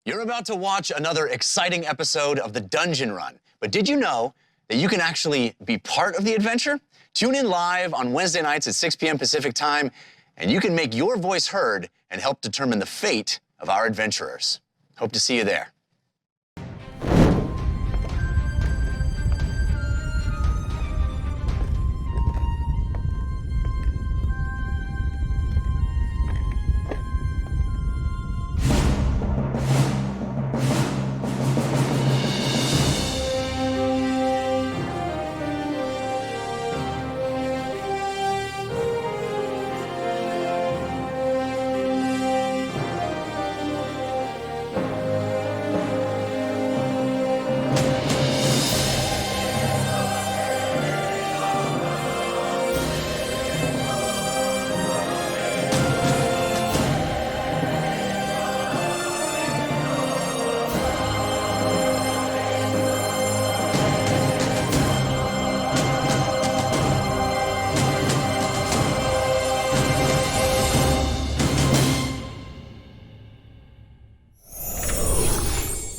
You're about to watch another exciting episode of the Dungeon Run, but did you know that you can actually be part of the adventure? Tune in live on Wednesday nights at 6 p.m. Pacific time, and you can make your voice heard and help determine the fate of our adventurers. Hope to see you there.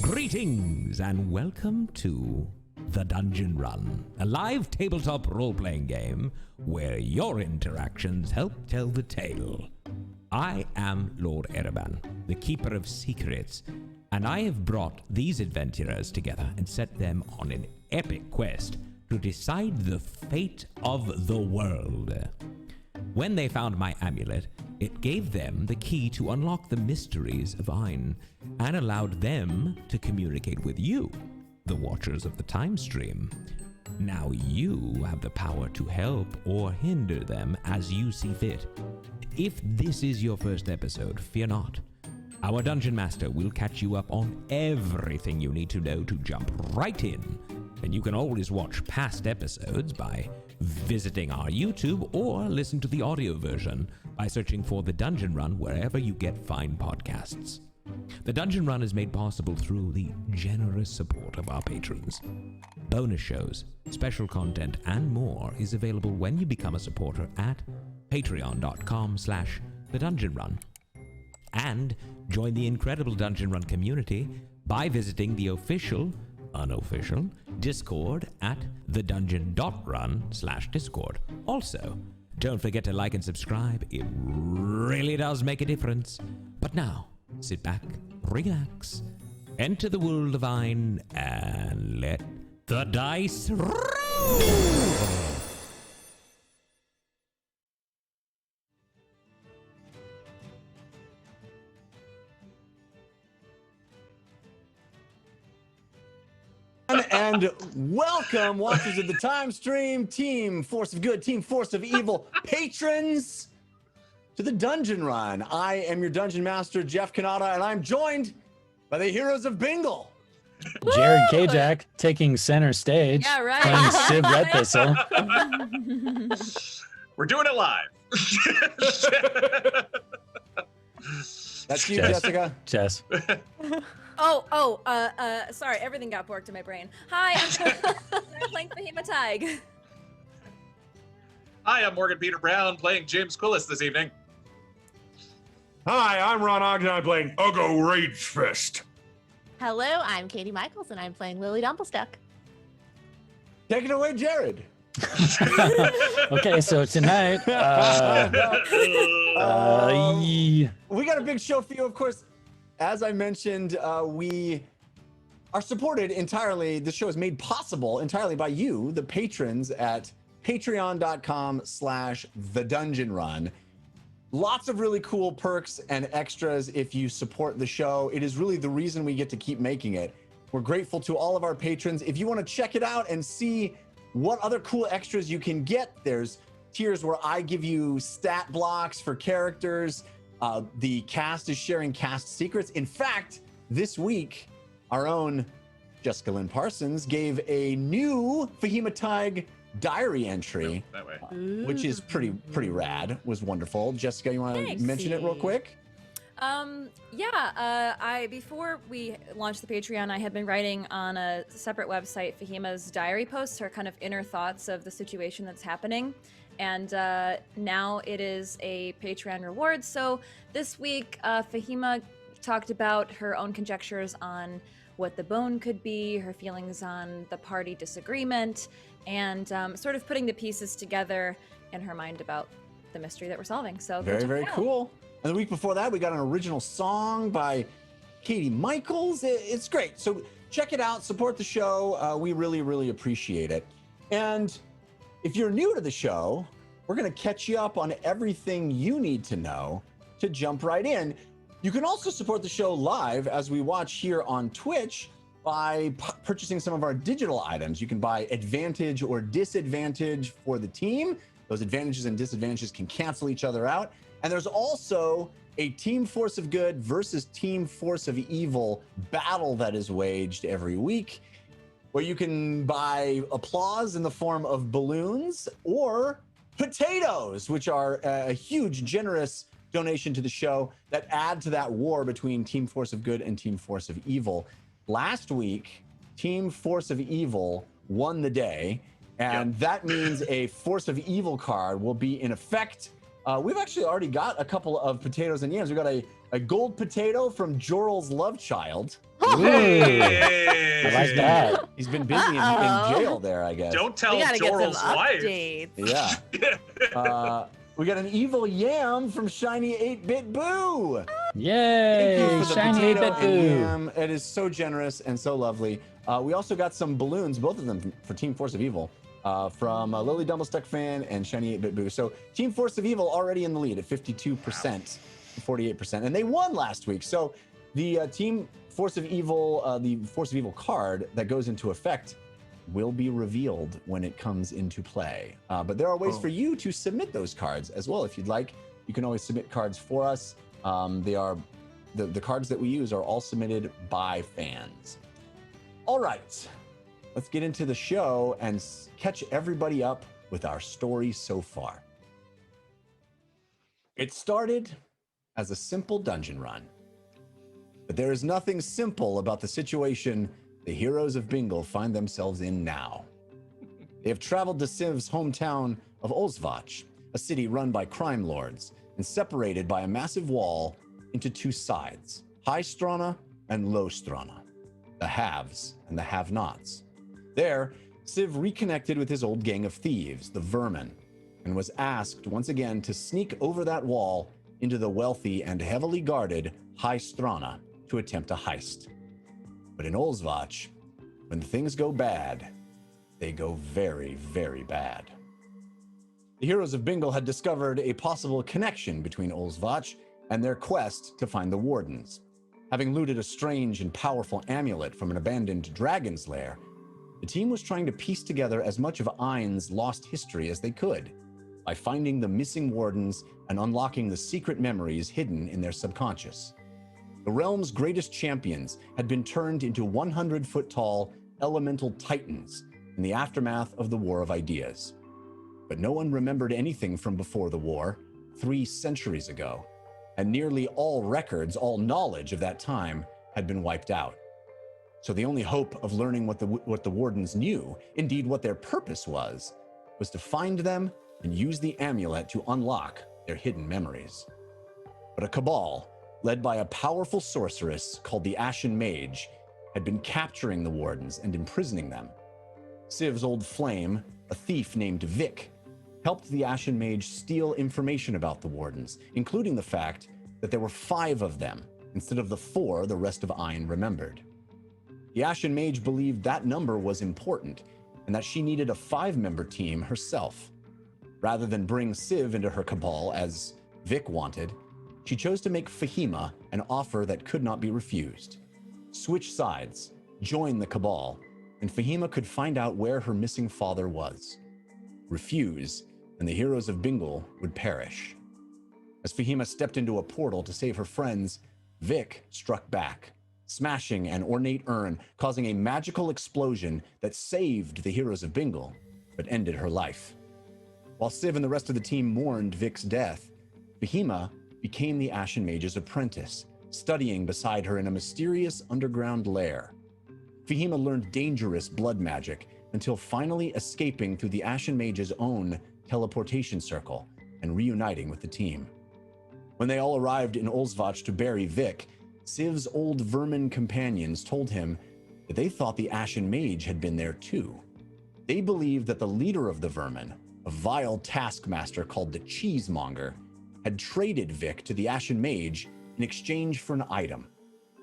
Greetings and welcome to The Dungeon Run, a live tabletop role-playing game where your interactions help tell the tale. I am Lord Ereban, the Keeper of Secrets, and I have brought these adventurers together and set them on an epic quest to decide the fate of the world. When they found my amulet, it gave them the key to unlock the mysteries of Ein and allowed them to communicate with you, the Watchers of the Time Stream. Now you have the power to help or hinder them as you see fit. If this is your first episode, fear not. Our Dungeon Master will catch you up on everything you need to know to jump right in. And you can always watch past episodes by visiting our YouTube or listen to the audio version by searching for The Dungeon Run wherever you get fine podcasts. The Dungeon Run is made possible through the generous support of our patrons. Bonus shows, special content, and more is available when you become a supporter at patreon.com/thedungeonrun. And join the incredible Dungeon Run community by visiting the official, unofficial Discord at thedungeon.run/discord. Also, don't forget to like and subscribe. It really does make a difference. But now, sit back, relax, enter the world of Ein, and let the dice roll! And welcome, Watchers of the Time Stream, Team Force of Good, Team Force of Evil, patrons, to the Dungeon Run. I am your Dungeon Master, Jeff Kanata, and I'm joined by the Heroes of Bingle. Jared Kajak taking center stage. Yeah, right. Playing Civ Red Thistle. We're doing it live. That's you, Jess. Jessica. Jess. Sorry, everything got borked in my brain. Hi, I'm playing Behemoth. Hi, I'm Morgan Peter Brown playing James Quillis this evening. Hi, I'm Ron Ogden. I'm playing Ugo Ragefist. Hello, I'm Katie Michaels, and I'm playing Lily Dumplestuck. Take it away, Jared. Okay, so tonight, We got a big show for you, of course. As I mentioned, we are supported entirely. The show is made possible entirely by you, the patrons, at patreon.com/thedungeonrun. Lots of really cool perks and extras if you support the show. It is really the reason we get to keep making it. We're grateful to all of our patrons. If you want to check it out and see what other cool extras you can get, there's tiers where I give you stat blocks for characters. The cast is sharing cast secrets. In fact, this week, our own Jessica Lynn Parsons gave a new Behemoth diary entry, That way. which is pretty rad. Was wonderful. Jessica, you want to mention it real quick? Before we launched the Patreon, I had been writing on a separate website, Fahima's diary posts, her kind of inner thoughts of the situation that's happening. And now it is a Patreon reward. So this week, Fahima talked about her own conjectures on what the bone could be, her feelings on the party disagreement, and sort of putting the pieces together in her mind about the mystery that we're solving. So go check Very it out. cool. And the week before that, we got an original song by Katie Michaels. It's great. So check it out. Support the show. We really, really appreciate it. And if you're new to the show, we're going to catch you up on everything you need to know to jump right in. You can also support the show live as we watch here on Twitch by purchasing some of our digital items. You can buy advantage or disadvantage for the team. Those advantages and disadvantages can cancel each other out. And there's also a Team Force of Good versus Team Force of Evil battle that is waged every week, where you can buy applause in the form of balloons or potatoes, which are a huge, generous donation to the show that add to that war between Team Force of Good and Team Force of Evil. Last week, Team Force of Evil won the day, and that means a Force of Evil card will be in effect. We've actually already got a couple of potatoes and yams. We got a gold potato from Joral's love child. I like that. He's been busy in jail there, I guess. Don't tell We gotta get some Joral's wife. updates. Yeah. We got an evil yam from Shiny 8-Bit Boo. Yay! Thank you for the Shiny potato 8-Bit and Boo. yam. It is so generous and so lovely. We also got some balloons, both of them for Team Force of Evil, from Lily Dumblestuck Fan and Shiny 8-Bit Boo. So Team Force of Evil already in the lead at 52%, 48%, and they won last week. So the Team Force of Evil, the Force of Evil card that goes into effect will be revealed when it comes into play. But there are ways for you to submit those cards as well. If you'd like, you can always submit cards for us. They are the cards that we use are all submitted by fans. All right, let's get into the show and catch everybody up with our story so far. It started as a simple dungeon run, but there is nothing simple about the situation the heroes of Bingle find themselves in now. They have traveled to Civ's hometown of Olsvach, a city run by crime lords and separated by a massive wall into two sides, High Strana and Low Strana, the haves and the have-nots. There, Civ reconnected with his old gang of thieves, the Vermin, and was asked once again to sneak over that wall into the wealthy and heavily guarded High Strana to attempt a heist. But in Olsvach, when things go bad, they go very, very bad. The heroes of Bingle had discovered a possible connection between Olsvach and their quest to find the Wardens. Having looted a strange and powerful amulet from an abandoned dragon's lair, the team was trying to piece together as much of Ain's lost history as they could by finding the missing Wardens and unlocking the secret memories hidden in their subconscious. The realm's greatest champions had been turned into 100-foot-tall elemental titans in the aftermath of the War of Ideas. But no one remembered anything from before the war, 3 centuries ago, and nearly all records, all knowledge of that time had been wiped out. So the only hope of learning what the Wardens knew, indeed what their purpose was to find them and use the amulet to unlock their hidden memories. But a cabal, led by a powerful sorceress called the Ashen Mage, had been capturing the Wardens and imprisoning them. Civ's old flame, a thief named Vic, helped the Ashen Mage steal information about the Wardens, including the fact that there were 5 of them, instead of the 4 the rest of Ain remembered. The Ashen Mage believed that number was important, and that she needed a 5-member team herself. Rather than bring Civ into her cabal as Vic wanted, she chose to make Fahima an offer that could not be refused. Switch sides, join the cabal, and Fahima could find out where her missing father was. Refuse, and the heroes of Bingle would perish. As Fahima stepped into a portal to save her friends, Vic struck back, smashing an ornate urn, causing a magical explosion that saved the heroes of Bingle, but ended her life. While Civ and the rest of the team mourned Vic's death, Fahima became the Ashen Mage's apprentice, studying beside her in a mysterious underground lair. Fahima learned dangerous blood magic until finally escaping through the Ashen Mage's own teleportation circle and reuniting with the team. When they all arrived in Olsvach to bury Vic, Civ's old vermin companions told him that they thought the Ashen Mage had been there too. They believed that the leader of the vermin, a vile taskmaster called the Cheesemonger, had traded Vic to the Ashen Mage in exchange for an item,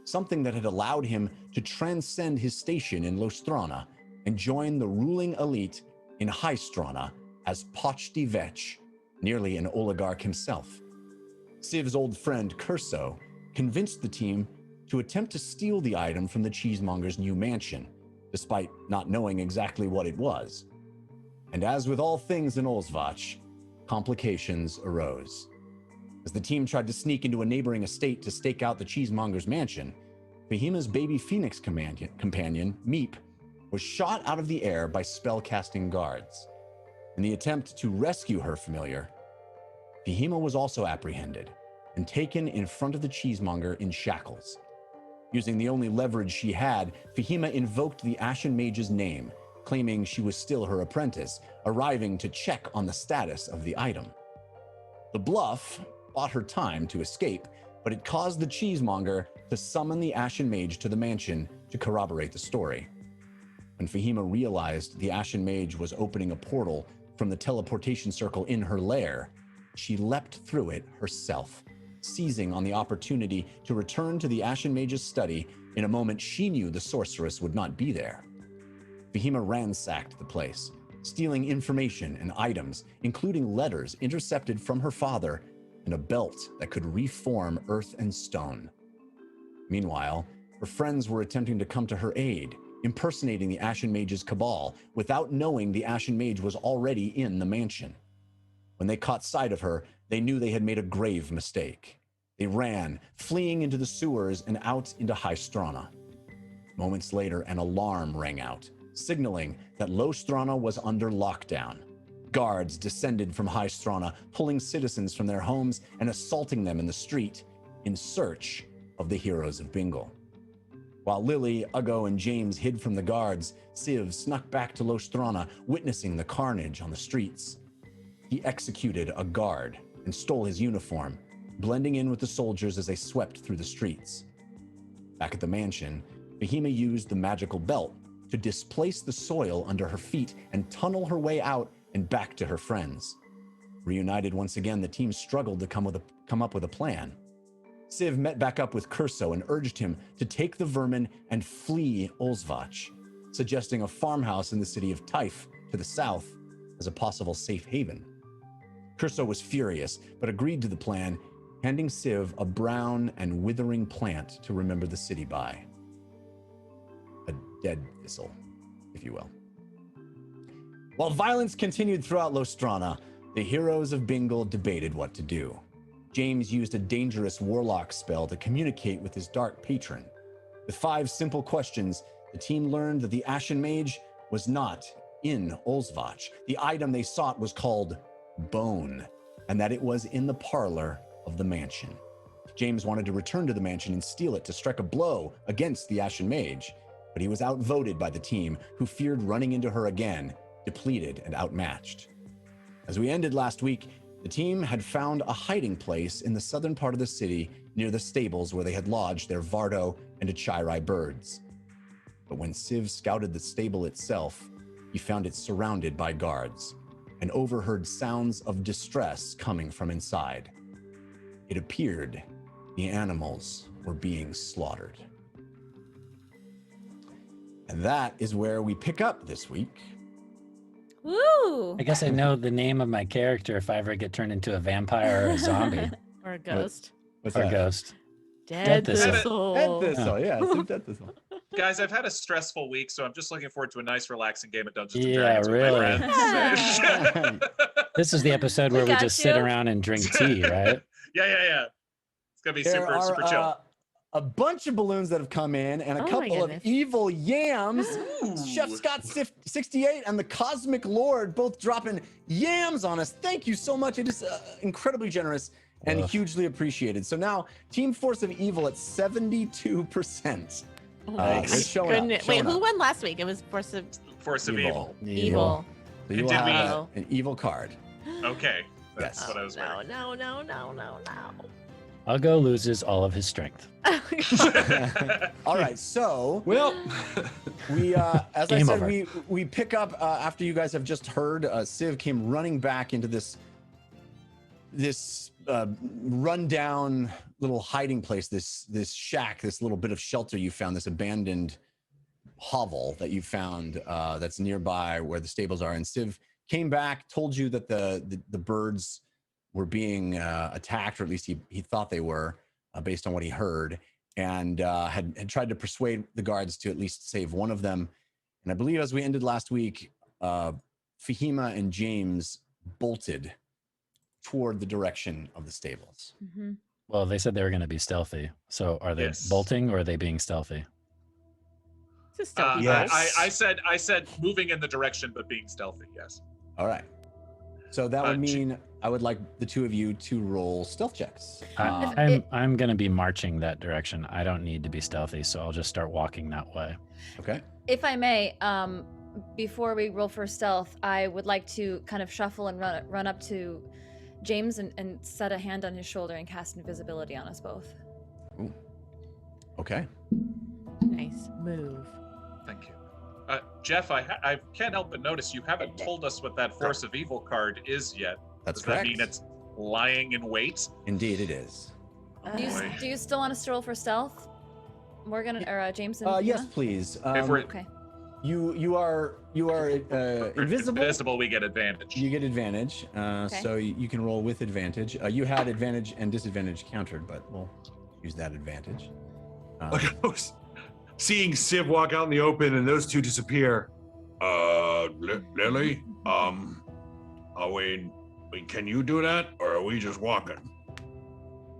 something that had allowed him to transcend his station in Lostrana and join the ruling elite in High-Strana as Pochti Vech, nearly an oligarch himself. Civ's old friend Curso convinced the team to attempt to steal the item from the Cheesemonger's new mansion, despite not knowing exactly what it was. And as with all things in Olsvach, complications arose. As the team tried to sneak into a neighboring estate to stake out the Cheesemonger's mansion, Fahima's baby phoenix companion, Meep, was shot out of the air by spellcasting guards. In the attempt to rescue her familiar, Fahima was also apprehended and taken in front of the Cheesemonger in shackles. Using the only leverage she had, Fahima invoked the Ashen Mage's name, claiming she was still her apprentice, arriving to check on the status of the item. The bluff bought her time to escape, but it caused the Cheesemonger to summon the Ashen Mage to the mansion to corroborate the story. When Fahima realized the Ashen Mage was opening a portal from the teleportation circle in her lair, she leapt through it herself, seizing on the opportunity to return to the Ashen Mage's study in a moment she knew the sorceress would not be there. Fahima ransacked the place, stealing information and items, including letters intercepted from her father and a belt that could reform earth and stone. Meanwhile, her friends were attempting to come to her aid, impersonating the Ashen Mage's cabal without knowing the Ashen Mage was already in the mansion. When they caught sight of her, they knew they had made a grave mistake. They ran, fleeing into the sewers and out into High-Strana. Moments later, an alarm rang out, signaling that Low-Strana was under lockdown. Guards descended from High-Strana, pulling citizens from their homes and assaulting them in the street in search of the Heroes of Bingle. While Lily, Uggo, and James hid from the guards, Civ snuck back to Lostrana, witnessing the carnage on the streets. He executed a guard and stole his uniform, blending in with the soldiers as they swept through the streets. Back at the mansion, Fahima used the magical belt to displace the soil under her feet and tunnel her way out and back to her friends. Reunited once again, the team struggled to come up with a plan. Civ met back up with Curso and urged him to take the vermin and flee Olsvach, suggesting a farmhouse in the city of Taif to the south as a possible safe haven. Curso was furious, but agreed to the plan, handing Civ a brown and withering plant to remember the city by. A dead thistle, if you will. While violence continued throughout Lostrana, the Heroes of Bingle debated what to do. James used a dangerous warlock spell to communicate with his dark patron. With 5 simple questions, the team learned that the Ashen Mage was not in Olsvach. The item they sought was called Bone, and that it was in the parlor of the mansion. James wanted to return to the mansion and steal it to strike a blow against the Ashen Mage, but he was outvoted by the team, who feared running into her again, depleted and outmatched. As we ended last week, the team had found a hiding place in the southern part of the city near the stables where they had lodged their Vardo and Achaierai birds. But when Civ scouted the stable itself, he found it surrounded by guards and overheard sounds of distress coming from inside. It appeared the animals were being slaughtered. And that is where we pick up this week. Woo! I guess I know the name of my character if I ever get turned into a vampire or a zombie Or a ghost. What's or a that? ghost. Dead thistle. thistle. Dead thistle, yeah. Civ Dead Thistle. Guys, I've had a stressful week, so I'm just looking forward to a nice, relaxing game of Dungeons and Yeah, Dragons really. with my friends. This is the episode where we got just sit you. around and drink tea, right? Yeah. It's gonna be There are super chill. a bunch of balloons that have come in and a Oh my couple of goodness. evil yams. Ooh. Chef Scott 68 and the Cosmic Lord both dropping yams on us. Thank you so much. It is incredibly generous and Ugh. hugely appreciated. So now Team Force of Evil at 72%. Oh Nice. my It's showing up, goodness. showing Wait, who up. won last week? It was Force of Force of Evil. Evil. So you And will did we- have an evil card. Okay, that's Yes. what I was No, wondering. no. Ugo loses all of his strength. All right, so Well, we, as I Game said, over. we pick up after you guys have just heard. Civ came running back into this rundown little hiding place, this shack, this little bit of shelter you found, this abandoned hovel that you found that's nearby where the stables are. And Civ came back, told you that the birds were being attacked, or at least he thought they were, based on what he heard, and had tried to persuade the guards to at least save one of them. And I believe as we ended last week, Fahima and James bolted toward the direction of the stables. Mm-hmm. Well, they said they were going to be stealthy. So are they Yes. bolting or are they being stealthy? It's a stealthy Yes. bolt. I said moving in the direction, but being stealthy. Yes. All right. So that would mean I would like the two of you to roll stealth checks. I'm going to be marching that direction. I don't need to be stealthy, so I'll just start walking that way. Okay. If I may, before we roll for stealth, I would like to kind of shuffle and run up to James and set a hand on his shoulder and cast invisibility on us both. Ooh. Okay. Nice move. Thank you. Jeff, I can't help but notice you haven't told us what that Force of Evil card is yet. That's Does correct. that mean it's lying in wait? Indeed, it is. Do you still want us to roll for stealth, Morgan or James and Yes, Fahima? please. If we're Okay. You are invisible. Invisible, we get advantage. You get advantage, so you can roll with advantage. You had advantage and disadvantage countered, but we'll use that advantage. like I was seeing Civ walk out in the open and those two disappear. Lily, can you do that, or are we just walking?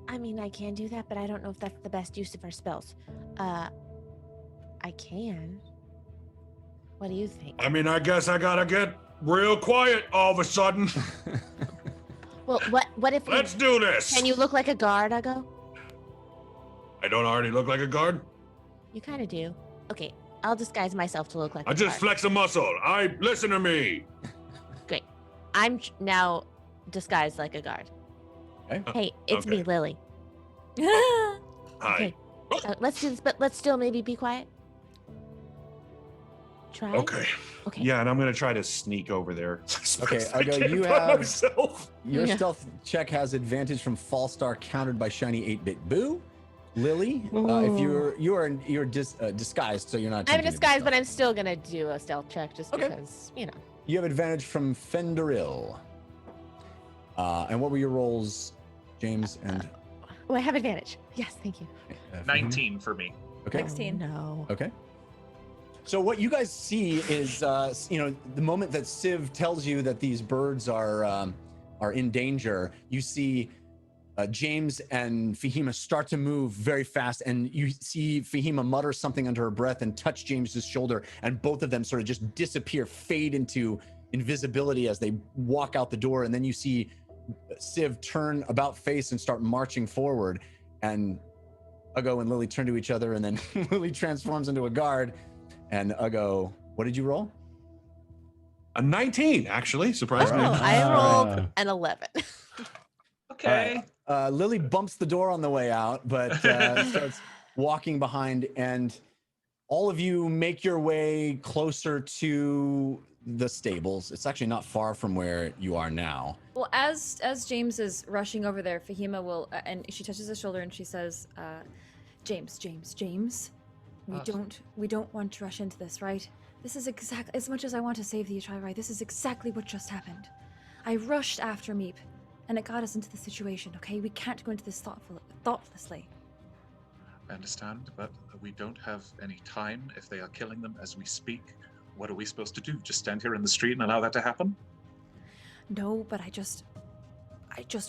I mean, I can do that, but I don't know if that's the best use of our spells. I can. What do you think? I mean, I guess I gotta get real quiet all of a sudden. Well, what if we... Let's do this. Can you look like a guard, Ugo? I don't already look like a guard. You kind of do. Okay, I'll disguise myself to look like I a just guard. flex a muscle. Listen to me. Great. I'm now disguised like a guard. Okay. Hey, it's me, Okay. Lily. Hi. Okay. Let's do this, but let's still maybe be quiet. Try. Okay. Okay. Yeah, and I'm gonna try to sneak over there. Okay, I Ugo, can't you by have- myself. Your Yeah. stealth check has advantage from Fall Star, countered by Shiny 8-bit Boo. Lily, if you're disguised, so you're not. I'm attempting to be disguised, but stealth. I'm still gonna do a stealth check just Okay. because, you know. You have advantage from Fenderil. And what were your rolls, James and? Oh, I have advantage. Yes, thank you. 19 for me. Okay. 16. No. Okay. So what you guys see is, the moment that Civ tells you that these birds are in danger, you see James and Fahima start to move very fast, and you see Fahima mutter something under her breath and touch James's shoulder, and both of them sort of just disappear, fade into invisibility as they walk out the door, and then you see Civ turn about face and start marching forward, and Ugo and Lily turn to each other, and then Lily transforms into a guard. And Ugo, what did you roll? A 19, actually. Surprise Oh, me. I rolled an 11. Okay. Lily bumps the door on the way out, but starts walking behind, and all of you make your way closer to the stables. It's actually not far from where you are now. Well, as James is rushing over there, Fahima will, and she touches his shoulder and she says, James, we don't want to rush into this, right? This is as much as I want to save the Achaierai, this is exactly what just happened. I rushed after Meep, and it got us into the situation, okay? We can't go into this thoughtlessly. I understand, but we don't have any time. If they are killing them as we speak, what are we supposed to do? Just stand here in the street and allow that to happen? No, but I just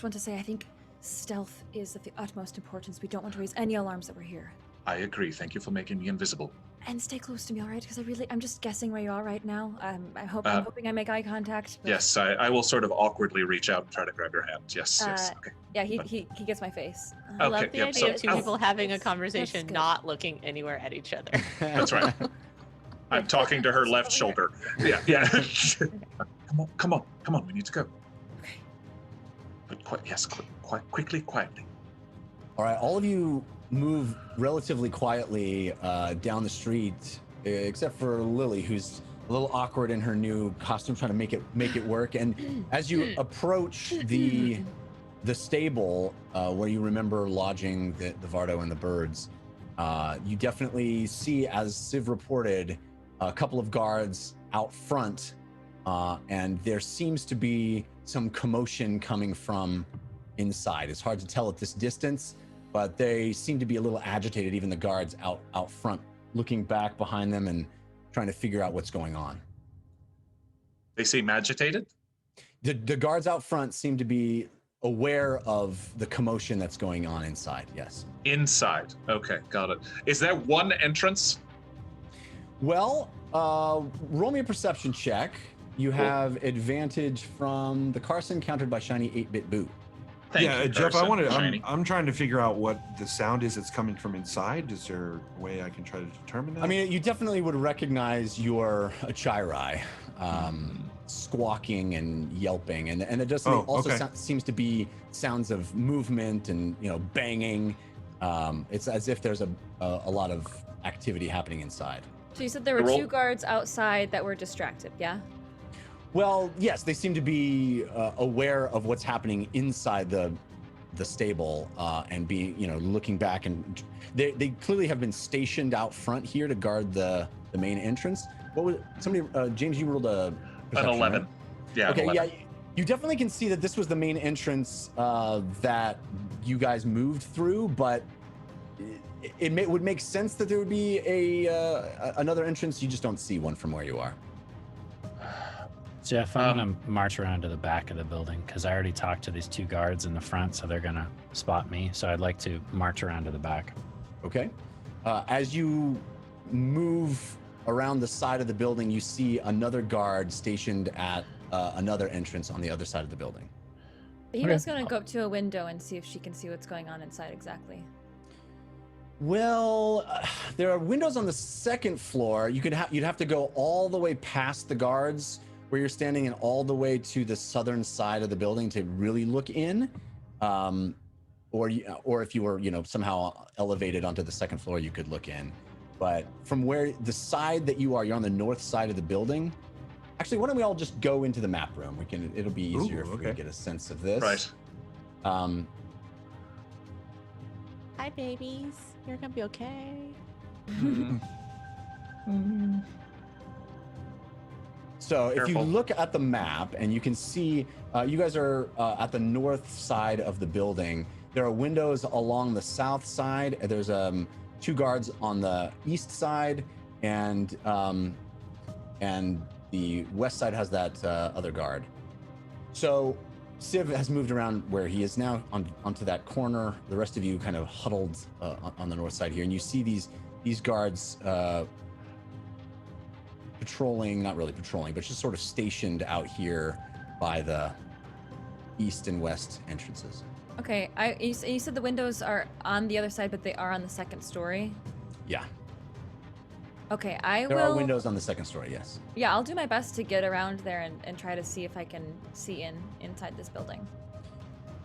want to say I think stealth is of the utmost importance. We don't want to raise any alarms that we're here. I agree. Thank you for making me invisible. And stay close to me, all right? Because I'm just guessing where you are right now. I'm hoping I make eye contact. But, Yes, I will sort of awkwardly reach out and try to grab your hand. Yes, yes. Okay. Yeah, he gets my face. I Okay, love the yep, idea so- of two people having a That's conversation, good. not looking anywhere at each other. That's right. I'm talking to her left shoulder. Yeah. Come on. We need to go. Okay. But quickly, quietly. All right, all of you move relatively quietly down the street, except for Lily, who's a little awkward in her new costume, trying to make it work. And as you approach the stable where you remember lodging the Vardo and the birds, you definitely see, as Civ reported, a couple of guards out front, and there seems to be some commotion coming from inside. It's hard to tell at this distance, but they seem to be a little agitated, even the guards out front, looking back behind them and trying to figure out what's going on. They seem agitated? The guards out front seem to be aware of the commotion that's going on inside, yes. Inside. Okay, got it. Is there one entrance? Well, roll me a perception check. You have advantage from the Carson countered by Shiny 8-bit boot. Thank Yeah, you, Jeff, Carson. I'm trying to figure out what the sound is that's coming from inside. Is there a way I can try to determine that? I mean, you definitely would recognize your Achaierai squawking and yelping, and it just also seems to be sounds of movement and banging. It's as if there's a lot of activity happening inside. So you said there were two guards outside that were distracted, yeah? Well, yes, they seem to be aware of what's happening inside the stable and be looking back, and they clearly have been stationed out front here to guard the main entrance. What was somebody? James, you rolled a perception, An 11. Right? Yeah. Okay. 11. Yeah. You definitely can see that this was the main entrance that you guys moved through, but it would make sense that there would be another entrance. You just don't see one from where you are. Jeff, I'm gonna march around to the back of the building because I already talked to these two guards in the front, so they're gonna spot me. So I'd like to march around to the back. Okay. As you move around the side of the building, you see another guard stationed at another entrance on the other side of the building. Hina's gonna go up to a window and see if she can see what's going on inside exactly. Well, there are windows on the second floor. You'd have to go all the way past the guards where you're standing and all the way to the southern side of the building to really look in. Or if you were, somehow elevated onto the second floor, you could look in. But from where the side that you're on the north side of the building. Actually, why don't we all just go into the map room? It'll be easier if we get a sense of this. Right. Hi, babies. You're gonna be okay. So if you Careful. look at the map and you can see, you guys are at the north side of the building. There are windows along the south side. There's two guards on the east side, and the west side has that other guard. So Civ has moved around where he is now onto that corner. The rest of you kind of huddled on the north side here, and you see these guards patrolling, not really patrolling, but just sort of stationed out here by the east and west entrances. Okay, you said the windows are on the other side, but they are on the second story? Yeah. Okay, There are windows on the second story, yes. Yeah, I'll do my best to get around there and try to see if I can see inside this building.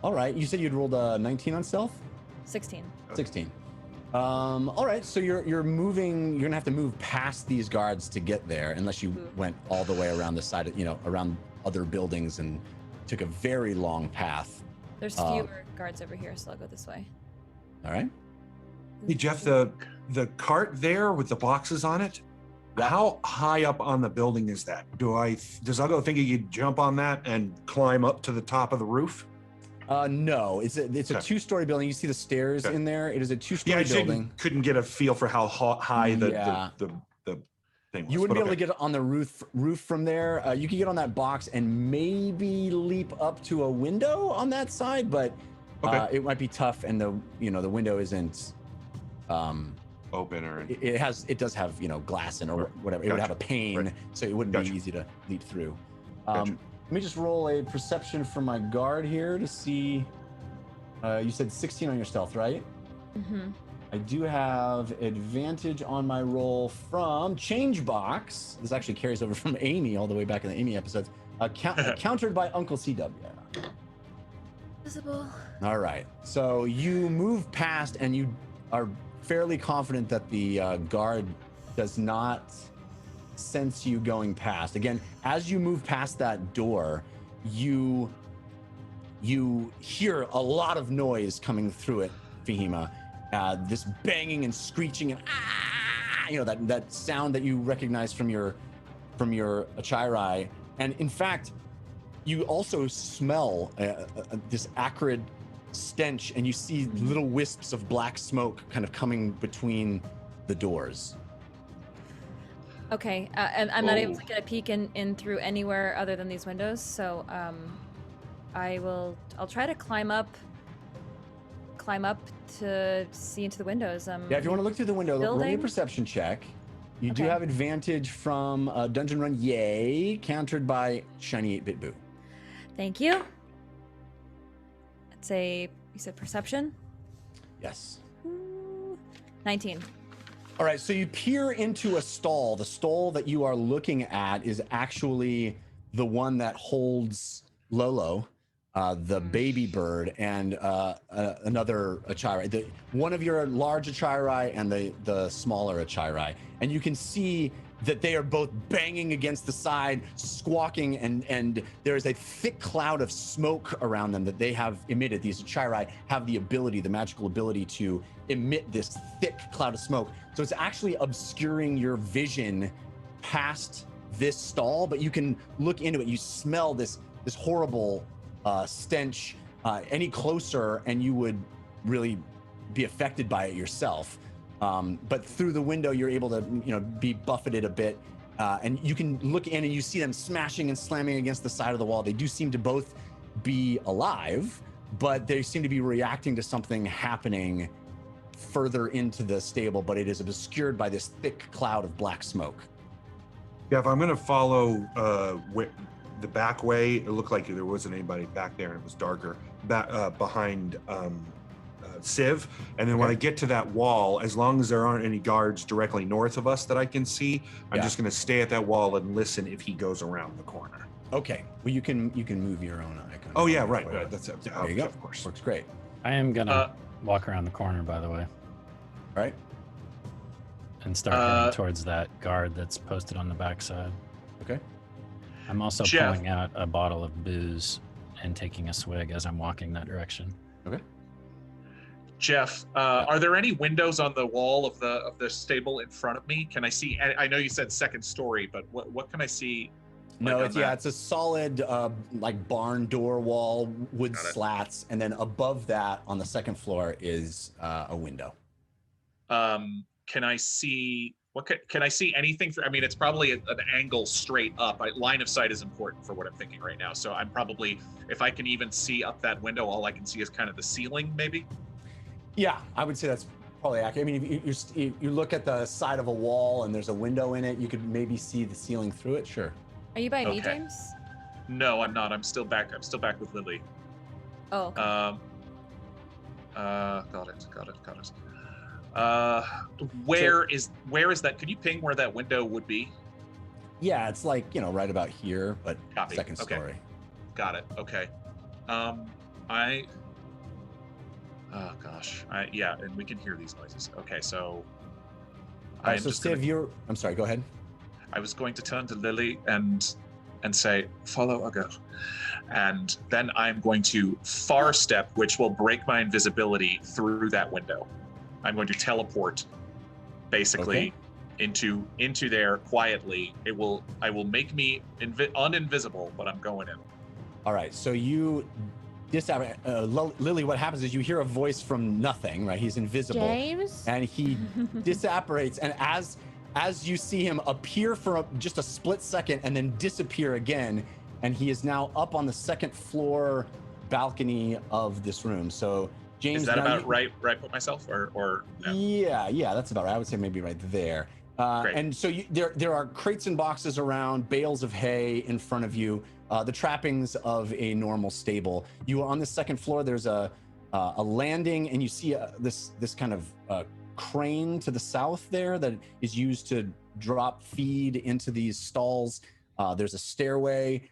All right, you said you'd rolled a 19 on stealth? 16. 16. All right, so you're moving, you're gonna have to move past these guards to get there, unless you went all the way around the side, around other buildings and took a very long path. There's fewer guards over here, so I'll go this way. All right. Hey, Jeff, the cart there with the boxes on it, how high up on the building is that? Does Uggo think he could jump on that and climb up to the top of the roof? No, it's a two-story building. You see the stairs in there. It is a two-story building. Couldn't get a feel for how high the thing was. You wouldn't be able to get on the roof from there. You could get on that box and maybe leap up to a window on that side, but it might be tough, and the window isn't open, or it does have glass in or whatever. It would have a pane, so it wouldn't be easy to leap through. Let me just roll a perception for my guard here to see. You said 16 on your stealth, right? Mm-hmm. I do have advantage on my roll from Change Box. This actually carries over from Amy all the way back in the Amy episodes. Countered by Uncle CW. Visible. All right. So you move past, and you are fairly confident that the guard does not sense you going past. Again, as you move past that door, you hear a lot of noise coming through it, Fahima. This banging and screeching and that sound that you recognize from your Achaierai. And in fact, you also smell this acrid stench, and you see little wisps of black smoke kind of coming between the doors. Okay, and I'm not able to get a peek in through anywhere other than these windows, so I'll try to climb up to see into the windows. Yeah, if you want to look through the window, roll me a building? perception check. You do Okay. have advantage from Dungeon Run Yay, countered by Shiny 8-Bit Boo. Thank you. You said perception? Yes. Ooh, 19. All right, so you peer into a stall. The stall that you are looking at is actually the one that holds Lolo, the baby bird, and another Achaierai. One of your large Achaierai and the smaller Achaierai. And you can see that they are both banging against the side, squawking, and there is a thick cloud of smoke around them that they have emitted. These Achaierai have the magical ability to emit this thick cloud of smoke. So it's actually obscuring your vision past this stall, but you can look into it. You smell this horrible stench any closer, and you would really be affected by it yourself. But through the window, you're able to, be buffeted a bit, and you can look in and you see them smashing and slamming against the side of the wall. They do seem to both be alive, but they seem to be reacting to something happening further into the stable, but it is obscured by this thick cloud of black smoke. Yeah, if I'm going to follow the back way, it looked like there wasn't anybody back there, and it was darker behind Civ. And then when I get to that wall, as long as there aren't any guards directly north of us that I can see, I'm just going to stay at that wall and listen if he goes around the corner. Okay. Well, you can move your own icon. Oh yeah, right. That's There you go. Of course. Works great. I am gonna walk around the corner, by the way, All right. and start heading towards that guard that's posted on the backside. Okay. I'm also Jeff. pulling out a bottle of booze and taking a swig as I'm walking that direction. Okay. Jeff, are there any windows on the wall of the stable in front of me? Can I see? I know you said second story, but what can I see? No, on that? it's a solid like barn door wall, wood Got it. slats, and then above that on the second floor is a window. Can I see? Can I see anything? I mean, it's probably an angle straight up. Line of sight is important for what I'm thinking right now. So I'm probably, if I can even see up that window, all I can see is kind of the ceiling, maybe. Yeah, I would say that's probably accurate. I mean, if you look at the side of a wall and there's a window in it, you could maybe see the ceiling through it. Sure. Are you by me, Okay. James? No, I'm not. I'm still back with Lily. Oh, okay. Got it. Where is that? Could you ping where that window would be? Yeah, it's like right about here, but Copy. second Okay. story. Got it. Okay. Oh gosh. Yeah, and we can hear these noises. Okay, so. All right, so Steve, I'm sorry. Go ahead. I was going to turn to Lily and say, "Follow or go," and then I'm going to far step, which will break my invisibility through that window. I'm going to teleport, basically, into there quietly. I will make me uninvisible, but I'm going in. All right, so you Lily, what happens is you hear a voice from nothing, right? He's invisible. James? And he disapparates, and as you see him appear for just a split second and then disappear again, and he is now up on the second floor balcony of this room. So James, Is that now about right? Right, put myself or no? Yeah, that's about right. I would say maybe right there. Great. And so there are crates and boxes around, bales of hay in front of you, the trappings of a normal stable. You are on the second floor. There's a landing, and you see this kind of crane to the south there that is used to drop feed into these stalls. There's a stairway,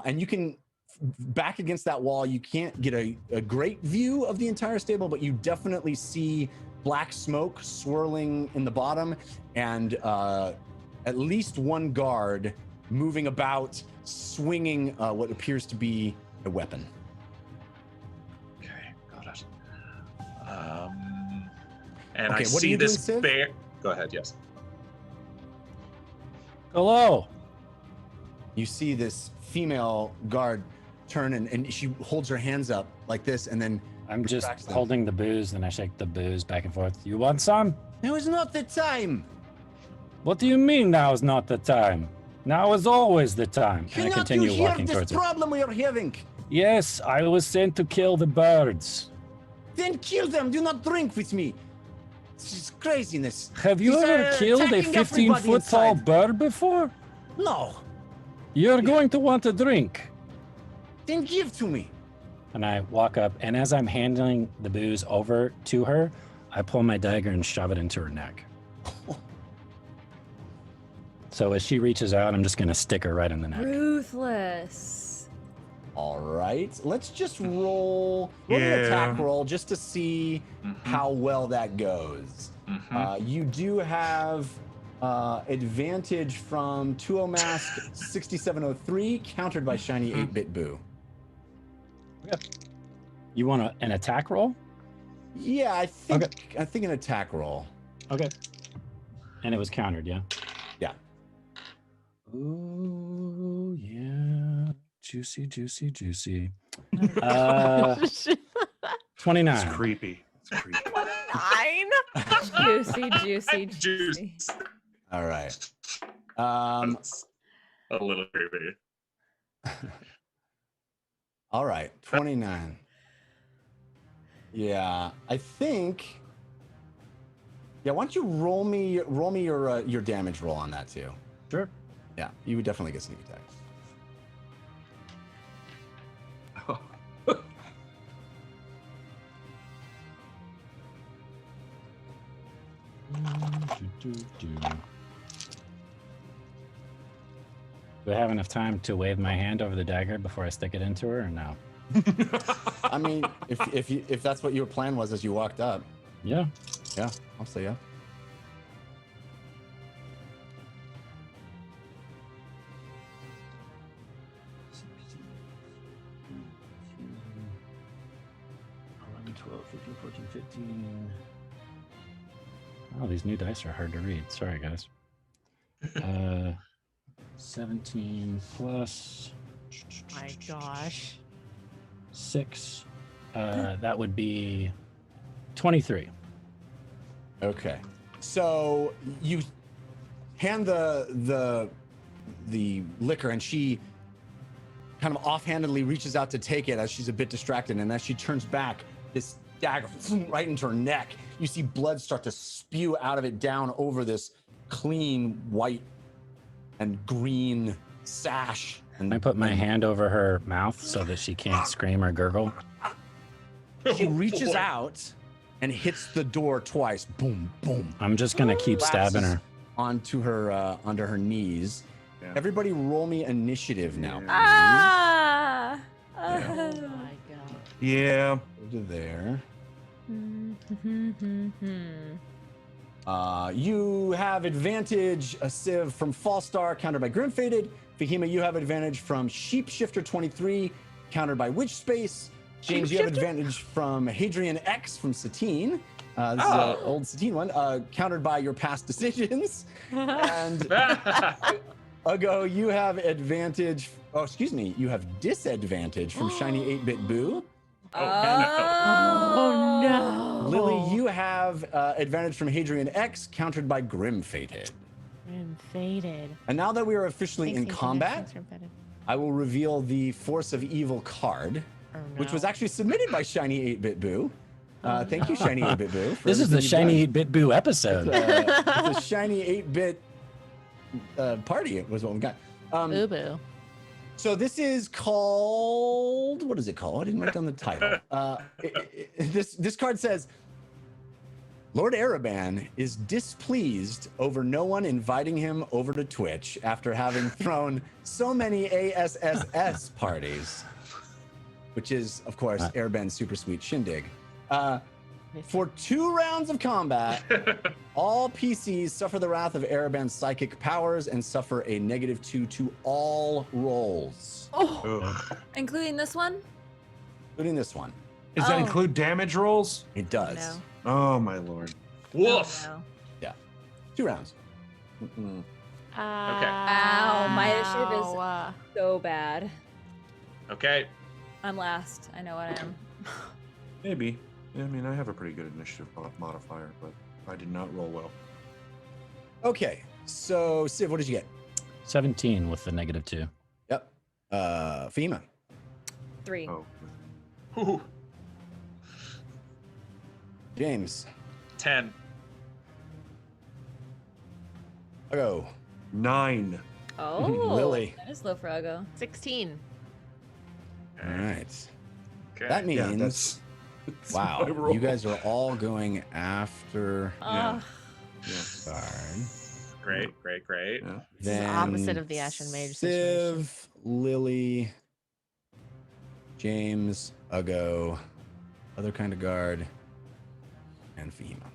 and you can back against that wall. You can't get a great view of the entire stable, but you definitely see black smoke swirling in the bottom, and at least one guard moving about, swinging what appears to be a weapon. Okay, got it. And Okay, I what are see you doing, this Civ? bear. Go ahead, yes. Hello. You see this female guard turn, and she holds her hands up like this, and then I'm just retracts them. holding the booze, and I shake the booze back and forth. You want some? Now is not the time. What do you mean now is not the time? Now is always the time. And I Cannot continue you hear walking this towards her. problem we are having? Yes, I was sent to kill the birds. Then kill them. Do not drink with me. This is craziness. Have you He's, ever killed a attacking everybody 15-foot tall inside. bird before? No. You're going to want a drink. Then give to me. And I walk up, and as I'm handing the booze over to her, I pull my dagger and shove it into her neck. So as she reaches out, I'm just going to stick her right in the neck. Ruthless. All right. Let's just roll an attack roll just to see how well that goes. You do have advantage from 2O Mask 6703, countered by Shiny 8-Bit Boo. You want an attack roll? Yeah, I think an attack roll. Okay. And it was countered, yeah? Yeah. Ooh, yeah. Juicy, juicy, juicy. 29. It's creepy. It's creepy. 9. Juicy, juicy, juicy. Juice. All right. That's a little creepy. All right. 29. Yeah, I think. Yeah, why don't you roll me your damage roll on that too? Sure. Yeah, you would definitely get sneak attack. Do I have enough time to wave my hand over the dagger before I stick it into her, or no? I mean, if that's what your plan was as you walked up, Yeah. yeah, I'll say yeah. Oh, these new dice are hard to read. Sorry, guys. 17 plus My gosh. 6. That would be 23. Okay, so you hand the liquor, and she kind of offhandedly reaches out to take it as she's a bit distracted, and as she turns back, this dagger right into her neck. You see blood start to spew out of it down over this clean white and green sash. And I put my hand over her mouth so that she can't scream or gurgle. she reaches out and hits the door twice. Boom, boom. I'm just gonna keep stabbing her. Onto her, under her knees. Yeah. Everybody roll me initiative now. Ah! Oh my god. Yeah. Go to there. You have advantage, a Civ, from Fallstar, countered by Grim Fated. Fahima, you have advantage from Sheepshifter 23, countered by Witch Space. James, you have advantage from Hadrian X from Satine. This is an old Satine one, countered by your past decisions. And Ugo, you have advantage. Oh, excuse me. You have disadvantage from Shiny 8-Bit Boo. Oh no. Lily, you have advantage from Hadrian X, countered by Grim Fated. I'm faded. And now that we are officially in Thanks, combat, Thanks, Faded. I will reveal the Force of Evil card, which was actually submitted by Shiny 8-Bit Boo. Thank you, Shiny 8-Bit Boo. for This is the everything Shiny you've 8-Bit Boo episode. done. It's a Shiny 8-Bit party was what we got. Boo boo. So this is called, what is it called? I didn't write down the title. This card says, Lord Ereban is displeased over no one inviting him over to Twitch after having thrown so many ASSS parties. which is, of course, Airbend's super sweet shindig. For 2 rounds of combat, all PCs suffer the wrath of Airbend's psychic powers and suffer a -2 to all rolls. Oh, including this one? Including this one. Does that include damage rolls? It does. No. Oh my lord. Woof. Oh, no. Yeah. 2 rounds. Ow, my initiative is so bad. Okay. I'm last. I know what I am. Maybe. I mean, I have a pretty good initiative modifier, but I did not roll well. Okay, so Civ, what did you get? 17 with the -2. Yep. FEMA. 3. Oh. Ooh, James. 10. I'll go. 9. Oh, Lily. That is low for Ugo. 16. All right. Okay. That means, Yeah, that's wow, my roll. you guys are all going after Ah, Yeah. guard. Great, great, great. Yeah. This is the opposite of the Ashen Mage Civ, situation. Lily, James, Ugo, other kind of guard, and FEMA.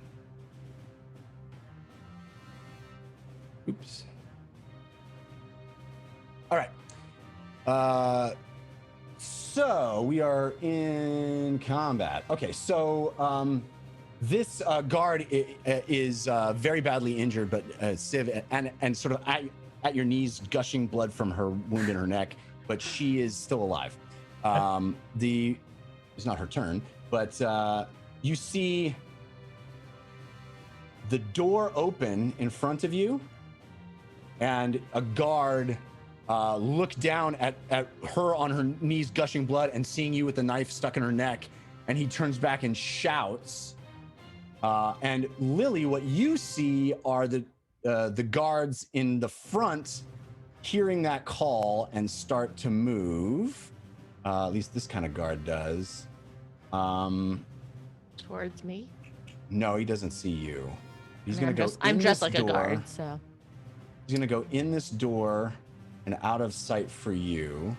Oops. All right. So we are in combat. Okay, so this guard is very badly injured, but Civ and sort of at your knees, gushing blood from her wound in her neck, but she is still alive. It's not her turn, but you see the door open in front of you, and a guard look down at her on her knees, gushing blood, and seeing you with the knife stuck in her neck, and he turns back and shouts. And Lily, what you see are the guards in the front hearing that call and start to move. At least this kind of guard does. Towards me. No, he doesn't see you. He's I mean, gonna go. I'm in dressed this like a door. guard, so. He's gonna go in this door and out of sight for you.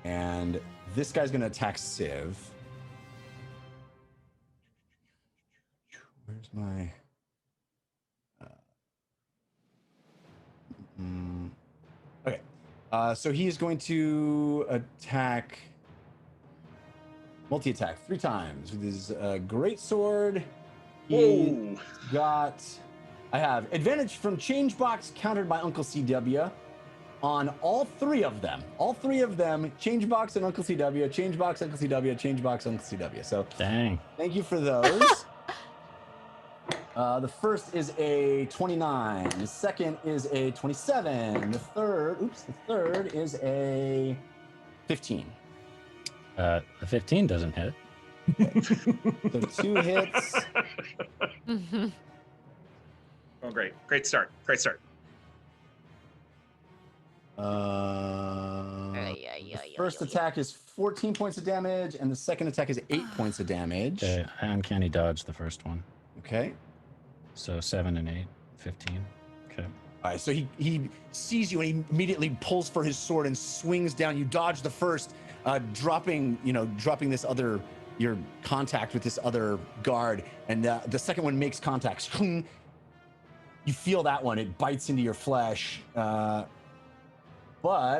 And this guy's gonna attack Civ. Where's my? Okay. So he is going to attack. Multi-attack 3 times with his great sword. He got. I have advantage from change box countered by Uncle CW on all 3 of them. All 3 of them, change box and Uncle CW, change box, Uncle CW, change box, Uncle CW. So Dang. thank you for those. The first is a 29. The second is a 27. The third is a 15. The 15 doesn't hit. So 2 hits. Oh, great. Great start. Great start. First attack is 14 points of damage, and the second attack is 8 points of damage. Okay, I uncanny dodge the first one. Okay. So 7 and 8, 15. Okay. All right, so he sees you and he immediately pulls for his sword and swings down. You dodge the first, dropping this other, your contact with this other guard, and the second one makes contact. You feel that one, it bites into your flesh. But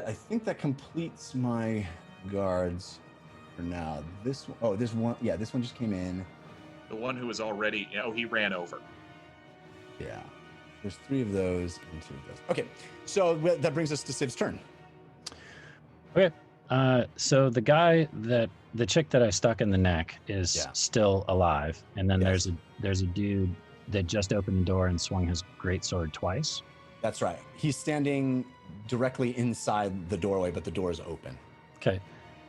I think that completes my guards for now. This one just came in. The one who was already, he ran over. Yeah. There's 3 of those and 2 of those. Okay, so that brings us to Civ's turn. Okay. So the chick that I stuck in the neck is still alive, and then there's a dude that just opened the door and swung his greatsword twice. That's right. He's standing directly inside the doorway, but the door is open. Okay.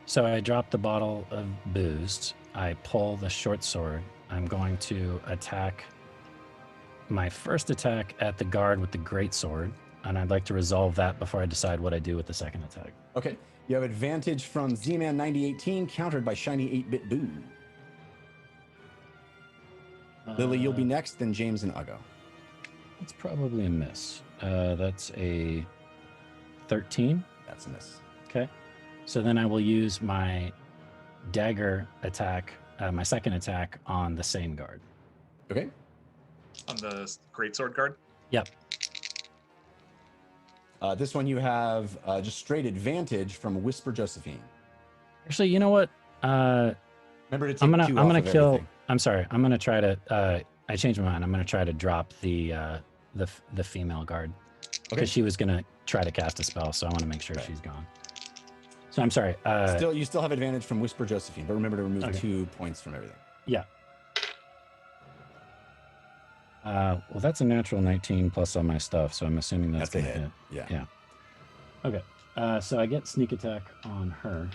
So I drop the bottle of booze. I pull the short sword. I'm going to attack my first attack at the guard with the greatsword, and I'd like to resolve that before I decide what I do with the second attack. Okay. You have advantage from Z-Man 9018, countered by Shiny 8-Bit Boo. Lily, you'll be next, then James and Ugo. That's probably a miss. That's a 13. That's a miss. Okay. So then I will use my dagger attack, my second attack on the same guard. Okay. On the greatsword guard. Yep. This one you have just straight advantage from Whisper Josephine. Actually, you know what? Remember to take I'm gonna 2 I'm off gonna of kill. everything. I'm sorry. I'm gonna try to. I changed my mind. I'm gonna try to drop the female guard because she was gonna try to cast a spell. So I want to make sure she's gone. So I'm sorry. You still have advantage from Whisper Josephine, but remember to remove 2 points from everything. Yeah. Well, that's a natural 19 plus all my stuff, so I'm assuming that's That's a gonna hit. hit. Yeah. Okay. So I get sneak attack on her.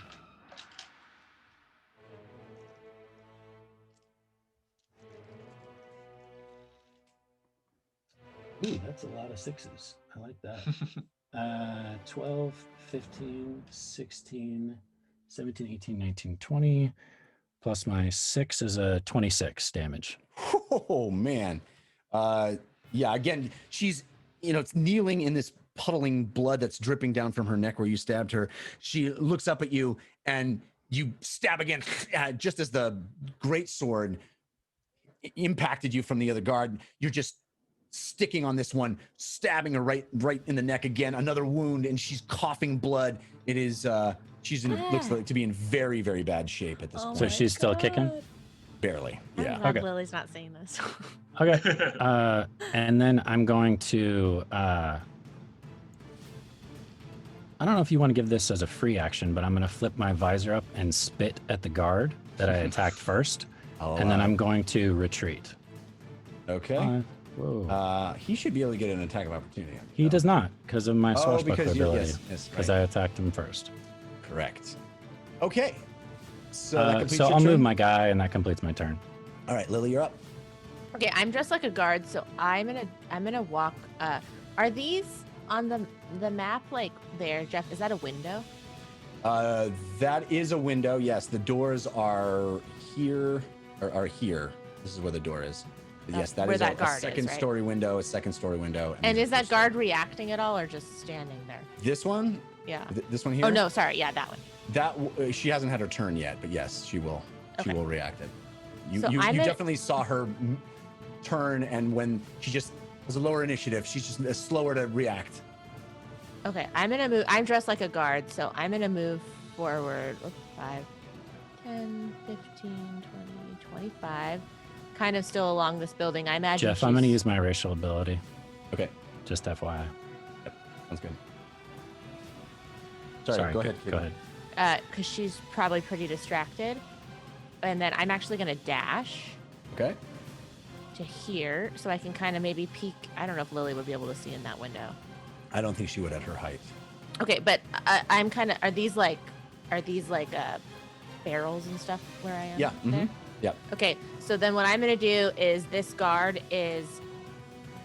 Ooh, that's a lot of 6s. I like that. 12, 15, 16, 17, 18, 19, 20. Plus my 6 is a 26 damage. Oh man. Yeah, again, she's it's kneeling in this puddling blood that's dripping down from her neck where you stabbed her. She looks up at you and you stab again just as the great sword impacted you from the other guard. You're just sticking on this one, stabbing her right in the neck again, another wound, and she's coughing blood. It is looks like to be in very, very bad shape at this point. So she's still kicking? Barely. I'm Yeah. glad Okay. Lily's not saying this. Okay. And then I'm going to I don't know if you want to give this as a free action, but I'm going to flip my visor up and spit at the guard that I attacked first. And then I'm going to retreat. Okay. Whoa. He should be able to get an attack of opportunity. He does not because of my swashbuckler because ability. yes, Because right. I attacked him first. Correct. Okay. So that completes So your I'll turn. move my guy, and that completes my turn. All right, Lily, you're up. Okay, I'm dressed like a guard, so I'm gonna walk. Are these on the map like there, Jeff? Is that a window? That is a window. Yes, the doors are here. Or are here. This is where the door is. Yes, that where is that a guard is, second right? story window, a second story window. And these is are that first story. guard reacting at all, or just standing there? This one? Yeah. This one here? Oh no, sorry. Yeah, that one. She hasn't had her turn yet, but yes, she will. She Okay. will react it. You So I'm definitely saw her turn, and when she just was a lower initiative, she's just slower to react. Okay, I'm gonna move. I'm dressed like a guard, so I'm gonna move forward 5, 10, 15, 20, 25. Kind of still along this building. I imagine. Jeff, I'm going to use my racial ability. Okay, Just FYI. sounds good. Sorry, go ahead. Go ahead. Because she's probably pretty distracted. And then I'm actually gonna dash Okay. to here, so I can kind of maybe peek. I don't know if Lily would be able to see in that window. I don't think she would at her height. Okay, but I'm kind of. Are these like barrels and stuff where I am? Yeah. There? Mhm. Yep. Okay, so then what I'm gonna do is this guard is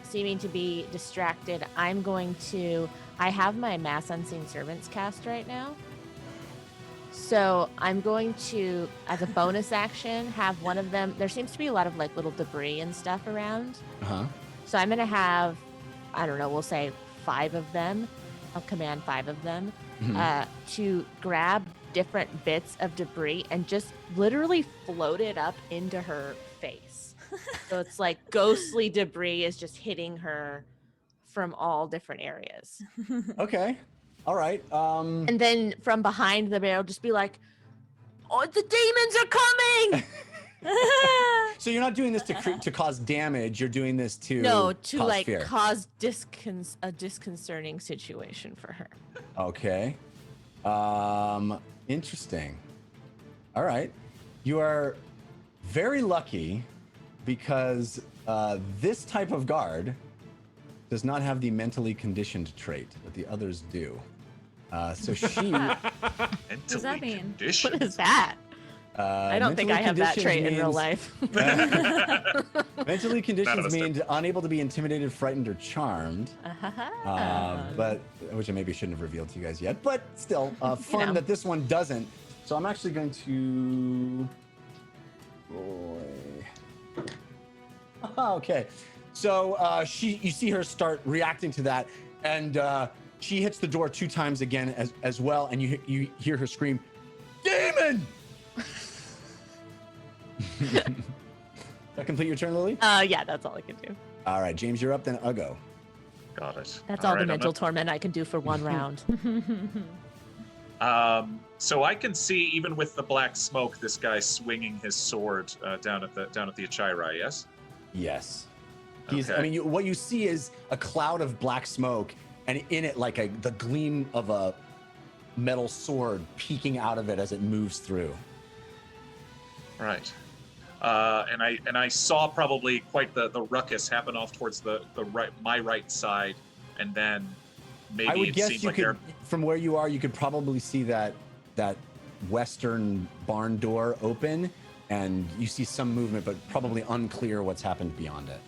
seeming to be distracted. I'm going to. I have my Mass Unseen Servants cast right now. So I'm going to, as a bonus action, have one of them. There seems to be a lot of like little debris and stuff around. Uh-huh. So I'm gonna have, I don't know, we'll say 5 of them. I'll command 5 of them to grab different bits of debris and just literally float it up into her face. So it's like ghostly debris is just hitting her from all different areas. Okay. All right. And then from behind the barrel, just be like, "Oh, the demons are coming!" So you're not doing this to cause damage. You're doing this to No, to cause like fear. cause a disconcerting situation for her. Okay. Interesting. All right. You are very lucky because this type of guard does not have the mentally conditioned trait, but the others do. So she. does that mean? What is that? I don't think I have that trait in real life. Mentally conditioned us do. means unable to be intimidated, frightened, or charmed. But which I maybe shouldn't have revealed to you guys yet. But still, fun know. that this one doesn't. So I'm actually going to. Okay. So you see her start reacting to that, and She hits the door 2 times again as well, and you hear her scream, "Demon!" That complete your turn, Lily? Yeah, that's all I can do. All right, James, you're up. Then Ugo. Got it. That's all right, the I'm mental up. torment I can do for 1 round. So I can see, even with the black smoke, this guy swinging his sword down at the Achaierai. Yes. Yes. He's. Okay. I mean, what you see is a cloud of black smoke, and in it, like the gleam of a metal sword peeking out of it as it moves through. Right. And I saw probably quite the ruckus happen off towards my right side, and then maybe I would it guess seemed you like could, from where you are, you could probably see that western barn door open, and you see some movement, but probably unclear what's happened beyond it.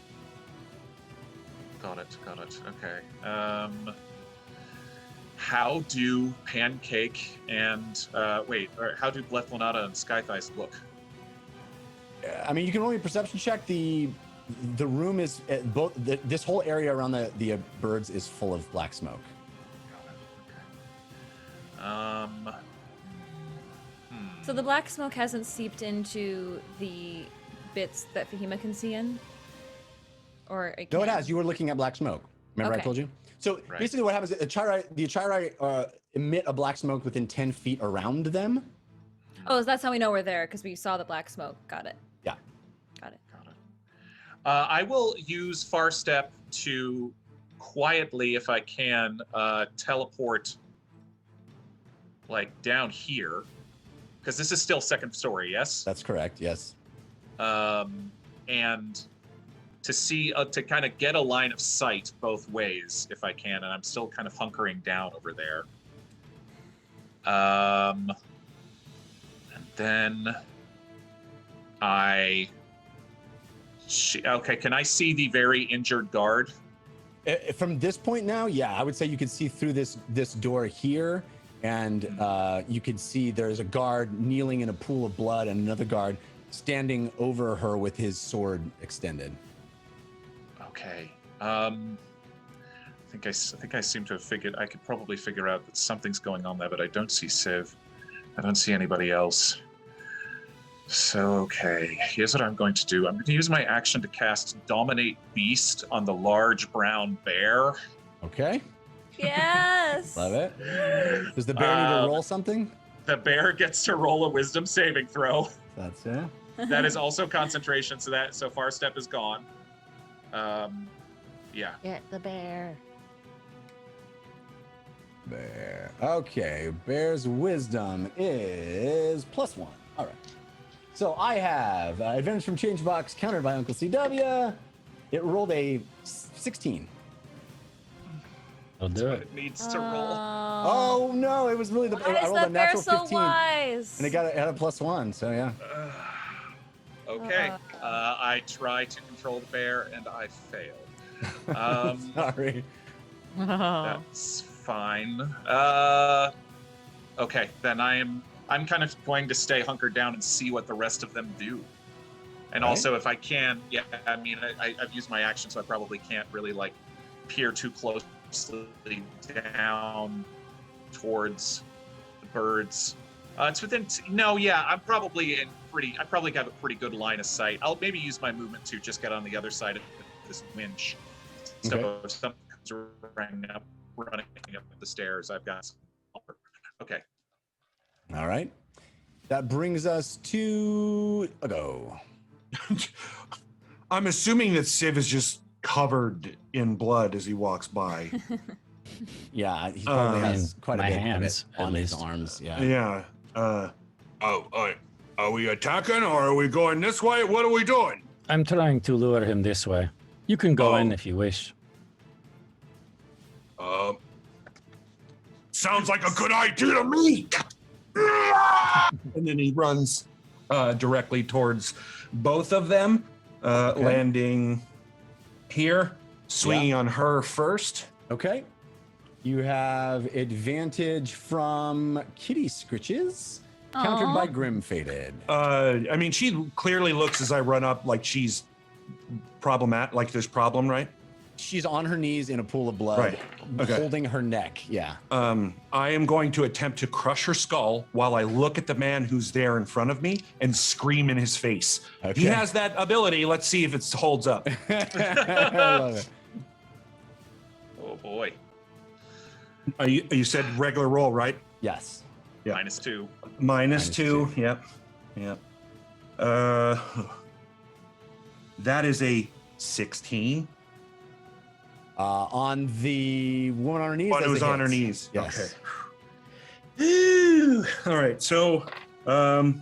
Got it. Okay. How do Pancake and how do Blethlanata and Skythighs look? I mean, you can only perception check. The room is this whole area around the birds is full of black smoke. Got it. Okay. So the black smoke hasn't seeped into the bits that Fahima can see in? Or it No, it can? has. You were looking at black smoke. Remember I Okay. told you? So Right. basically what happens is the Achaierai emit a black smoke within 10 feet around them. Oh, that's how we know we're there, because we saw the black smoke. Got it. Yeah. Got it. Got it. I will use Far Step to quietly, if I can, teleport like down here, because this is still second story, yes? That's correct. Yes. And to see, to kind of get a line of sight both ways, if I can, and I'm still kind of hunkering down over there. And then okay, can I see the very injured guard? From this point now, yeah, I would say you can see through this door here, and you can see there's a guard kneeling in a pool of blood and another guard standing over her with his sword extended. Okay. I think I seem to have figured. I could probably figure out that something's going on there, but I don't see Civ. I don't see anybody else. So, okay, here's what I'm going to do. I'm going to use my action to cast Dominate Beast on the large brown bear. Okay. Yes. Love it. Does the bear need to roll something? The bear gets to roll a Wisdom saving throw. That's it. That is also concentration, so Far Step is gone. Yeah. Get the bear. Bear. Okay, bear's wisdom is +1. All right. So I have advantage from Changebox countered by Uncle CW. It rolled a 16. I'll do But it. it needs to roll. Oh no, it was really the Why I is rolled a that bear natural so 15. wise? And it had a +1, so yeah. Okay. I try to control the bear and I fail. Sorry. That's fine. Okay, then I'm kind of going to stay hunkered down and see what the rest of them do. And Right. also, if I can, yeah, I mean, I've used my action, so I probably can't really like peer too closely down towards the birds. It's within. I'm probably I probably have a pretty good line of sight. I'll maybe use my movement to just get on the other side of this winch. So Okay. if something comes running up the stairs, I've got some. Okay. All right. That brings us to a go. I'm assuming that Civ is just covered in blood as he walks by. Yeah, he probably has quite a my bit hands, of it at on his least. arms. Yeah. Yeah. Are we attacking or are we going this way? What are we doing? I'm trying to lure him this way. You can go in Oh. if you wish. Sounds like a good idea to me. And then he runs directly towards both of them, landing here, swinging on her first. Okay. You have advantage from Kitty Scritches, countered by Aw. Grim Faded. I mean, she clearly looks as I run up like she's problematic, like there's problem, right? She's on her knees in a pool of blood, Right. Okay. holding her neck. Yeah. I am going to attempt to crush her skull while I look at the man who's there in front of me and scream in his face. Okay. He has that ability. Let's see if it holds up. I love it. Oh boy. You said regular roll, right? Yes. Yeah. -2. Minus two. Yep. That is a 16. On the woman on her knees. One as who's it on her hits. knees. Yes. Okay. All right. So, I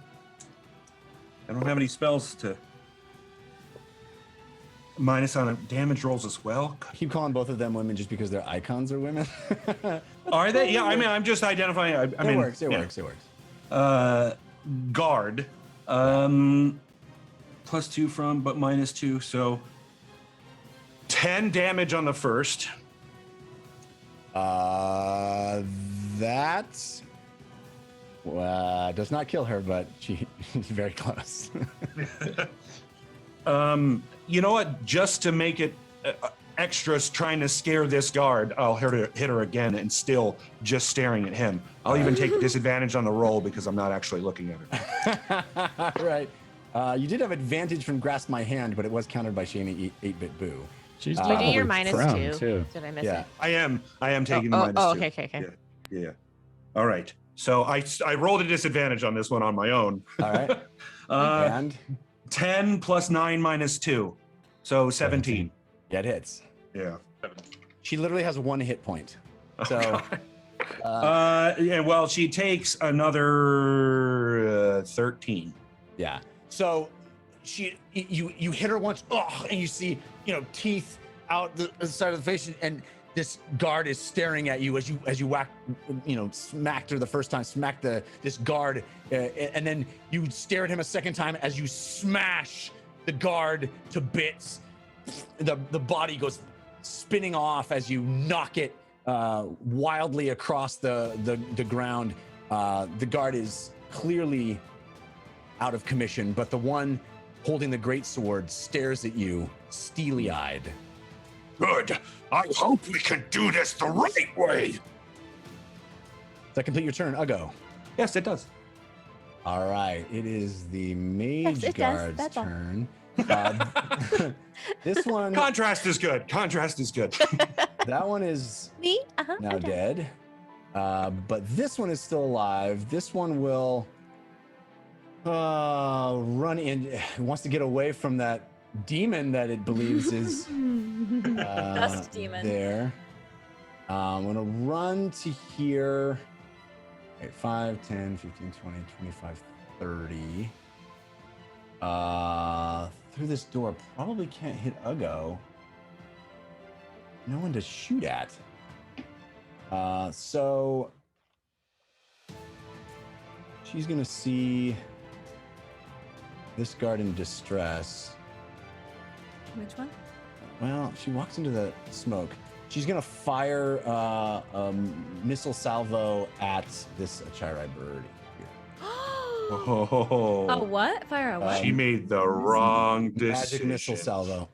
don't have any spells to minus on damage rolls as well. Keep calling both of them women just because their icons are women. Are they? Yeah. I mean, I'm just identifying. I mean, it works. It yeah. works. It works. Guard. +2 from, but -2. So 10 damage on the first. That does not kill her, but she's very close. You know what? Just to make it extras trying to scare this guard, I'll hit her again and still just staring at him. I'll even take disadvantage on the roll because I'm not actually looking at her. Right. You did have advantage from grasp my hand, but it was countered by Shamey 8-bit boo. She's Did you get your probably -2? prone, too. Did I miss Yeah. it? I am taking the -2. Oh, okay. Yeah. All right. So I rolled a disadvantage on this one on my own. All right. And 10 + 9 -2. So 17. yeah, it hits. Yeah. She literally has 1 hit point. So Yeah, well, she takes another 13. yeah. So you hit her once, and you see, teeth out the side of the face, and this guard is staring at you as you whack, smacked her the first time, smacked this guard, and then you stare at him a second time as you smash the guard to bits. The body goes spinning off as you knock it wildly across the ground. The guard is clearly out of commission, but the one holding the greatsword stares at you, steely-eyed. Good. I hope we can do this the right way. Does that complete your turn, Uggo? Yes, it does. All right, it is the mage Yes, it does. guard's That's all. turn. This one, Contrast is good. Contrast is good. that one is Me? now Okay. dead. But this one is still alive. This one will run in. It wants to get away from that demon that it believes is Dust demon. there. I'm going to run to here. Okay, 5, 10, 15, 20, 25, 30. Through this door. Probably can't hit Uggo. No one to shoot at. So she's gonna see this guard in distress. Which one? Well, she walks into the smoke. She's gonna fire a missile salvo at this Achaierai bird here. Oh, A what? Fire a what? she made the wrong decision. Magic missile salvo.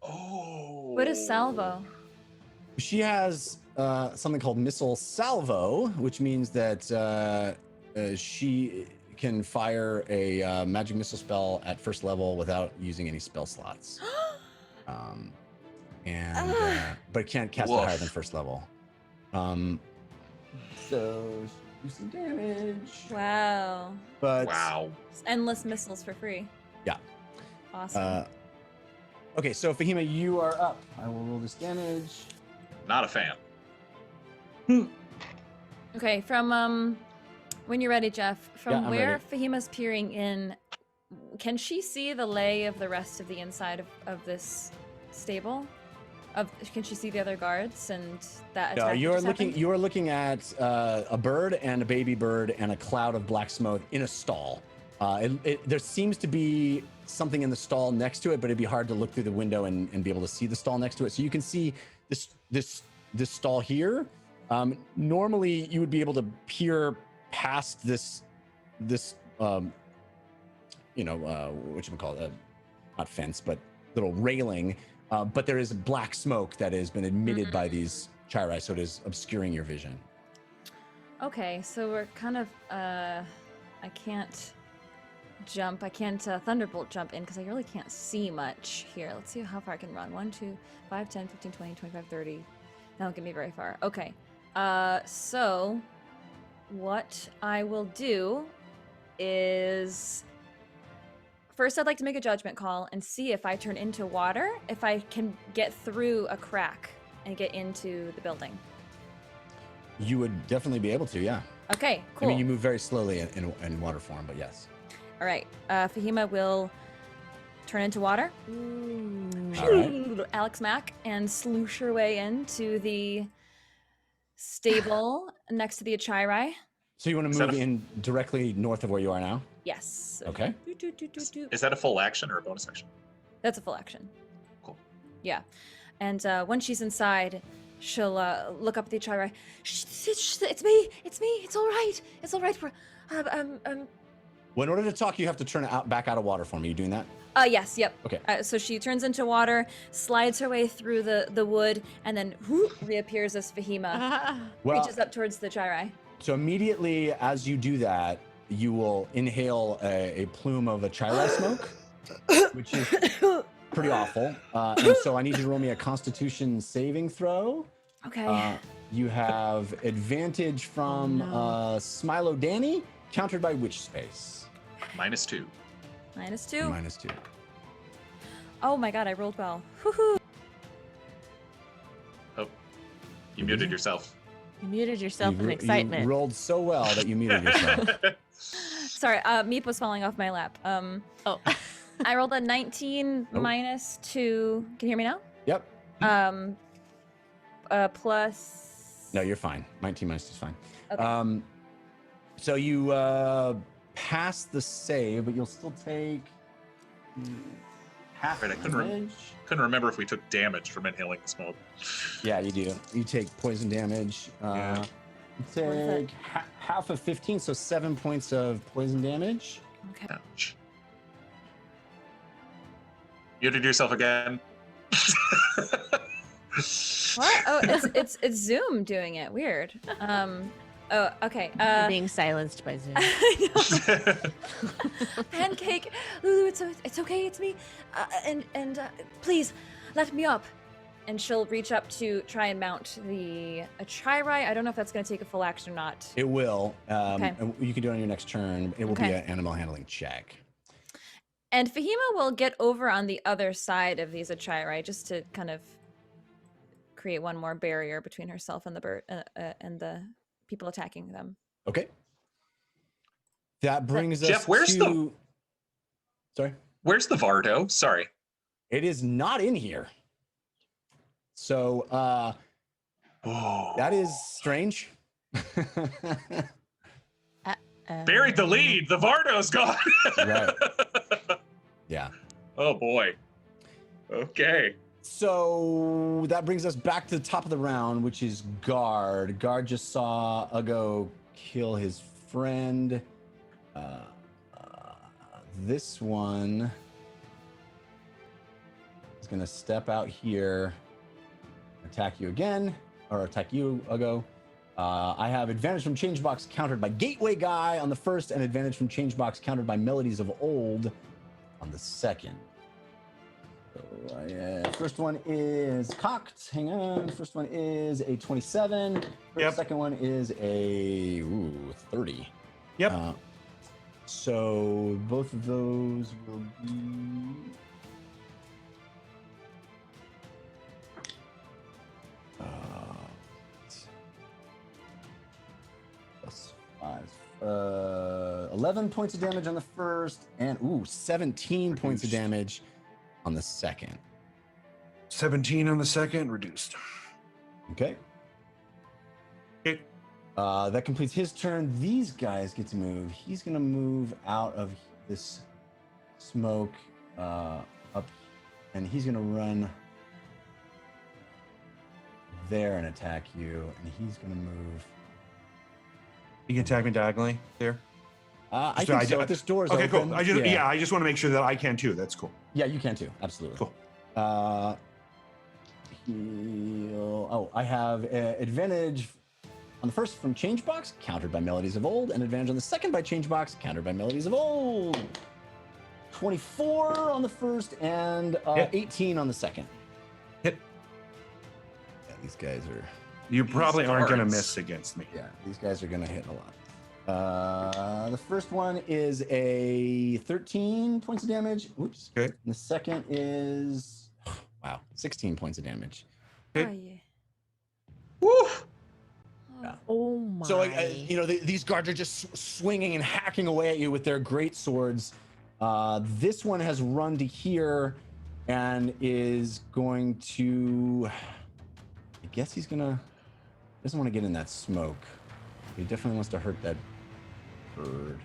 Oh. What is salvo? She has something called missile salvo, which means that she can fire a magic missile spell at first level without using any spell slots. But can't cast it Woof. higher than first level. So do some damage. Wow. But Wow. Endless missiles for free. Yeah. Awesome. Okay, so Fahima, you are up. I will roll this damage. Not a fan. Okay, from when you're ready, Jeff, from Yeah, I'm where ready. Fahima's peering in, can she see the lay of the rest of the inside of this stable? Can she see the other guards and that attack? No, that you are just looking. happened? You are looking at a bird and a baby bird and a cloud of black smoke in a stall. There seems to be something in the stall next to it, but it'd be hard to look through the window and be able to see the stall next to it. So you can see this stall here. Normally, you would be able to peer past this whatchamacallit, not fence, but little railing but there is black smoke that has been emitted by these Achaierai, so it is obscuring your vision. Okay, so we're kind of, I can't jump. I can't Thunderbolt jump in because I really can't see much here. Let's see how far I can run. 1, 2, 5, 10, 15, 20, 25, 30. That won't get me very far. Okay. So what I will do is first I'd like to make a judgment call and see if I turn into water, if I can get through a crack and get into the building. You would definitely be able to, yeah. Okay, cool. I mean, you move very slowly in water form, but yes. All right, Fahima will turn into water. All right. Alex Mack and sloosh her way into the stable next to the Achaierai. So you want to move in directly north of where you are now? Yes. Okay. Is that a full action or a bonus action? That's a full action. Cool. Yeah. And when she's inside, she'll look up at the Achaierai. It's me. It's all right. It's all right. Well, in order to talk, you have to turn back out of water form. Are you doing that? Yes, yep. Okay. So she turns into water, slides her way through the wood, and then whoop, reappears as Fahima. Well, reaches up towards the Achaierai. so immediately as you do that, you will inhale a plume of Achaierai smoke, which is pretty awful. And so I need you to roll me a Constitution saving throw. Okay. You have advantage from Smilo Danny, countered by which space? -2. -2. -2. Oh my god, I rolled well. Woohoo. Oh, you muted yourself. You muted yourself in You excitement. rolled so well that you muted yourself. Sorry, Meep was falling off my lap. Oh. I rolled a 19 -2. Can you hear me now? Yep. Plus. No, you're fine. 19 minus 2 is fine. Okay. So you pass the save, but you'll still take half Right, I couldn't remember if we took damage from inhaling the smoke. Yeah, you do. You take poison damage. Yeah. You take half of 15, so 7 points of poison damage. Okay. Ouch. Muted yourself again. What? Oh, it's Zoom doing it. Weird. Oh, okay. You're being silenced by Zoom. Pancake, Lulu, it's okay. It's me. And please let me up. And she'll reach up to try and mount the Achaierai. I don't know if that's going to take a full action or not. It will. Okay. And you can do it on your next turn. It will be Okay. an animal handling check. And Fahima will get over on the other side of these Achaierai just to kind of create one more barrier between herself and the bird and the people attacking them. Okay. That brings us Jeff, where's to... Sorry? Where's the Vardo? Sorry. It is not in here. So, that is strange. Buried the lead. The Vardo's gone. Right. Yeah. Oh boy. Okay. So that brings us back to the top of the round, which is Guard. Guard just saw Ugo kill his friend. This one is going to step out here, attack you again, or attack you, Ugo. I have advantage from Changebox countered by Gateway Guy on the first, and advantage from Changebox countered by Melodies of Old on the second. So, first one is cocked. Hang on. First one is a 27. Yep. Second one is a 30. Yep. So both of those will be plus 5. 11 points of damage on the first, and 17 points of damage on the second. 17 on the second, reduced. Okay. Okay. That completes his turn. These guys get to move. He's gonna move out of this smoke up, and he's gonna run there and attack you. And he's gonna move. You can attack me diagonally there. I think so. If this door is okay, open. cool. I just want to make sure that I can too. That's cool. Yeah, you can too. Absolutely. Cool. I have advantage on the first from Changebox, countered by Melodies of Old, and advantage on the second by Changebox, countered by Melodies of Old. 24 on the first and 18 on the second. Hit. Yeah, these guys are. You probably aren't going to Darts. miss against me. Yeah, these guys are going to hit a lot. The first one is a 13 points of damage. Oops. Okay. And the second is, wow, 16 points of damage. Oh, yeah. Woo! Oh my. So, these guards are just swinging and hacking away at you with their great swords. This one has run to here and is going to. I guess he's gonna. Doesn't want to get in that smoke. He definitely wants to hurt that bird.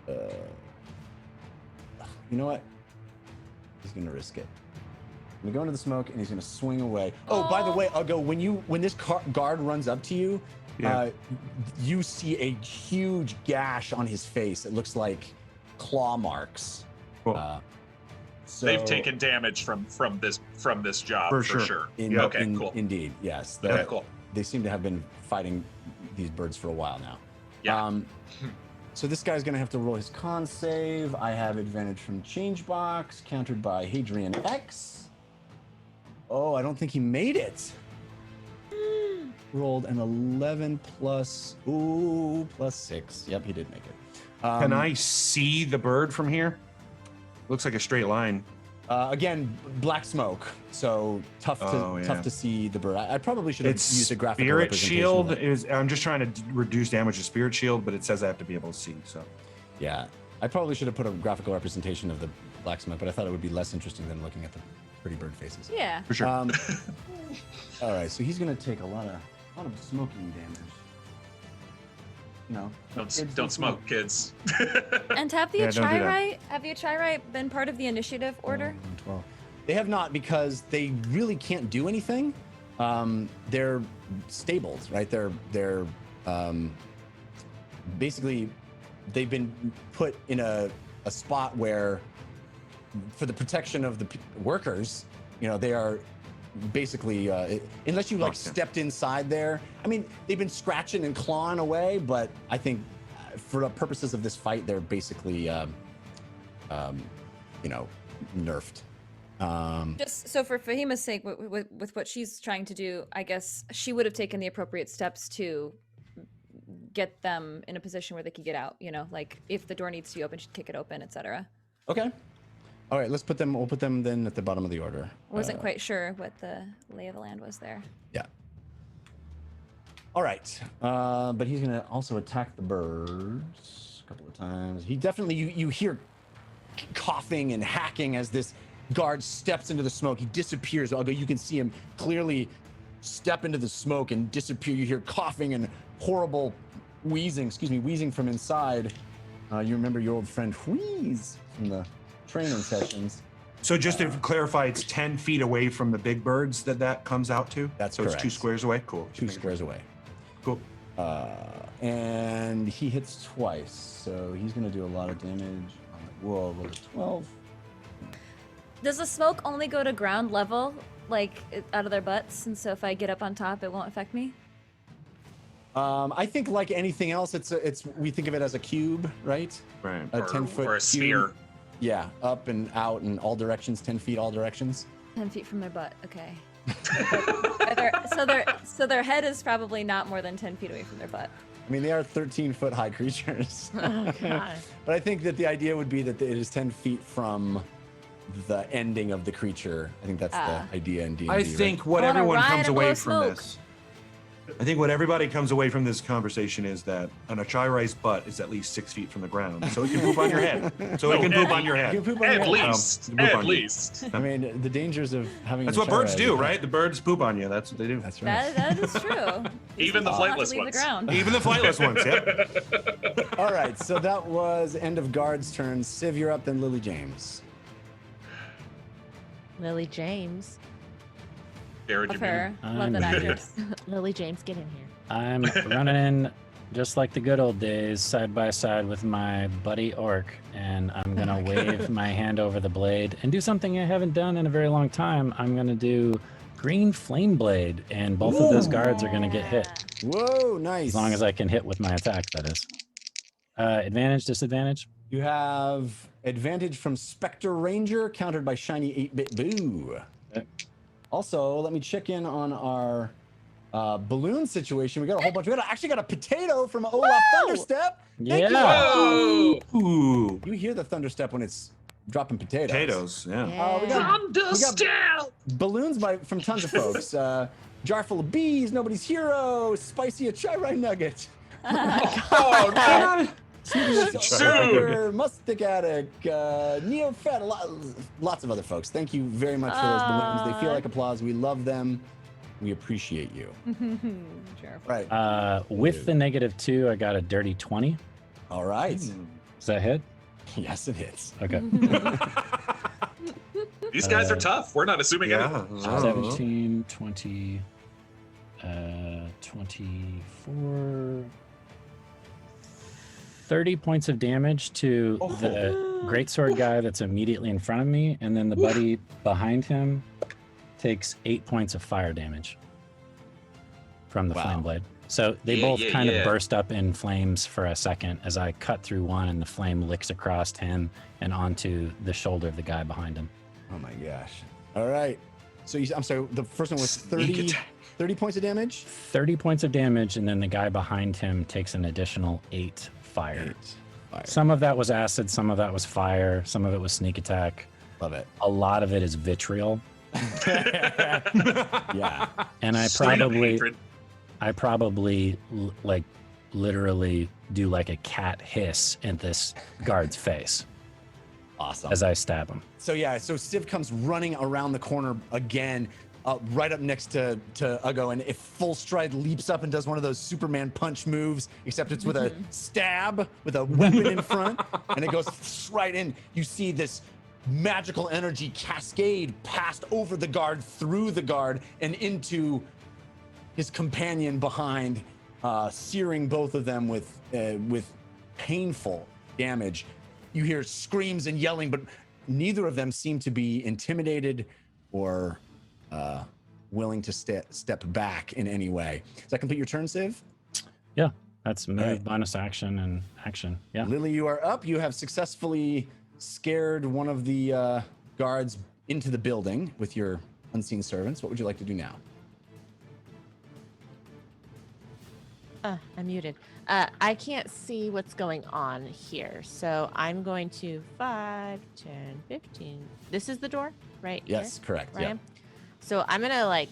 You know what? He's gonna risk it. I'm gonna go into the smoke and he's gonna swing away. Oh, by the way, I'll go when this guard runs up to you. Yeah. You see a huge gash on his face. It looks like claw marks. Cool. So They've taken damage from this job For for sure. sure. Yeah. Cool. Indeed, yes. Okay, cool. They seem to have been fighting these birds for a while now. Yeah. So this guy's gonna have to roll his con save. I have advantage from Changebox, countered by Hadrian X. Oh, I don't think he made it. Rolled an 11 plus 6. Yep, he did make it. Can I see the bird from here? Looks like a straight line. Again, black smoke, so tough to see the bird. I probably should have used a graphical Spirit representation shield of it. is. I'm just trying to reduce damage to spirit shield, but it says I have to be able to see. So Yeah, I probably should have put a graphical representation of the black smoke, but I thought it would be less interesting than looking at the pretty bird faces. Yeah. for sure. All right, so he's gonna take a lot of smoking damage. No, Don't smoke, kids. And have the Yeah, don't do that. Achaierai been part of the initiative order? 12. They have not because they really can't do anything. They're stabled, right? They're basically they've been put in a spot where, for the protection of the workers, they are basically unless you like Okay. stepped inside there. I mean, they've been scratching and clawing away, but I think for the purposes of this fight, they're basically nerfed. Just so for Fahima's sake, with what she's trying to do, I guess she would have taken the appropriate steps to get them in a position where they could get out. Like if the door needs to be open, she'd kick it open, etc. Okay. All right, we'll put them then at the bottom of the order. Wasn't quite sure what the lay of the land was there. Yeah. All right, but he's gonna also attack the birds a couple of times. He definitely, you hear coughing and hacking as this guard steps into the smoke. He disappears. Although you can see him clearly step into the smoke and disappear. You hear coughing and horrible wheezing from inside. You remember your old friend Wheeze from the training sessions. So just to clarify, it's 10 feet away from the big birds that comes out to? That's so correct. It's 2 squares away? Cool. 2 squares away. Cool. And he hits twice, so he's gonna do a lot of damage. Whoa, roll a 12. Does the smoke only go to ground level, like out of their butts? And so if I get up on top, it won't affect me? I think like anything else, we think of it as a cube, right? Right. A 10-foot or a sphere. Yeah, up and out in all directions, 10 feet all directions. 10 feet from their butt. Okay. So their head is probably not more than 10 feet away from their butt. I mean, they are 13-foot high creatures. Oh, God. But I think that the idea would be that it is 10 feet from the ending of the creature. I think that's the idea in D&D. I think what I wanna everyone ride comes and away blow from smoke. this. I think what everybody comes away from this conversation is that an Achaierai's butt is at least 6 feet from the ground, so it can poop on your head. So it can poop on your You head. can poop on your At head. least. poop on At you. least. I mean, the dangers of having. That's an what birds Achaierai do, is- right? The birds poop on you. That's what they do. That's right. That is true. Even the These people have to flightless leave ones. the ground. Even the flightless ones, yep. All right, so that was end of guard's turn. Civ, you're up, then Lily James. Lily James. Jared, Of you her. mean? Love that actress. Lily James, get in here. I'm running in just like the good old days, side by side with my buddy Orc, and I'm gonna wave my hand over the blade and do something I haven't done in a very long time. I'm gonna do green flame blade, and both of those guards are gonna get hit. Whoa, nice. As long as I can hit with my attack, that is. Advantage, disadvantage? You have advantage from Spectre Ranger, countered by Shiny 8-Bit Boo. Okay. Also, let me check in on our balloon situation. We got a whole bunch. We actually got a potato from Olaf Thunderstep. Thank Yeah. you. Ooh, You hear the Thunderstep when it's dropping potatoes. potatoes. Yeah. We got balloons from tons of folks. Jar full of bees, nobody's hero, spicy Achaierai nugget. Oh, no. Soon. Mustic Attic, Neo Fed, lots of other folks. Thank you very much for those balloons. They feel like applause. We love them. We appreciate you. Sure. Right. With the -2, I got a dirty 20. All right. Does that hit? Yes, it hits. Okay. These guys are tough. We're not assuming anything. 17, 20, 24, 30 points of damage to the greatsword guy that's immediately in front of me, and then the buddy behind him takes 8 points of fire damage from the flame blade. So they both kind of burst up in flames for a second as I cut through one, and the flame licks across him and onto the shoulder of the guy behind him. Oh my gosh. All right. So I'm sorry, the first one was 30 points of damage? 30 points of damage, and then the guy behind him takes an additional 8 fire. Some of that was acid, some of that was fire, some of it was sneak attack. Love it. A lot of it is vitriol. Yeah. And I probably like literally do like a cat hiss in this guard's face. Awesome. As I stab him. So yeah, so Civ comes running around the corner again, right up next to Uggo, and if full stride leaps up and does one of those Superman punch moves, except it's with a stab with a weapon in front, and it goes right in. You see this magical energy cascade past over the guard, through the guard, and into his companion behind, searing both of them with painful damage. You hear screams and yelling, but neither of them seem to be intimidated or willing to step back in any way. Does that complete your turn, Civ? Yeah, that's move, right. bonus action, and action. Yeah. Lily, you are up. You have successfully scared one of the guards into the building with your unseen servants. What would you like to do now? I'm muted. I can't see what's going on here. So I'm going to 5, 10, 15. This is the door, right? Yes, here, correct. right? Yeah. So I'm going to like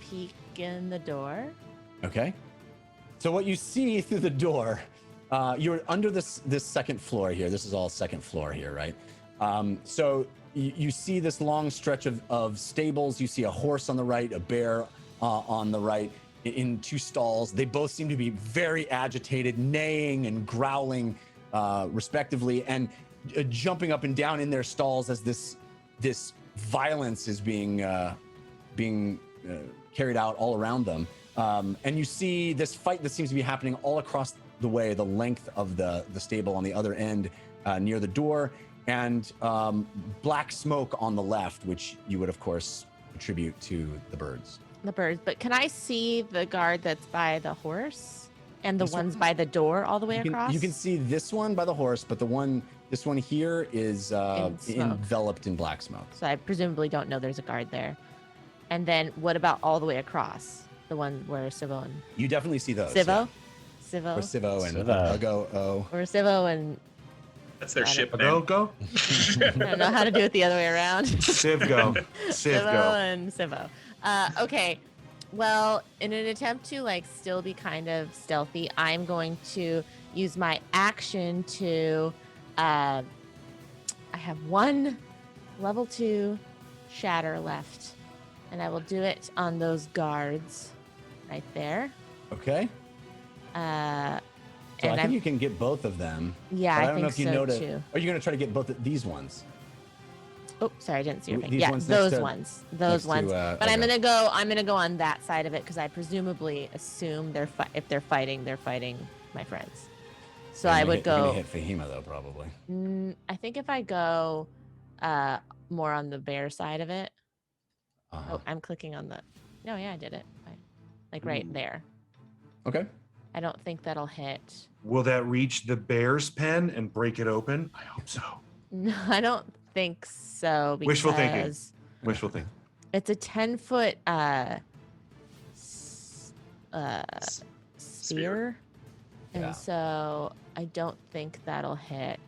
peek in the door. Okay. So what you see through the door, you're under this second floor here. This is all second floor here, right? So you see this long stretch of stables. You see a horse on the right, a bear on the right, in 2 stalls. They both seem to be very agitated, neighing and growling, respectively, and jumping up and down in their stalls as this violence is being carried out all around them. And you see this fight that seems to be happening all across the way, the length of the stable on the other end, near the door, and black smoke on the left, which you would of course attribute to the birds. The birds. But can I see the guard that's by the horse and the ones by the door all the way across? You can see this one by the horse, but this one here is enveloped in black smoke. So I presumably don't know there's a guard there. And then what about all the way across? The one where Civo and... You definitely see those. Civo? Yeah. Civo? Or Civo and Civo. Uggo. Or Civo and... That's their ship Go, name. go. I don't know how to do it the other way around. Civ go. Civ Civo go. and Civo. Okay. Well, in an attempt to like still be kind of stealthy, I'm going to use my action to I have 1 level 2 shatter left, and I will do it on those guards right there. Okay. So And I think you can get both of them. Yeah, But I don't know think if you so know too. Are you going to try to get both of these ones? Oh, sorry, I didn't see your thing. These Yeah, ones next those to- ones. next Those to, ones. But I'm okay. gonna go on that side of it because I presumably assume if they're fighting my friends. So I would They're gonna go. hit Fahima though, probably. I think if I go more on the bear side of it. Uh-huh. Oh, I'm clicking on the. No, yeah, I did it. Like right there. Okay. I don't think that'll hit. Will that reach the bear's pen and break it open? I hope so. No, I don't think so. Because Wishful thinking. Wishful thinking. It's a 10-foot sphere. And Yeah. so I don't think that'll hit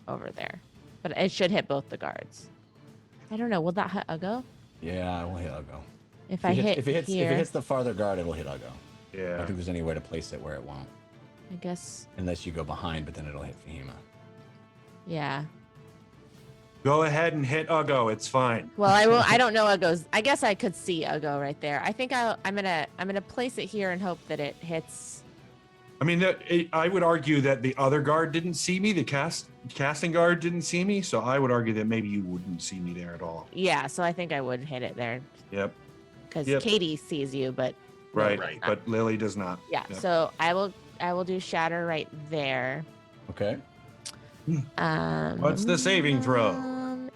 over there. But it should hit both the guards. I don't know. Will that hit Ugo? Yeah, I will hit Ugo. If I hit if it here, hits the farther guard, it'll hit Ugo. I Yeah. don't think there's any way to place it where it won't, I guess, unless you go behind, but then it'll hit Fahima. yeah. Go ahead and hit Ugo. It's fine. Well, I will. I don't know Ugo's. I guess I could see Ugo right there. I think I'm gonna place it here and hope that it hits. I mean, I would argue that the other guard didn't see me. The casting guard didn't see me. So I would argue that maybe you wouldn't see me there at all. Yeah, so I think I would hit it there Yep. because Yep. Katie sees you, but Right. Right. But Lily does not. yeah. Yep. So I will do shatter right there. Okay. What's the saving throw?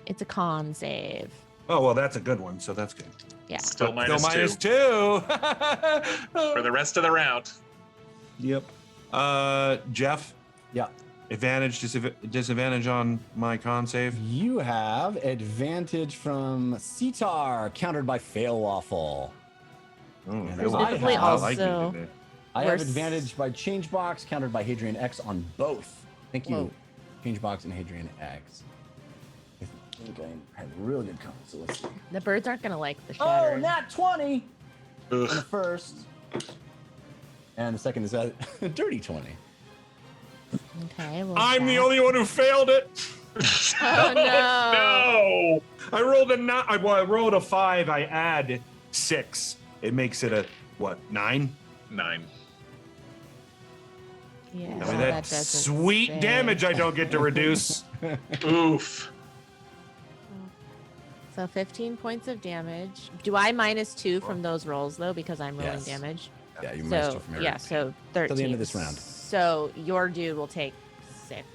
It's a con save. Oh, well, that's a good one. So that's good. Yeah. Still Still minus two two. for the rest of the round. Yep. Jeff, Yeah. advantage, disadvantage on my con save. You have advantage from Sitar, countered by Fail Waffle. Oh, And Fail Presumably Waffle. I like also- it. I have Worse. advantage by Changebox, countered by Hadrian X on both. Thank you, Whoa. Changebox and Hadrian X. I think I had real good con, so let's see. The birds aren't gonna like the shatter. Oh, nat 20 on the Ugh. first. And the second is a dirty 20. Okay. Well, I'm the that- only one who failed it. Oh no. No. I rolled I rolled a 5. I add 6. It makes it a what? 9. 9. Yeah. I mean, that that's doesn't sweet say. damage I don't get to reduce. Oof. So 15 points of damage. Do I -2 from those rolls though because I'm rolling Yes. damage? Yeah, you missed So it from every. yeah, so 13. Till the end of this round. So your dude will take 6.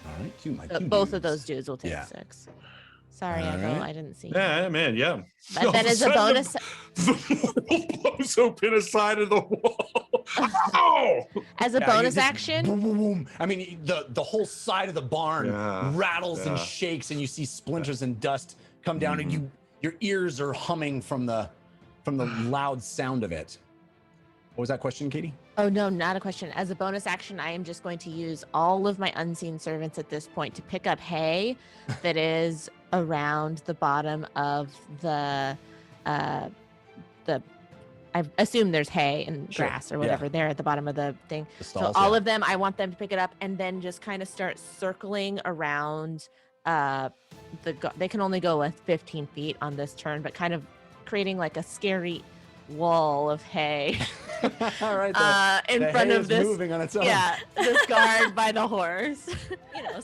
All right, my So two both of dudes. those dudes will take Yeah. 6. Sorry, All Ethel, right. I didn't see. you. Yeah, man, yeah. But All then of as a sudden, bonus, the world blows open a side of the wall. Oh! as a Yeah, bonus you just action, Boom, boom, boom. I mean, the whole side of the barn Yeah, rattles and yeah. shakes, and you see splinters and dust come down, Mm-hmm. and your ears are humming from the loud sound of it. What was that question, Katie? oh no, not a question. As a bonus action, I am just going to use all of my unseen servants at this point to pick up hay that is around the bottom of the I assume there's hay and Sure, grass or yeah. whatever there at the bottom of the thing. The So stalls, all yeah. of them, I want them to pick it up and then just kind of start circling around. They can only go with 15 feet on this turn, but kind of creating like a scary wall of hay All right, in the front hay of is this. moving on its own. Yeah, this guard by the horse.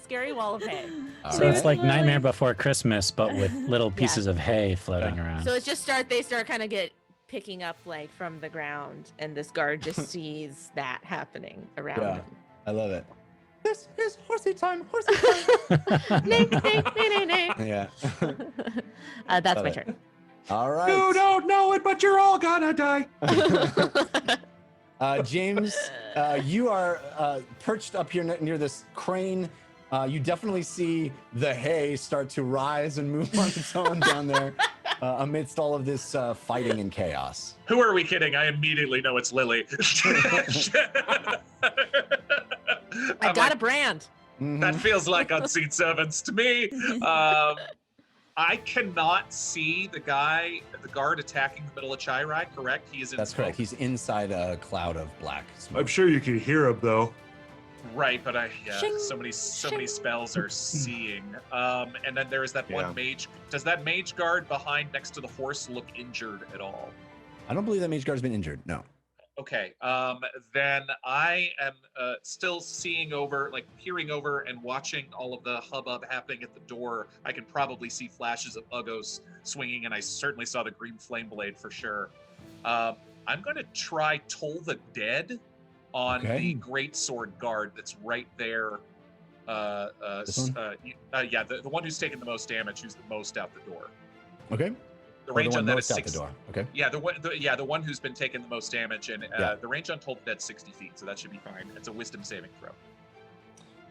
Scary wall of hay. All So it's right. like Nightmare Before Christmas, but with little pieces of hay floating around. So it's just they start kind of picking up like from the ground, and this guard just sees that happening around Yeah. him. I love it. This is horsey time, horsey time. Ning, ning, ning, ning, ning. Yeah. That's Love my it. turn. All right. You don't know it, but you're all gonna die. James, you are perched up here near this crane. You definitely see the hay start to rise and move on its own down there amidst all of this fighting and chaos. Who are we kidding? I immediately know it's Lily. I got a brand. Mhm. That feels like unseen servants to me. I cannot see the guard attacking the middle of Achaierai, correct? He is in That's smoke. correct. He's inside a cloud of black smoke. I'm sure you can hear him though. Right, but Shing, so many shing. spells are seeing. And then there is that Yeah. one mage. Does that mage guard behind next to the horse look injured at all? I don't believe that mage guard's been injured. No. Okay. Then I am still seeing over, like peering over and watching all of the hubbub happening at the door. I can probably see flashes of Uggos swinging, and I certainly saw the green flame blade for sure. I'm going to try Toll the Dead on the great sword guard that's right there. This one? Yeah, the one who's taken the most damage, who's the most out the door. Okay. The range on that is out 6. the door. Okay. Yeah, the one who's been taking the most damage, and the range on Toll the Dead 60 feet, so that should be fine. It's a wisdom saving throw.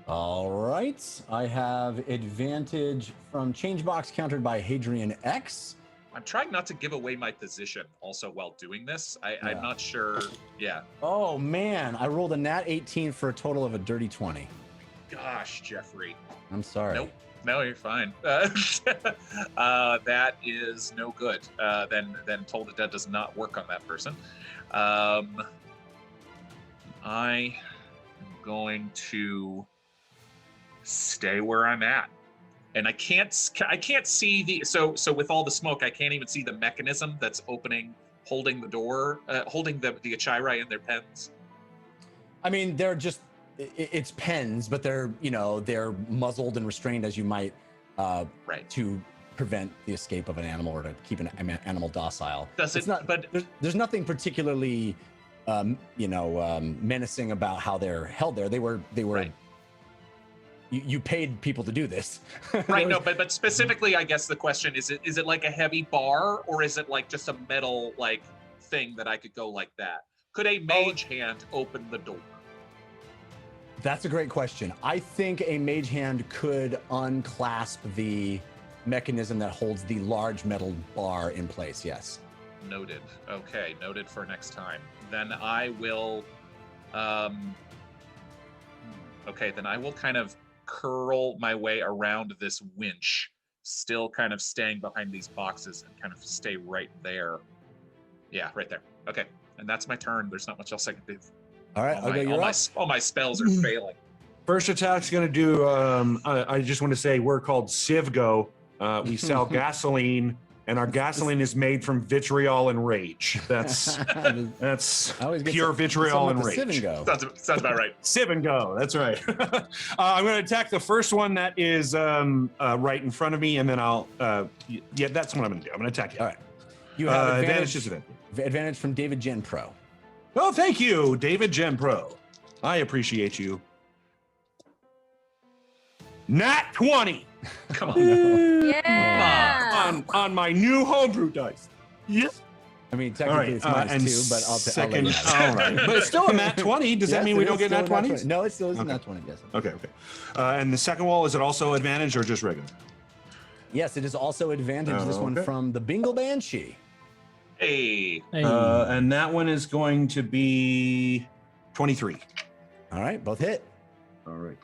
All right. I have advantage from change box countered by Hadrian X. I'm trying not to give away my position also while doing this. I'm not sure. Yeah. Oh man, I rolled a nat 18 for a total of a dirty 20. Gosh, Jeffrey. I'm sorry. Nope. No, you're fine. That is no good. Then Toll the Dead does not work on that person. I am going to stay where I'm at. And I can't see the so with all the smoke, I can't even see the mechanism that's holding the door, holding the Achaierai in their pens. I mean, they're just it's pens, but they're they're muzzled and restrained as you might to prevent the escape of an animal or to keep an animal docile. But there's nothing particularly menacing about how they're held there. They were right. You paid people to do this. Right, no, but specifically, I guess the question is it like a heavy bar, or is it like just a metal like thing that I could go like that? Could a mage hand open the door? That's a great question. I think a mage hand could unclasp the mechanism that holds the large metal bar in place, yes. Noted. Okay, noted for next time. Then I will then I will kind of curl my way around this winch, still kind of staying behind these boxes and kind of stay right there. Yeah, right there. Okay, and that's my turn. There's not much else I can do. All right, all my spells are failing. First attack's going to do, I just want to say we're called Civgo. We sell gasoline, and our gasoline is made from vitriol and rage. That's pure vitriol and rage. Sounds about right. Civ and go, that's right. I'm going to attack the first one that is right in front of me, and then I'll, that's what I'm going to do. I'm going to attack you. All right. You have advantage from David Gen Pro. Oh, thank you, David Gen Pro. I appreciate you. Nat 20. Come on. Yeah. On my new homebrew dice. Yes. I mean, technically it's -2, but I'll let you have it. All right. But it's still a nat 20. Does that mean we don't get nat 20s? No, it still is a nat 20, yes. Okay. And the second wall, is it also advantage or just regular? Yes, it is also advantage. This one from the Bingle Banshee. Hey. And that one is going to be 23. All right, both hit. All right.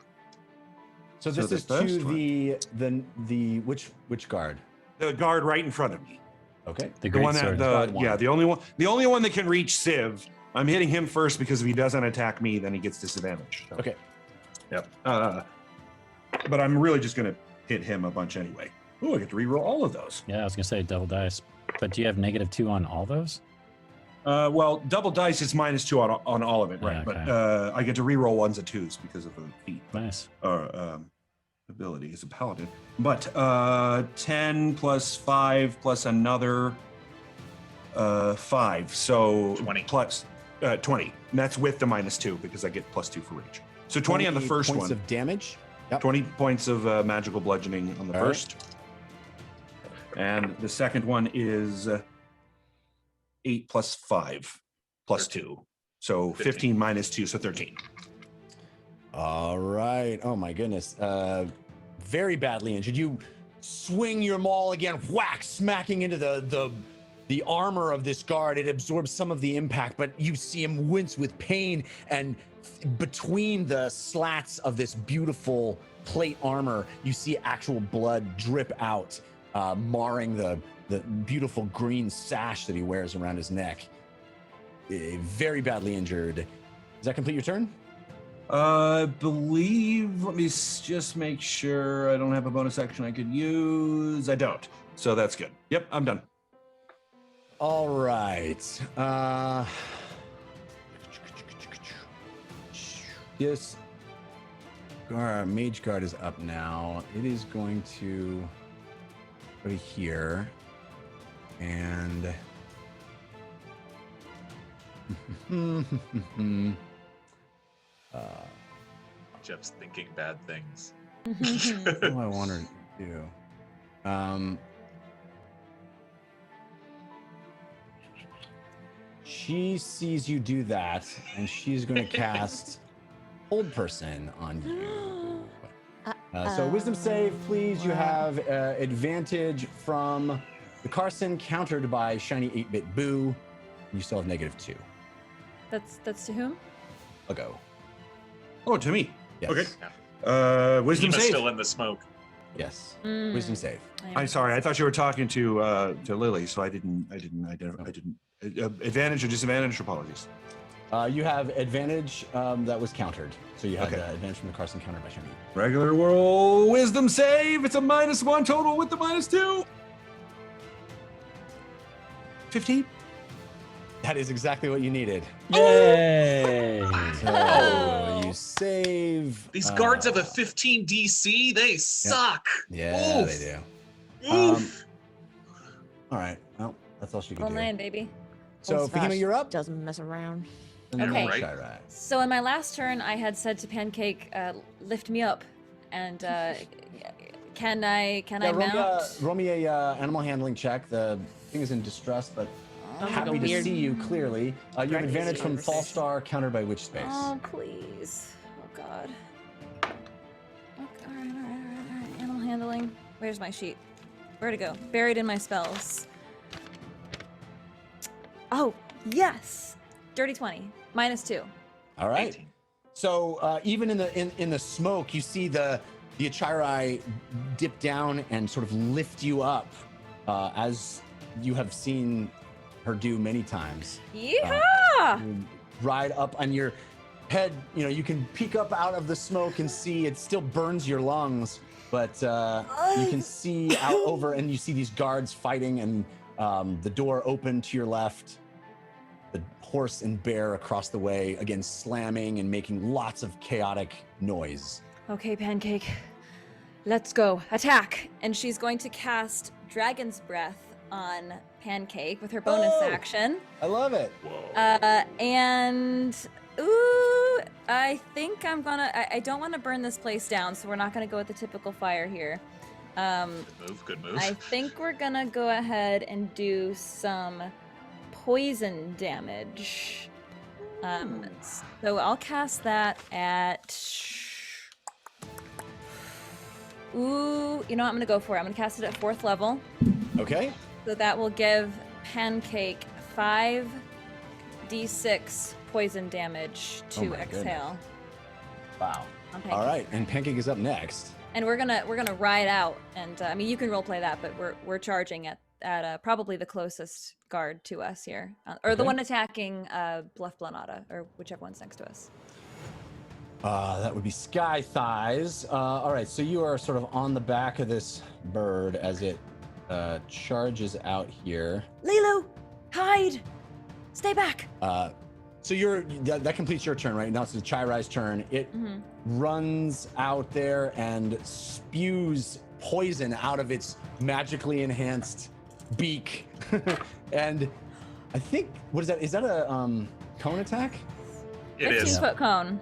So this is to the which guard? The guard right in front of me. Okay. The one that the only one that can reach Civ. I'm hitting him first because if he doesn't attack me, then he gets disadvantage. So. Okay. Yep. But I'm really just gonna hit him a bunch anyway. Oh, I get to reroll all of those. Yeah, I was gonna say double dice. But do you have -2 on all those? Well, double dice is -2 on all of it, right? Okay. But I get to reroll 1s and 2s because of the feat. Nice. Ability as a paladin. But 10 plus 5 plus another 5, so 20 plus 20. And that's with the -2 because I get +2 for rage. So 20 on the first points one. of damage. Yep. 20 points of magical bludgeoning on the first. And the second one is 8 plus 5 plus 2. So 15 minus 2, so 13. All right. Oh my goodness. Very badly injured. You swing your maul again, whack, smacking into the armor of this guard. It absorbs some of the impact, but you see him wince with pain, and between the slats of this beautiful plate armor, you see actual blood drip out, marring the beautiful green sash that he wears around his neck. Very badly injured. Does that complete your turn? Believe, let me just make sure I don't have a bonus action I could use. I don't. So that's good. Yep, I'm done. All right. This mage guard is up now. It is going to go to here and Jeff's thinking bad things. what do I want her to do? She sees you do that, and she's going to cast Hold Person on you. So wisdom save, please. You have advantage from the Carson, countered by Shiny 8-Bit Boo. And you still have -2. That's to whom? A go. Oh, to me. Yes. Okay. Wisdom Eva's save. still in the smoke. Yes. Mm. Wisdom save. I'm sorry. I thought you were talking to Lily, so I didn't identify. Advantage or disadvantage? Apologies. You have advantage that was countered. So you had Okay. advantage from the Carson, countered by Shiny. Regular roll wisdom save. It's a -1 total with the -2. 15. That is exactly what you needed. Yay! So you save. These guards have a 15 DC. They suck. Yeah, Oof. they do. Oof. All right. Well, that's all she can Roll do. 9, baby. So Fahima, you're up. Doesn't mess around. And then Okay. roll Achaierai. So in my last turn, I had said to Pancake, "Lift me up," and can I mount? Roll me a animal handling check. The thing is in distress, but Sounds like a happy to weird- see you clearly. You have Pregnancy advantage from conversation. Falstar, countered by Witch Space. Oh please! Oh God! Okay, all right. Animal handling. Where's my sheet? Where'd it go? Buried in my spells. Oh yes! Dirty 20. -2. All right. 18. So even in the smoke, you see the Achaierai dip down and sort of lift you up, as you have seen her do many times. Yeehaw! You ride up on your head. You know, you can peek up out of the smoke and see it still burns your lungs, but you can see out over, and you see these guards fighting, and the door open to your left. The horse and bear across the way, again slamming and making lots of chaotic noise. Okay, Pancake. Let's go. Attack! And she's going to cast Dragon's Breath on Pancake with her bonus Oh! action. I love it. Whoa. And ooh, I think I'm gonna. I don't want to burn this place down, so we're not gonna go with the typical fire here. Good move. I think we're gonna go ahead and do some poison damage. So I'll cast that at. Ooh, you know what? I'm gonna go for it. I'm gonna cast it at 4th level. Okay. So that will give Pancake 5d6 poison damage Oh to my exhale. Wow. on Pancake. All right, and Pancake is up next. And we're gonna ride out, and I mean you can roleplay that, but we're charging at probably the closest guard to us here, or the Okay. one attacking Bluff Blanata, or whichever one's next to us. That would be Sky Thighs. All right, so you are sort of on the back of this bird as it charges out here. Lilu, hide, stay back. So that completes your turn, right? Now it's the Achaierai's turn. It runs out there and spews poison out of its magically enhanced beak. And I think, what is that? Is that a cone attack? It is. 15-foot cone.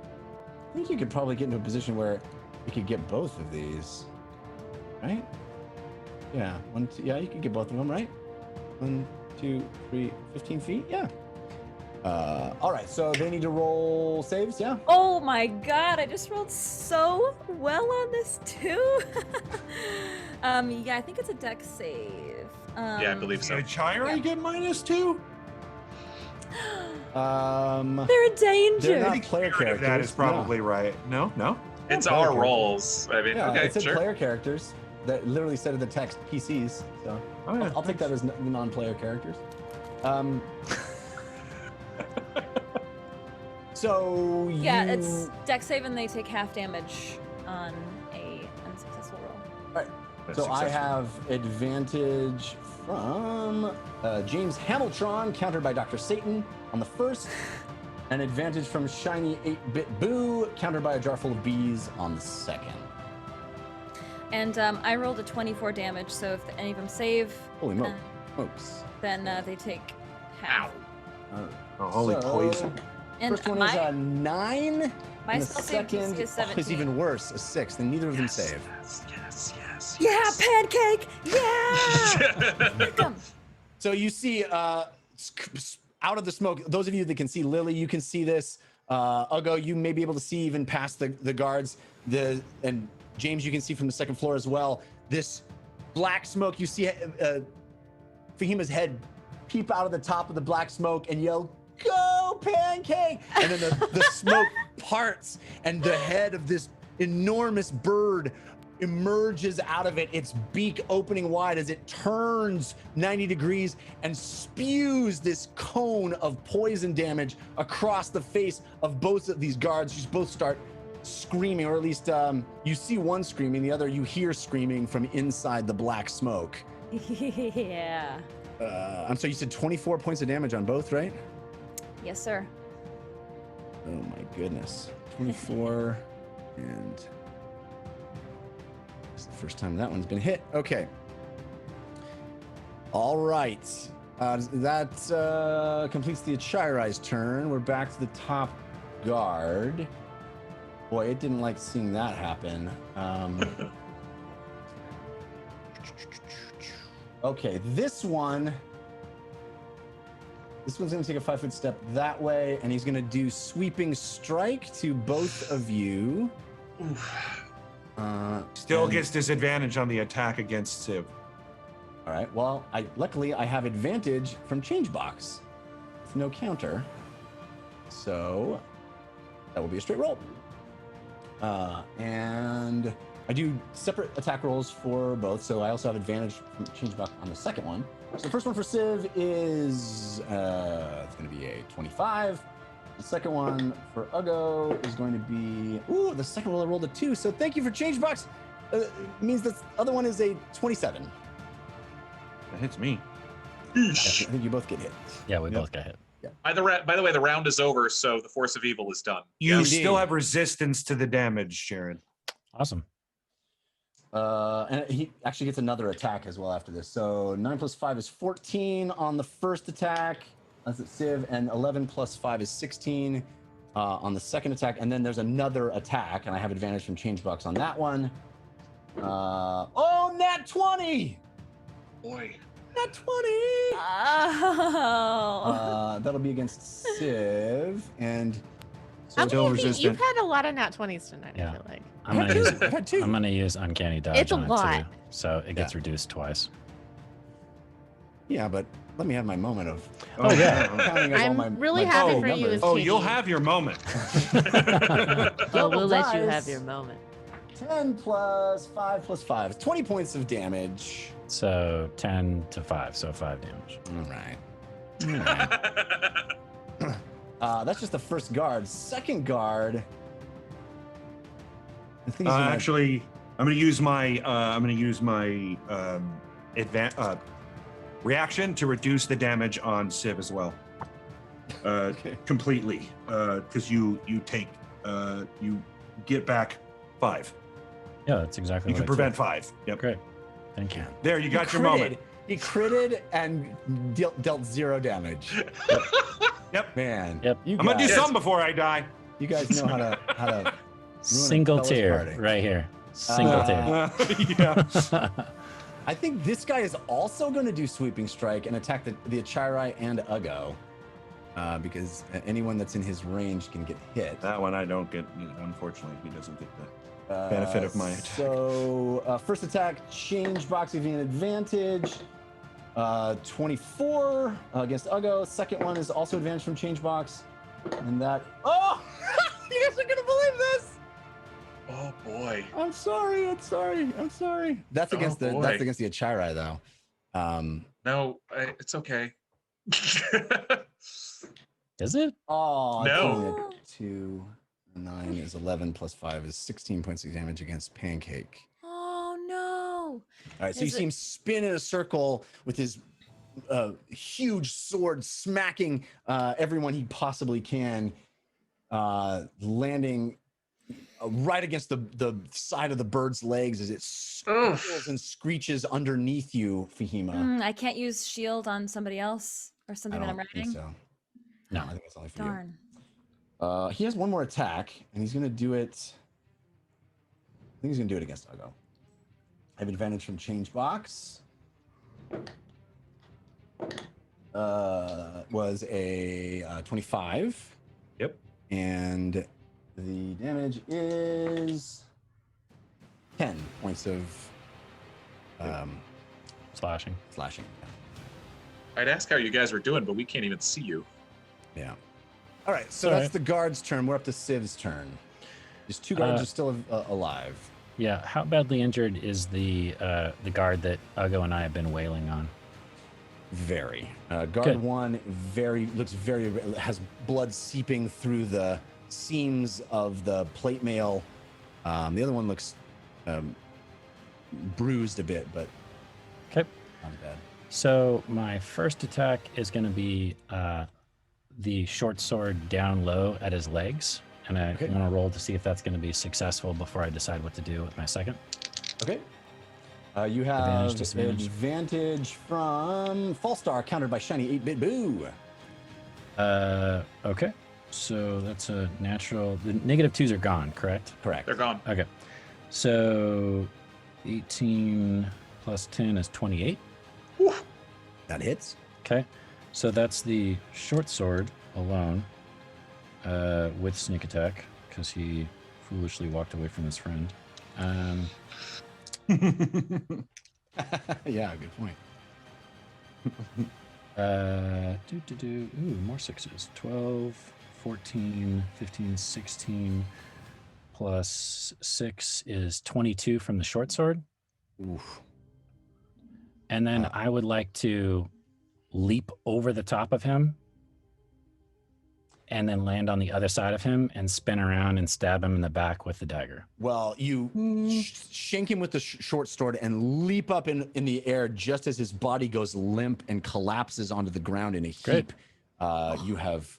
I think you could probably get into a position where you could get both of these, right? Yeah, you could get both of them, right? 1, 2, 3, 15 feet, yeah. All right, so they need to roll saves, yeah? Oh my god, I just rolled so well on this too. Yeah, I think it's a dex save. Yeah, I believe so. Did Achaierai get -2? They're a danger. They're not player characters. That is probably right. No. It's player our characters. rolls. I mean, Yeah, okay, it said sure. player characters. That literally said in the text PCs. So Oh, yeah. I'll take that as non-player characters. So Yeah, you- it's dex save and they take half damage on a unsuccessful roll. Right. That's So I successful. have advantage from James Hamiltron, countered by Dr. Satan on the first, An advantage from shiny 8-bit boo, countered by a jar full of bees on the second. And I rolled a 24 damage, so if any of them save, Holy smokes. then they take half. Oh, holy poison. And First one is a 9. my and the spell save DC second is 17. is even worse, a 6. Then neither of them save. Yes. Yeah, pancake! Yeah! Here it comes. So you see out of the smoke, those of you that can see Lily, you can see this. Ugo, you may be able to see even past the guards. And James, you can see from the second floor as well. This black smoke, you see Fahima's head peep out of the top of the black smoke and yell, "Go, pancake!" And then the smoke parts and the head of this enormous bird emerges out of it, its beak opening wide as it turns 90 degrees and spews this cone of poison damage across the face of both of these guards. You both start screaming, or at least you see one screaming, the other you hear screaming from inside the black smoke. Yeah. I'm sorry, you said 24 points of damage on both, right? Yes, sir. Oh my goodness. 24 and it's the first time that one's been hit. Okay. All right. That completes the Achaierai's turn. We're back to the top guard. Boy, it didn't like seeing that happen. Okay, this one's gonna take a 5-foot step that way, and he's gonna do sweeping strike to both of you. Still gets disadvantage on the attack against Civ. All right. Well, luckily I have advantage from change box with no counter, so that will be a straight roll. And I do separate attack rolls for both, so I also have advantage from change box on the second one. So the first one for Civ is it's going to be a 25. The second one for Ugo is going to be the second roll I rolled a 2. So thank you for change box. Means the other one is a 27. That hits me. I think you both get hit. Yeah, we both got hit. By the way, the round is over, so the force of evil is done. You Indeed. still have resistance to the damage, Sharon. Awesome. And he actually gets another attack as well after this. So 9 plus 5 is 14 on the first attack. That's at Civ, and 11 plus 5 is 16 on the second attack. And then there's another attack, and I have advantage from change box on that one. Nat 20! Boy. Nat 20! Oh. That'll be against Civ, and so Still resistant. You've had a lot of nat 20s tonight, Yeah. I feel like. I'm gonna use uncanny dodge It's a on it lot. too, so it gets reduced twice. yeah, but let me have my moment of. Oh, yeah. counting up all I'm my really happy for you numbers. as Oh, TD. you'll have your moment. Oh, we'll let you dice. have your moment. 10 plus 5 plus 5. 20 points of damage. So 10 to 5, so 5 damage. All right. That's just the first guard. Second guard. I think he's gonna- Actually, I'm going to use my reaction to reduce the damage on Civ as well. Okay. Completely, because you get back 5. Yeah, that's exactly You what can I prevent did. 5. Yep. Great. Thank you. There, you got He your moment. He critted and dealt 0 damage. Yep. Man. Yep. You I'm gonna do guys- something before I die. You guys know how to Single fella's tier party. right here. Single tier. Yeah. I think this guy is also going to do sweeping strike and attack the Achaierai and Ugo, because anyone that's in his range can get hit. That one I don't get. Unfortunately, he doesn't get the benefit of my attack. So first attack, change box giving an advantage. 24 against Ugo. Second one is also advantage from change box, and that. Oh, you guys are gonna believe this. Oh boy. I'm sorry. That's against boy. that's against the Achaierai though. No, it's okay. Is it? Oh, No. 2, 9 is 11 plus 5 is 16 points of damage against Pancake. Oh no. All right, so you Is it- see him spin in a circle with his huge sword smacking everyone he possibly can, landing right against the side of the bird's legs as it squeals and screeches underneath you, Fahima. I can't use shield on somebody else or something that I'm think riding. so. No. I think that's only for Darn. you. He has one more attack, and he's gonna do it. I think he's gonna do it against Uggo. I have advantage from change box. Was a 25. Yep. And the damage is 10 points of Slashing. slashing. I'd ask how you guys were doing, but we can't even see you. Yeah. All right, so All that's right. the guard's turn. We're up to Civ's turn. These two guards are still alive. Yeah. How badly injured is the guard that Uggo and I have been wailing on? Very. Guard Good. one has blood seeping through the seams of the plate mail. The other one looks bruised a bit, but Okay. not bad. So my first attack is going to be the short sword down low at his legs, and I Okay. want to roll to see if that's going to be successful before I decide what to do with my second. Okay. You have Advantage, disadvantage. advantage from Falstar, countered by Shiny 8-Bit Boo. Okay. So that's a natural. The -2s are gone, correct? Correct. They're gone. Okay. So 18 plus 10 is 28. That hits. Okay. So that's the short sword alone with sneak attack because he foolishly walked away from his friend. Yeah, good point. Ooh, more sixes. 12, 14, 15, 16 plus 6 is 22 from the short sword. Oof. And then I would like to leap over the top of him and then land on the other side of him and spin around and stab him in the back with the dagger. Well, you shank him with the short sword and leap up in the air just as his body goes limp and collapses onto the ground in a Great. heap. You have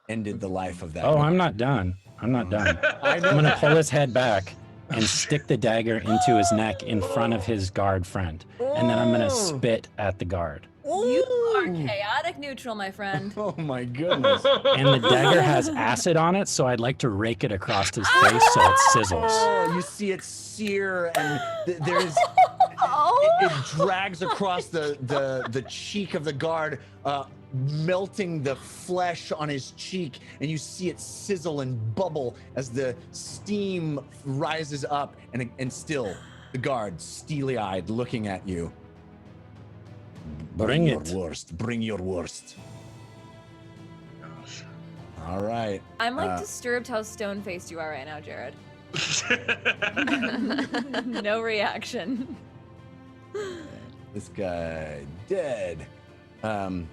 ended the life of that Oh, guy. I'm not done. I'm not done. I know. I'm going to pull his head back and stick the dagger into his neck in front of his guard friend. And then I'm going to spit at the guard. You are chaotic neutral, my friend. Oh my goodness. And the dagger has acid on it, so I'd like to rake it across his face so it sizzles. Oh, you see it sear, and there's it drags across the cheek of the guard, melting the flesh on his cheek, and you see it sizzle and bubble as the steam rises up, and still the guard, steely-eyed, looking at you. Bring your it. worst. Bring your worst. All right. I'm like disturbed how stone-faced you are right now, Jared. No reaction. This guy dead. That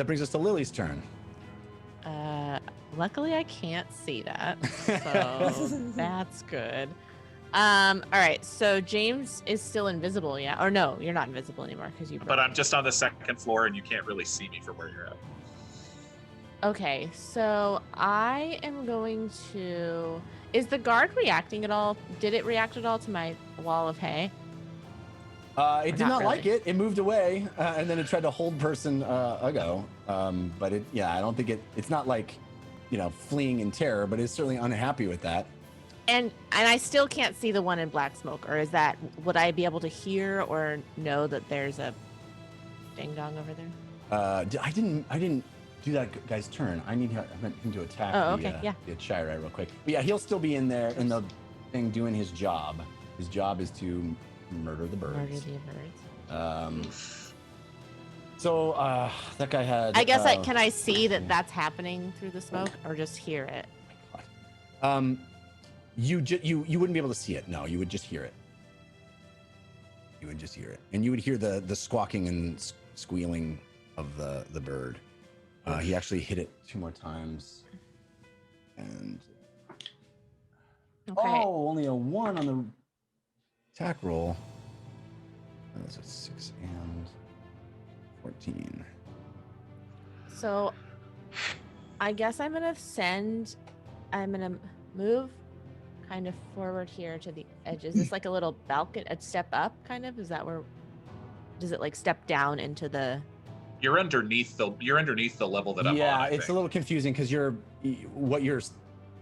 brings us to Lily's turn. Luckily I can't see that, so that's good. All right, so James is still invisible, yeah? Or no, you're not invisible anymore because you. But I'm just on the second floor and you can't really see me from where you're at. Okay, so I am going to. Is the guard reacting at all? Did it react at all to my wall of hay? It did not not really. like it. It moved away, and then it tried to hold person ago. But I don't think it's not like, fleeing in terror, but it's certainly unhappy with that. And I still can't see the one in black smoke, or is that, would I be able to hear or know that there's a ding dong over there? I didn't do that guy's turn. I meant him to attack the Achaierai real quick. But yeah, he'll still be in there in the thing doing his job. His job is to murder the birds. Murder the birds. So that guy had. I guess can I see that that's happening through the smoke, or just hear it? You wouldn't be able to see it. No, you would just hear it. You would just hear it, and you would hear the squawking and squealing of the bird. He actually hit it 2 more times, and Okay. only a 1 on the attack roll. That's a 6 and 14. So I guess I'm gonna move kind of forward here to the edge. Is this like a little balcony, a step up kind of? Is that where, does it like step down into the? You're underneath the level that I'm on. Yeah, I it's a think. little confusing because what your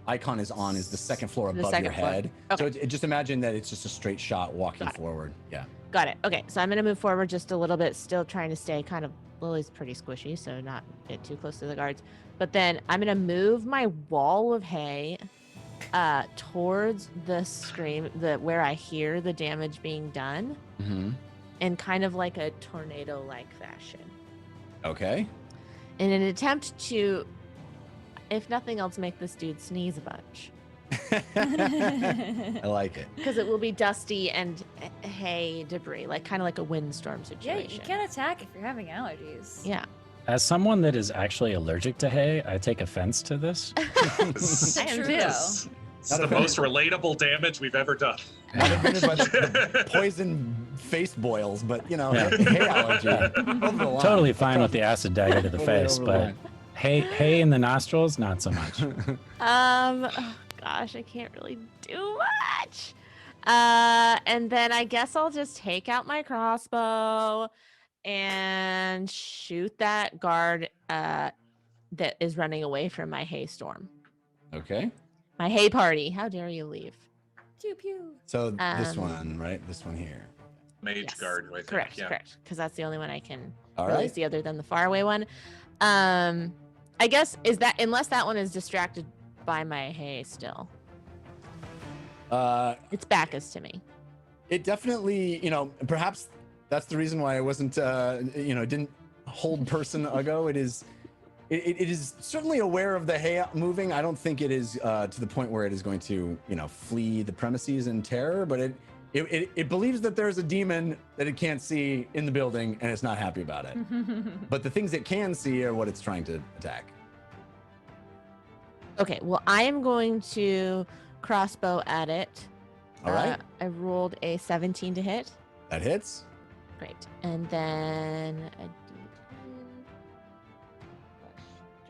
icon is on is the second floor The above second your floor. head. Okay. So just imagine that it's just a straight shot walking Got it. forward. Yeah. Got it. Okay, so I'm gonna move forward just a little bit, still trying to stay kind of. Lily's pretty squishy, so not get too close to the guards. But then I'm gonna move my wall of hay towards the scream, where I hear the damage being done, in kind of like a tornado-like fashion. Okay. In an attempt to, if nothing else, make this dude sneeze a bunch. I like it. Because it will be dusty and hay debris, like kind of like a windstorm Yeah, situation. you can't attack if you're having allergies. Yeah. As someone that is actually allergic to hay, I take offense to this. I am True, too. though. It's the most relatable damage we've ever done. Not invented by the poison face boils, but you know, Yeah. hay allergy. Over the line. Totally fine with the acid dagger to the Totally face, over the but line. hay in the nostrils, not so much. Oh gosh, I can't really do much. And then I guess I'll just take out my crossbow and shoot that guard that is running away from my hay storm. Okay. My hay party. How dare you leave? Pew pew. So this Um, one, right? This one here. Mage Yes. guard, I think. Correct, Yeah. correct. Because that's the only one I can All really right. see other than the faraway one. I guess is that unless that one is distracted by my hay still. Its back is to me. It definitely, perhaps that's the reason why I wasn't, didn't hold person ago. It is certainly aware of the hay moving. I don't think it is to the point where it is going to, flee the premises in terror, but it believes that there's a demon that it can't see in the building and it's not happy about it. But the things it can see are what it's trying to attack. Okay, well, I am going to crossbow at it. All right. I rolled a 17 to hit. That hits. Great. And then a d10 plus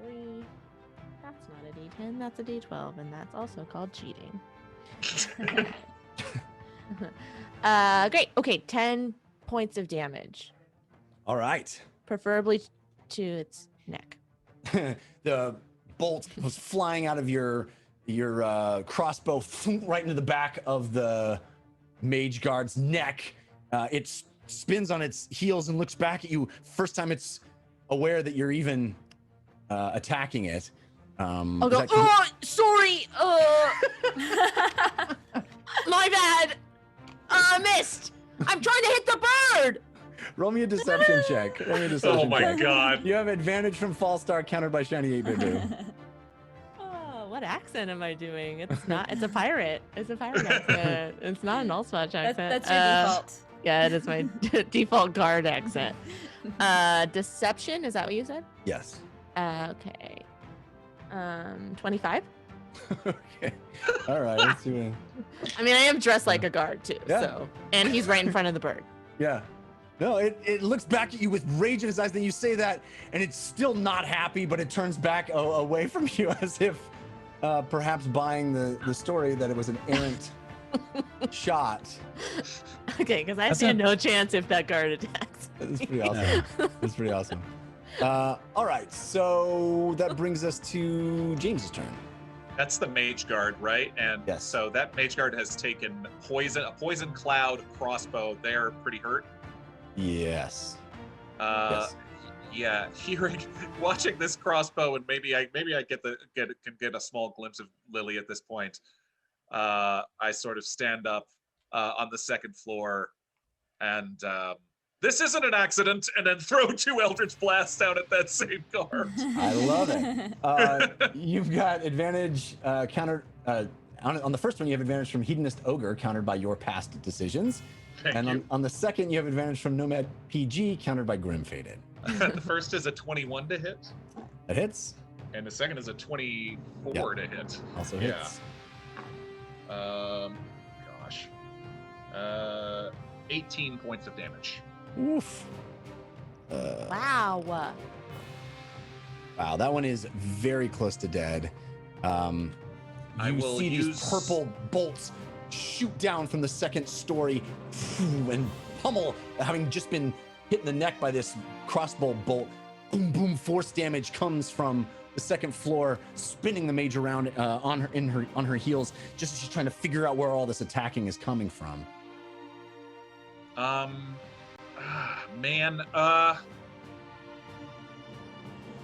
3. That's not a d10, that's a d12, and that's also called cheating. Great. Okay, 10 points of damage, All right. preferably to its neck. The bolt was flying out of your crossbow right into the back of the mage guard's neck. It spins on its heels and looks back at you. First time it's aware that you're even attacking it. I'll go, oh, sorry. My bad. Missed. I'm trying to hit the bird. Roll me a deception check. Roll me a Oh deception my check. god. You have advantage from False Star countered by Shiny 8-Bit. Oh, what accent am I doing? It's not. It's a pirate. It's a pirate accent. It's not an Olsvach accent. That's your default. Yeah, it is my default guard accent. Deception. Is that what you said? Yes. Okay. 25. Okay. All right. Let's do it. I mean, I am dressed like a guard too. Yeah. So, and he's right in front of the bird. Yeah. No, it looks back at you with rage in its eyes. Then you say that, and it's still not happy, but it turns back away from you as if perhaps buying the story that it was an errant shot. Okay, because I That's stand a- no chance if that guard attacks. That's pretty awesome. That's pretty awesome. All right. So that brings us to James's turn. That's the mage guard, right? And Yes. so that mage guard has taken a poison cloud crossbow. They're pretty hurt. Yes. Yes. Yeah, watching this crossbow, and maybe I can get a small glimpse of Lily at this point. I sort of stand up on the second floor, and this isn't an accident, and then throw 2 Eldritch Blasts out at that same guard. I love it. You've got advantage countered on the first one. You have advantage from Hedonist Ogre, countered by your past decisions. Thank And you. on the second, you have advantage from Nomad PG, countered by Grim Faded. The first is a 21 to hit, That hits. and the second is a 24 to hit. Also Yeah. hits. Gosh. 18 points of damage. Oof. Wow. Wow, that one is very close to dead. You will see use- these purple bolts shoot down from the second story and pummel, having just been hit in the neck by this crossbow bolt. Boom, boom, force damage comes from the second floor, spinning the mage around on her heels, just as she's trying to figure out where all this attacking is coming from.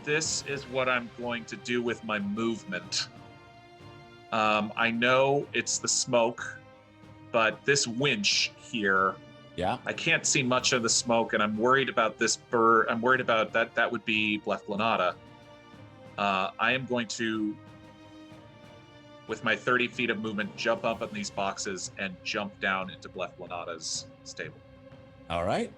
This is what I'm going to do with my movement. I know it's the smoke, but this winch here, Yeah. I can't see much of the smoke, and I'm worried about this bird. I'm worried about that. That would be Bleflanata. I am going to, with my 30 feet of movement, jump up on these boxes and jump down into Bleflanata's stable. All right.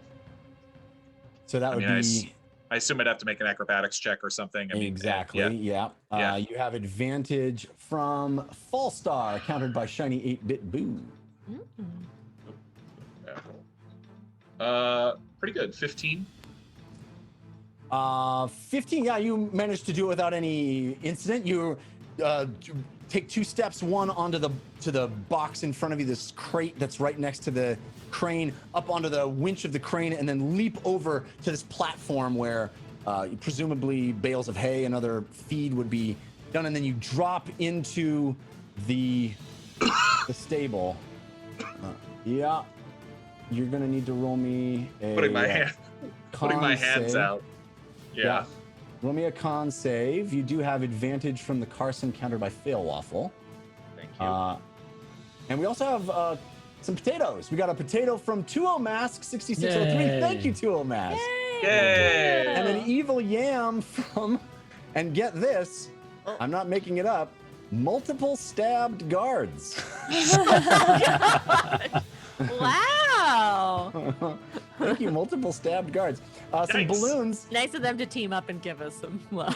So that would be I assume I'd have to make an acrobatics check or something. I mean, exactly. yeah. Yeah. You have advantage from Falstar, countered by Shiny 8-Bit Boo. Pretty good. 15. 15. Yeah, you managed to do it without any incident. You take 2 steps, one onto the box in front of you, this crate that's right next to the crane, up onto the winch of the crane, and then leap over to this platform where presumably bales of hay and other feed would be done, and then you drop into the stable. Yeah, you're gonna need to roll me a Putting my hands save. out. Yeah. Roll me a con save. You do have advantage from the Carson, countered by Fail Waffle. Thank you. And we also have some potatoes. We got a potato from 2O Mask 6603. Yay. Thank you, 2O Mask. Yay! And an evil yam from, and get this, I'm not making it up, multiple stabbed guards. Wow. Thank you, multiple stabbed guards. Some Yikes. balloons. Nice of them to team up and give us some love.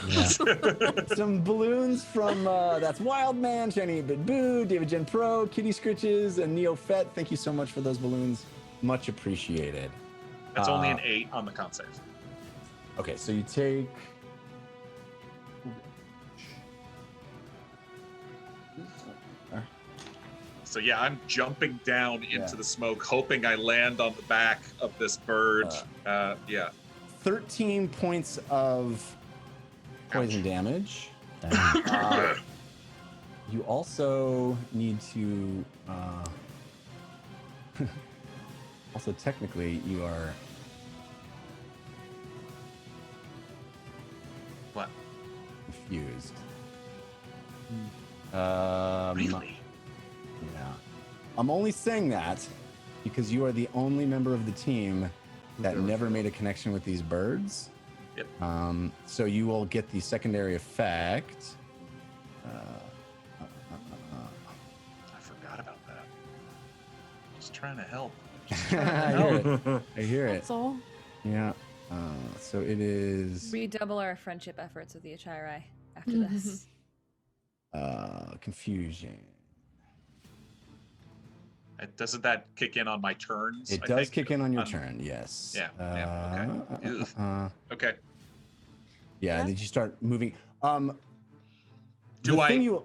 Some balloons from that's Wildman, Shiny Bit Boo, David Gen Pro, Kitty Scritches, and Neo Fett. Thank you so much for those balloons. Much appreciated. That's only an 8 on the con save. Okay, so you take. So yeah, I'm jumping down into the smoke, hoping I land on the back of this bird. Yeah. 13 points of poison damage. You also need to. Also, technically, you are. What? Confused. Really? Yeah. I'm only saying that because you are the only member of the team that never made a connection with these birds. Yep. So you will get the secondary effect. I forgot about that. Just trying to help. I hear it. That's all. Yeah. So it is Redouble our friendship efforts with the Achaierai after this. confusion. Doesn't that kick in on my turns? It I does think? kick in on your turn, yes. Yeah. Okay. Okay. Yeah, and then you start moving. Do the I? Thing you,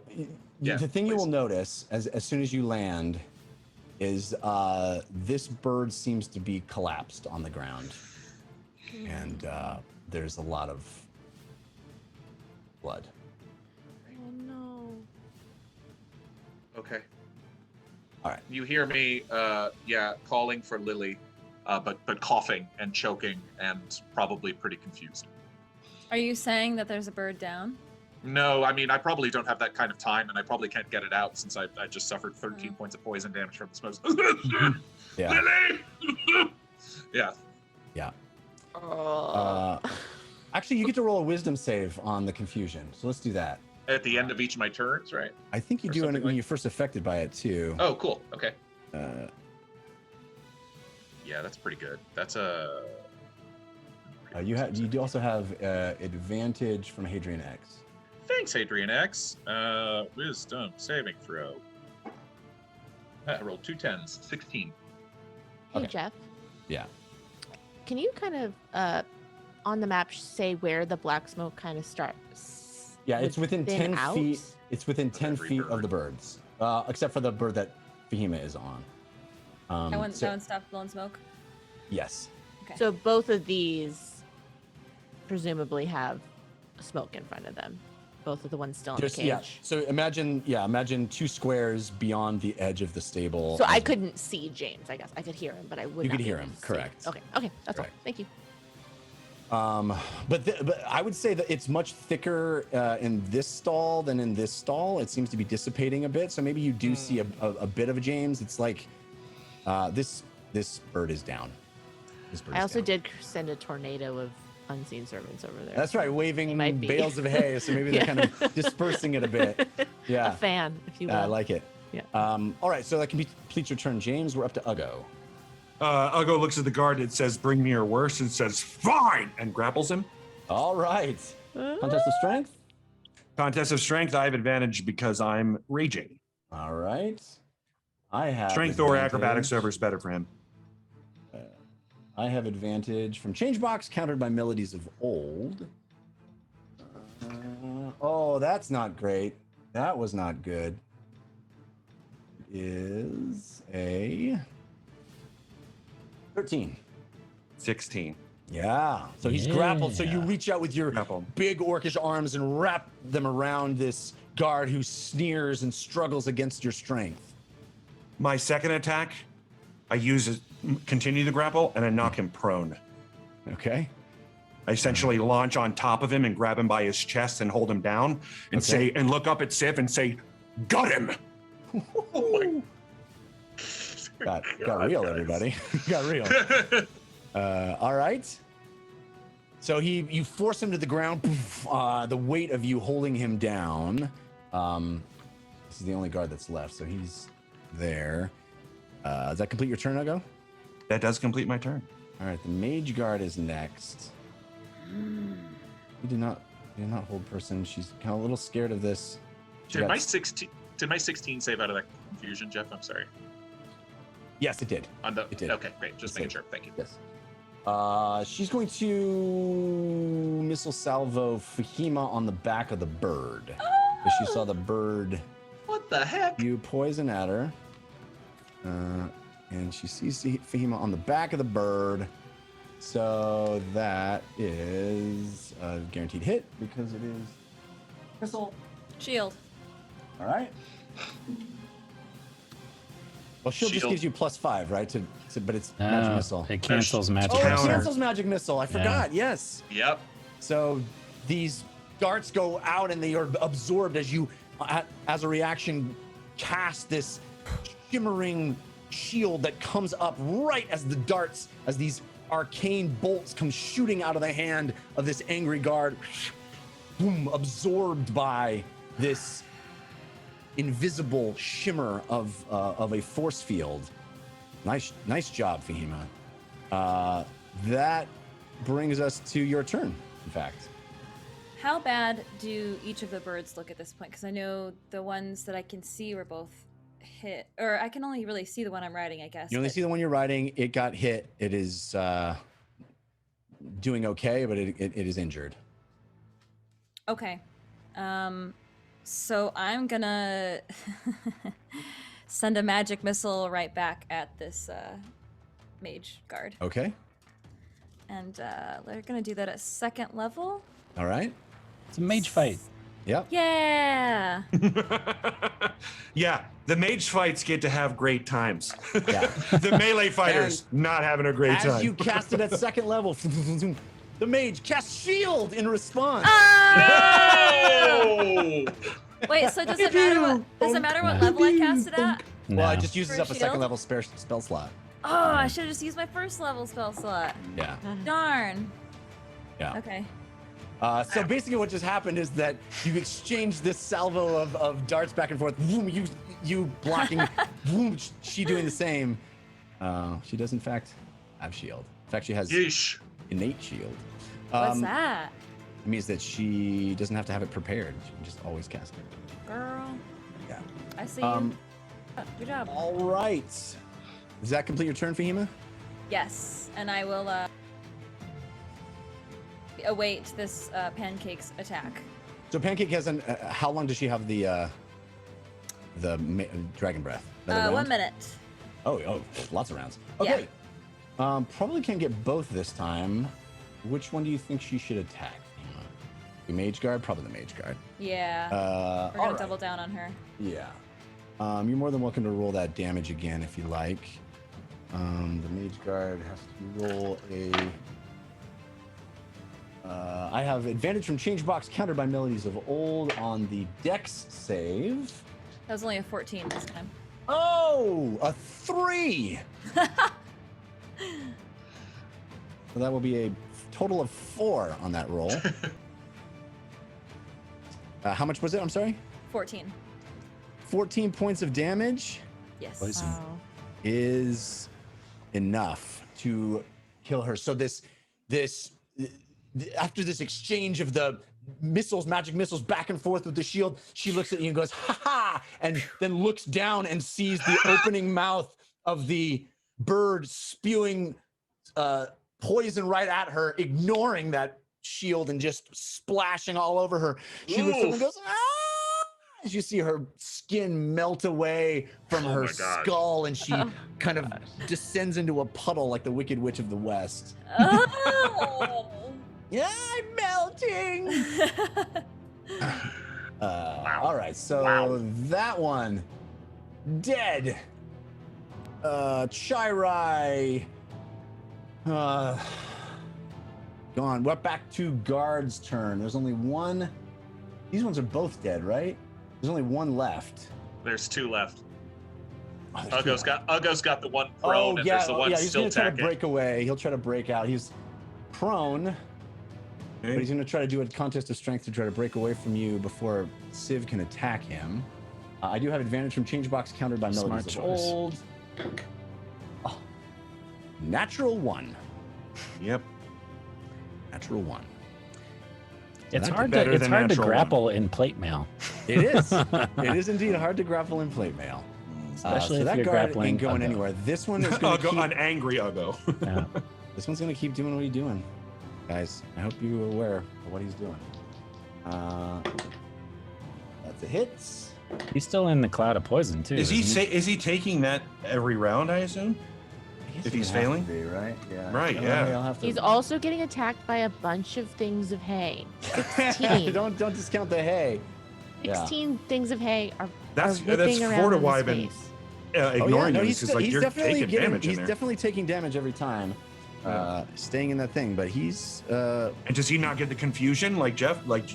Yeah, the thing you please. will notice as soon as you land is this bird seems to be collapsed on the ground, and there's a lot of blood. Oh no. Okay. All right. You hear me, calling for Lily, but coughing and choking and probably pretty confused. Are you saying that there's a bird down? No, I mean, I probably don't have that kind of time, and I probably can't get it out since I just suffered 13 points of poison damage from the smokes. Yeah. Lily! Yeah. Yeah. Actually, you get to roll a wisdom save on the confusion. So let's do that. At the end of each of my turns, right? I think you Or do something when like- you're first affected by it too. Oh, cool. Okay. Yeah, that's pretty good. That's a. You do also have advantage from Hadrian X. Thanks, Adrian X. Wisdom saving throw. I rolled 2 10s, 16. Hey, Okay. Jeff. Yeah. Can you kind of on the map say where the black smoke kind of starts? Yeah, it's within Thin 10 out? feet. It's within 10 every feet of bird. the birds, except for the bird that Fahima is on. That one so- stopped blowing smoke. Yes. Okay. So both of these presumably have smoke in front of them. Both of the ones still in the cage. Yeah. So imagine 2 squares beyond the edge of the stable. So I as- couldn't see James. I guess I could hear him, but I would. You not could be hear able him, to see. correct. Okay. That's all. Correct. Thank you. But I would say that it's much thicker in this stall than in this stall. It seems to be dissipating a bit. So maybe you do see a bit of a James. It's like this bird is down. This bird I is also down. did send a tornado of unseen servants over there. That's right, waving might be. bales of hay. So maybe they're Yeah. kind of dispersing it a bit. Yeah. A fan, if you will. I like it. Yeah. All right, so that completes your turn, James. We're up to Uggo. Uggo looks at the guard. It says, "Bring me your worst," and says, "Fine," and grapples him. All right. Contest of strength. Contest of strength. I have advantage because I'm raging. All right. I have Strength or advantage. acrobatics, whatever is better for him. I have advantage from change box countered by melodies of old. Oh, that's not great. That was not good. It is a 13. 16. Yeah. So he's grappled. So you reach out with your Grapple. big orcish arms and wrap them around this guard who sneers and struggles against your strength. My second attack, I continue the grapple, and I knock him prone. Okay. I essentially launch on top of him and grab him by his chest and hold him down and Okay. and look up at Sif and say, "Got him." Got real, everybody. Got real. All right. So you force him to the ground. Poof, the weight of you holding him down. This is the only guard that's left, so he's there. Does that complete your turn, Uggo? That does complete my turn. All right, the mage guard is next. We did not hold person. She's kind of a little scared of this. She Did got- my 16 save out of that confusion, Jeff? I'm sorry. Yes, it did. It did. Okay, great. Just It making did. sure. Thank you. Yes. She's going to missile salvo Fahima on the back of the bird. Because she saw the bird What the heck? you poison at her. And she sees Fahima on the back of the bird. So that is a guaranteed hit because it is missile. Shield. All right. Well, shield just Shield. gives you +5, right? But it's magic missile. It cancels magic. Oh, it Counter. cancels magic missile. I forgot. Yes. Yep. So these darts go out and they are absorbed as you, as a reaction, cast this shimmering shield that comes up right as the darts, as these arcane bolts come shooting out of the hand of this angry guard. Boom, absorbed by this invisible shimmer of a force field. Nice job, Fahima. That brings us to your turn, in fact. How bad do each of the birds look at this point? Because I know the ones that I can see were both hit, or I can only really see the one I'm riding, I guess. You only but- see the one you're riding. It got hit. It is doing okay, but it is injured. Okay. So I'm gonna send a magic missile right back at this mage guard. Okay. And they're gonna do that at 2nd level. All right. It's a mage fight. Yep. Yeah! Yeah, the mage fights get to have great times. Yeah. The melee fighters not having a great As time. you cast it at 2nd level, the mage casts shield in response. Oh! Wait, so does it matter what level I cast it at? Well, it No. just uses For up a shield? 2nd level spell slot. Oh, I should have just used my 1st level spell slot. Yeah. Darn. Yeah. Okay. So basically, what just happened is that you exchanged this salvo of darts back and forth. Boom, you blocking. Boom, she doing the same. She does in fact have shield. In fact, she has Yeesh. innate shield. What's that? It means that she doesn't have to have it prepared. She can just always cast it. Girl. Yeah. I see you. Good job. All right. Does that complete your turn, Fahima? Yes, and I will await this Pancake's attack. So Pancake has an. How long does she have the dragon breath? Another round? 1 minute. Oh, lots of rounds. Okay. Probably can't get both this time. Which one do you think she should attack? The mage guard? Probably the mage guard. Yeah. We're gonna double down on her. Yeah. You're more than welcome to roll that damage again if you like. The mage guard has to roll a. I have advantage from change box countered by melodies of old on the dex save. That was only a 14 this time. Oh, a 3. So that will be a total of 4 on that roll. How much was it? I'm sorry? 14. 14 points of damage Yes. Wow. is enough to kill her. So after this exchange of the magic missiles back and forth with the shield, she looks at you and goes, ha ha, and then looks down and sees the opening mouth of the bird spewing poison right at her, ignoring that shield and just splashing all over her. She looks up and goes, ah! As you see her skin melt away from her skull, and she kind of descends into a puddle like the Wicked Witch of the West. Oh. Yeah, I'm melting. All right, so that one dead. Achaierai gone. We're back to guard's turn. There's only one. These ones are both dead, right? There's only one left. There's 2 left. Oh, there's two Ugo's got the one prone, and there's the one he's still gonna try to attacking. break away. He'll try to break out. He's prone, but he's gonna try to do a contest of strength to try to break away from you before Civ can attack him. I do have advantage from change box countered by Smart melodies of choice. old. Oh, natural 1. Yep. Natural 1. It's That's hard better to than natural grapple in plate mail. It is. It is indeed hard to grapple in plate mail. Especially so if that you're guard grappling ain't going Uggo. anywhere. This one is going to Uggo, keep. an angry Uggo. Yeah. This one's gonna keep doing what he's doing, guys. I hope you are aware of what he's doing. That's a hit. He's still in the cloud of poison too. Is he isn't is he taking that every round? I assume. I guess If he'd he's have to failing? be, right? Yeah. Right, I don't yeah. know, I'll have to- He's also getting attacked by a bunch of things of hay. 16. don't discount the hay. Yeah. 16 things of hay are That's whipping around Florida in why his I've been face. ignoring no, you. he's, It's like he's you're definitely taking damage in he's there. definitely taking damage every time, Yeah. staying in that thing. But he's And does he not get the confusion like Jeff, like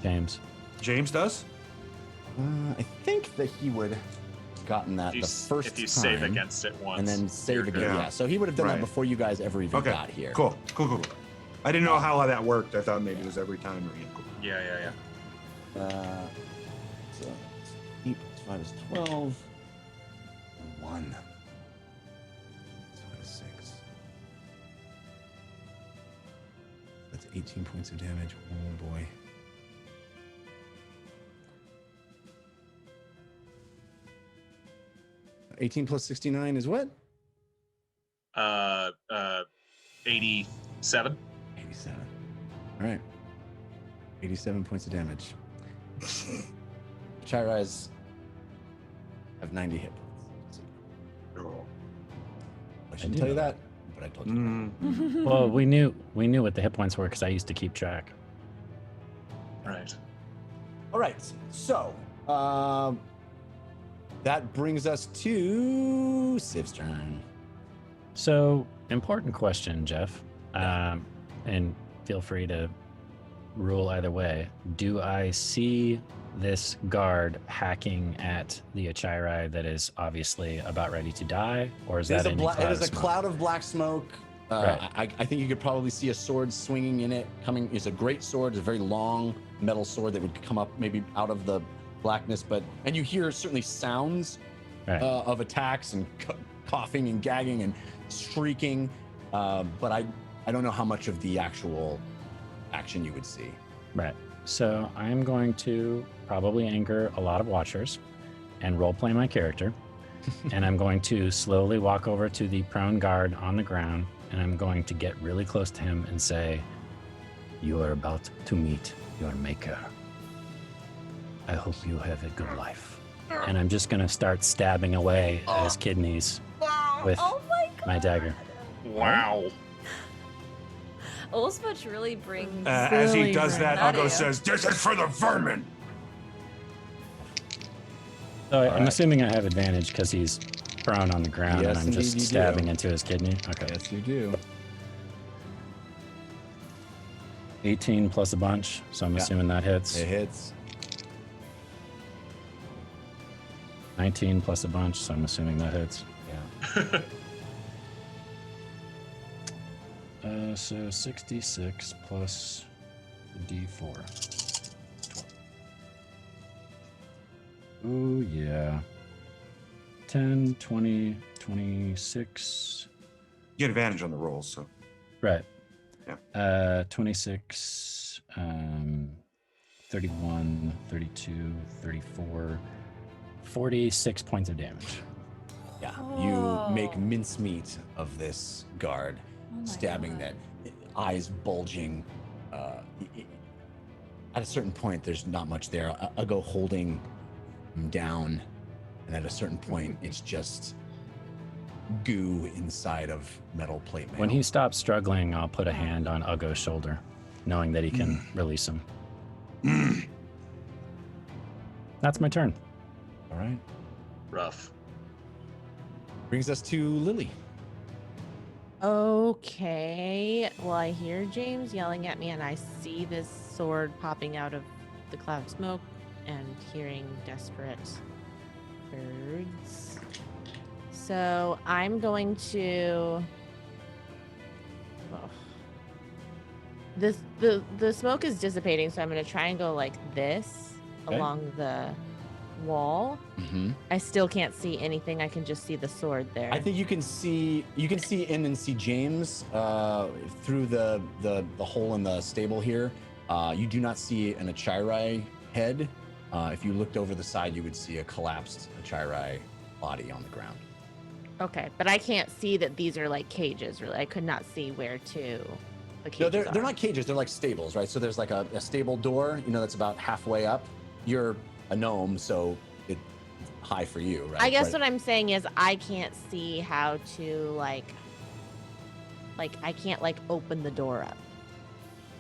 James? James does? I think that he would have gotten that the first if you time, save against it once, and then save you're again. good. Yeah. So he would have done that Right. before you guys ever even Okay. got here. Cool. I didn't know how that worked. I thought maybe it was every time. Or, yeah, cool. Yeah. So 8 plus 5 is 12. 1. So that is 6. That's 18 points of damage. Oh boy. $18 plus 69 is what? 87. 87. All right. 87 points of damage. Achaierai have 90 hit points. I shouldn't do tell you know that, but I told you. Mm. Well, we knew what the hit points were because I used to keep track. Right. All right. So that brings us to Civ's turn. So, important question, Jeff. And feel free to rule either way. Do I see this guard hacking at the Achaierai that is obviously about ready to die, or is that in It is a smoke? cloud of black smoke. Right. I think you could probably see a sword swinging in it. Coming, it's a great sword. It's a very long metal sword that would come up maybe out of the blackness. And you hear certainly sounds Right. of attacks and coughing and gagging and shrieking. But I don't know how much of the actual action you would see. Right. So I'm going to probably anger a lot of watchers and roleplay my character. And I'm going to slowly walk over to the prone guard on the ground, and I'm going to get really close to him and say, You are about to meet your maker. I hope you have a good life. And I'm just gonna start stabbing away at his kidneys with my dagger. Wow. Olsvach really brings. As he Really does that, Not Uggo you. says, "This is for the vermin." So I'm right. assuming I have advantage because he's prone on the ground Yes, and I'm just indeed you stabbing do. into his kidney. Okay. Yes, you do. 18 plus a bunch, so I'm Yeah. assuming that hits. It hits. 19 plus a bunch, so I'm assuming that hits. Yeah. So 66 plus the D4. 12. Oh, yeah. 10, 20, 26. You get advantage on the rolls, so Right. Yeah. 26, 31, 32, 34, 46 points of damage. Yeah. Oh. You make mincemeat of this guard, Oh my stabbing God. that, eyes bulging. At a certain point, there's not much there. Uggo holding him down, and at a certain point, it's just goo inside of metal plate mail. When he stops struggling, I'll put a hand on Uggo's shoulder, knowing that he can release him. That's my turn. All right. Rough. Brings us to Lily. Okay. Well, I hear James yelling at me, and I see this sword popping out of the cloud of smoke, and hearing desperate birds. So I'm going to. The smoke is dissipating, so I'm going to try and go like this Okay. along the wall. Mm-hmm. I still can't see anything. I can just see the sword there. I think you can see in and see James through the hole in the stable here. You do not see an Achaierai head. If you looked over the side, you would see a collapsed Achaierai body on the ground. Okay, but I can't see that these are like cages. Really, I could not see where to. The No, cages they're are. not cages. They're like stables, right? So there's like a stable door, that's about halfway up. You're a gnome, so it's high for you, right? I guess Right. what I'm saying is I can't see how to like I can't like open the door up.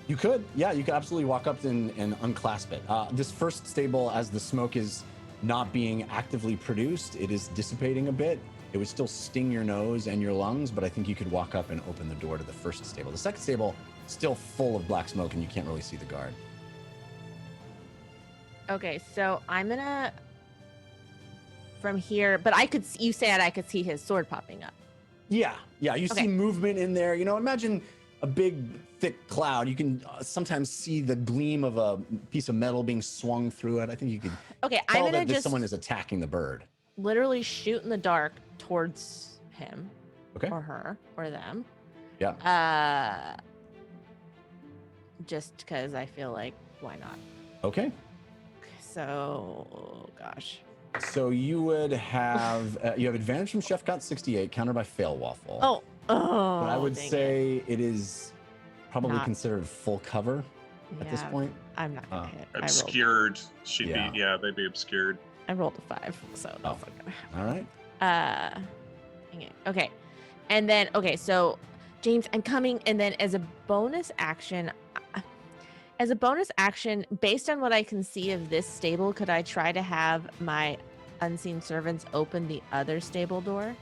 You could, yeah, you could absolutely walk up and unclasp it. This first stable, as the smoke is not being actively produced, it is dissipating a bit. It would still sting your nose and your lungs, but I think you could walk up and open the door to the first stable. The second stable, still full of black smoke, and you can't really see the guard. Okay, so I'm gonna from here, but you said I could see his sword popping up. Yeah, you Okay. see movement in there. Imagine a big, thick cloud. You can sometimes see the gleam of a piece of metal being swung through it. I think you could Okay, tell I'm gonna that just someone is attacking the bird. literally shoot in the dark towards him Okay. or her or them. Yeah. Just because I feel like why not? Okay. So, gosh. So you would have you have advantage from Chef Cut 68, countered by Fail Waffle. Oh, but I would dang it. say it is probably Not- considered full cover at this Yeah, point. I'm not gonna hit. Obscured. She'd Yeah. be, yeah, they'd be obscured. I rolled a 5, so that's Oh. not gonna happen. All right. Dang it. Okay. And then, so James, I'm coming, and then as a bonus action, based on what I can see of this stable, could I try to have my unseen servants open the other stable door?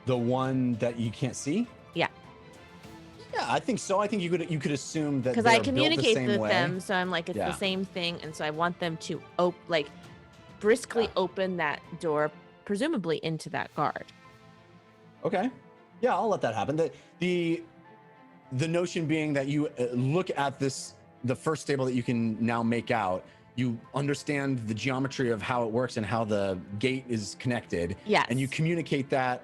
The one that you can't see? Yeah. Yeah, I think so. I think you could assume that Because they're I built the communicate same with way. them, so I'm like, it's Yeah. the same thing, and so I want them to briskly Yeah. open that door, presumably into that guard. Okay. Yeah, I'll let that happen. The notion being that you look at the first stable that you can now make out, you understand the geometry of how it works and how the gate is connected. Yes. And you communicate that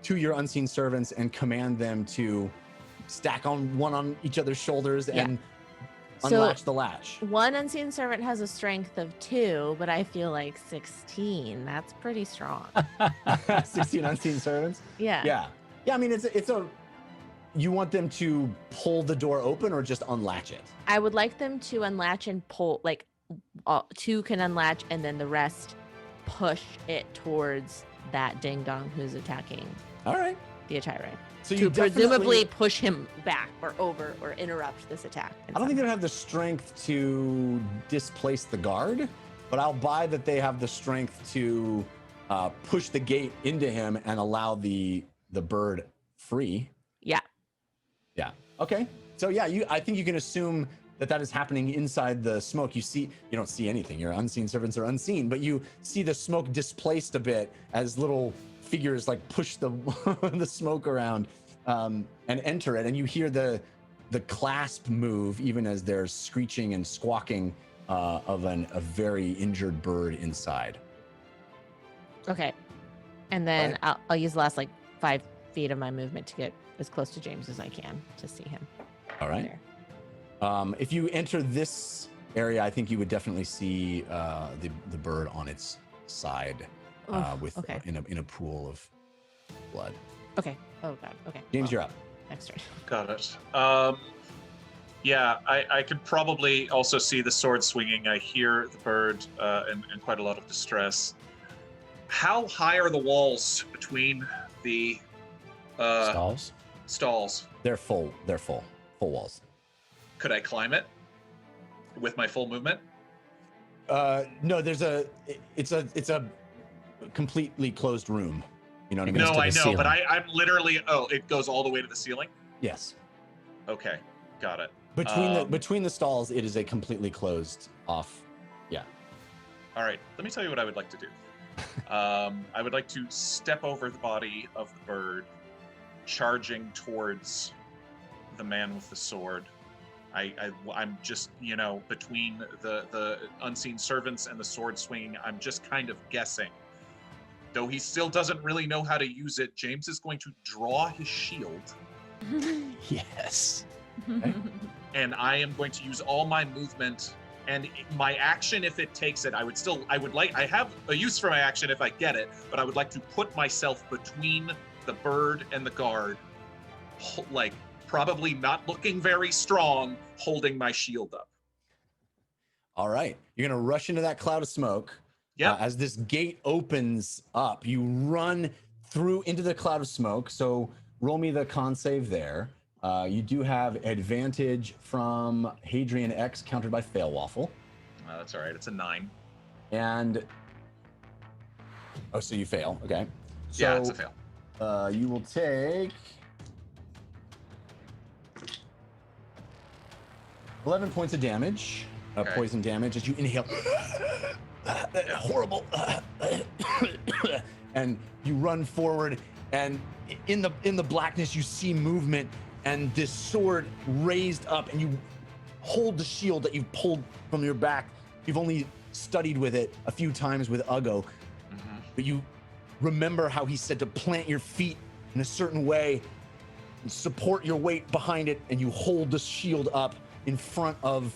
to your unseen servants and command them to stack one on each other's shoulders Yeah. and So- unlatch the latch. One unseen servant has a strength of 2, but I feel like 16. That's pretty strong. 16 unseen servants. Yeah. Yeah. I mean, it's a you want them to pull the door open or just unlatch it? I would like them to unlatch and pull, like, two can unlatch and then the rest push it towards that ding dong who's attacking All right. the Achaierai. So To you presumably push him back or over or interrupt this attack. I don't think they have the strength to displace the guard, but I'll buy that they have the strength to push the gate into him and allow the bird free. Yeah. Yeah. Okay. So yeah, I think you can assume that is happening inside the smoke. You don't see anything. Your unseen servants are unseen, but you see the smoke displaced a bit as little figures like push the the smoke around and enter it, and you hear the clasp move even as there's screeching and squawking of a very injured bird inside. Okay. And then Right. I'll use the last like 5 feet of my movement to get as close to James as I can to see him. All right. There. If you enter this area, I think you would definitely see the bird on its side with okay. in a pool of blood. Okay. Oh god. Okay. James, Well, you're up. next turn. Got it. Yeah, I could probably also see the sword swinging. I hear the bird in quite a lot of distress. How high are the walls between the Stalls. stalls? They're full walls. Could I climb it with my full movement? No, it's a completely closed room. You know what I mean? No, to I the know, but ceiling. I'm literally. Oh, it goes all the way to the ceiling. Yes. Okay, got it. Between the stalls, it is a completely closed off. Yeah. All right, let me tell you what I would like to do. I would like to step over the body of the bird, charging towards the man with the sword. I'm just, between the unseen servants and the sword swinging, I'm just kind of guessing. Though he still doesn't really know how to use it, James is going to draw his shield, Yes. and I am going to use all my movement and my action if it takes it. I have a use for my action if I get it, but I would like to put myself between the bird and the guard, like probably not looking very strong, holding my shield up. All right. You're gonna rush into that cloud of smoke. Yeah. As this gate opens up, you run through into the cloud of smoke. So roll me the con save there. You do have advantage from Hadrian X countered by Fail Waffle. That's all right. It's a 9. And so you fail. Okay. So, Yeah, it's a fail. You will take 11 points of damage, Okay. poison damage, as you inhale. Horrible. And you run forward, and in the blackness, you see movement, and this sword raised up, and you hold the shield that you've pulled from your back. You've only studied with it a few times with Uggo, but you remember how he said to plant your feet in a certain way and support your weight behind it, and you hold the shield up in front of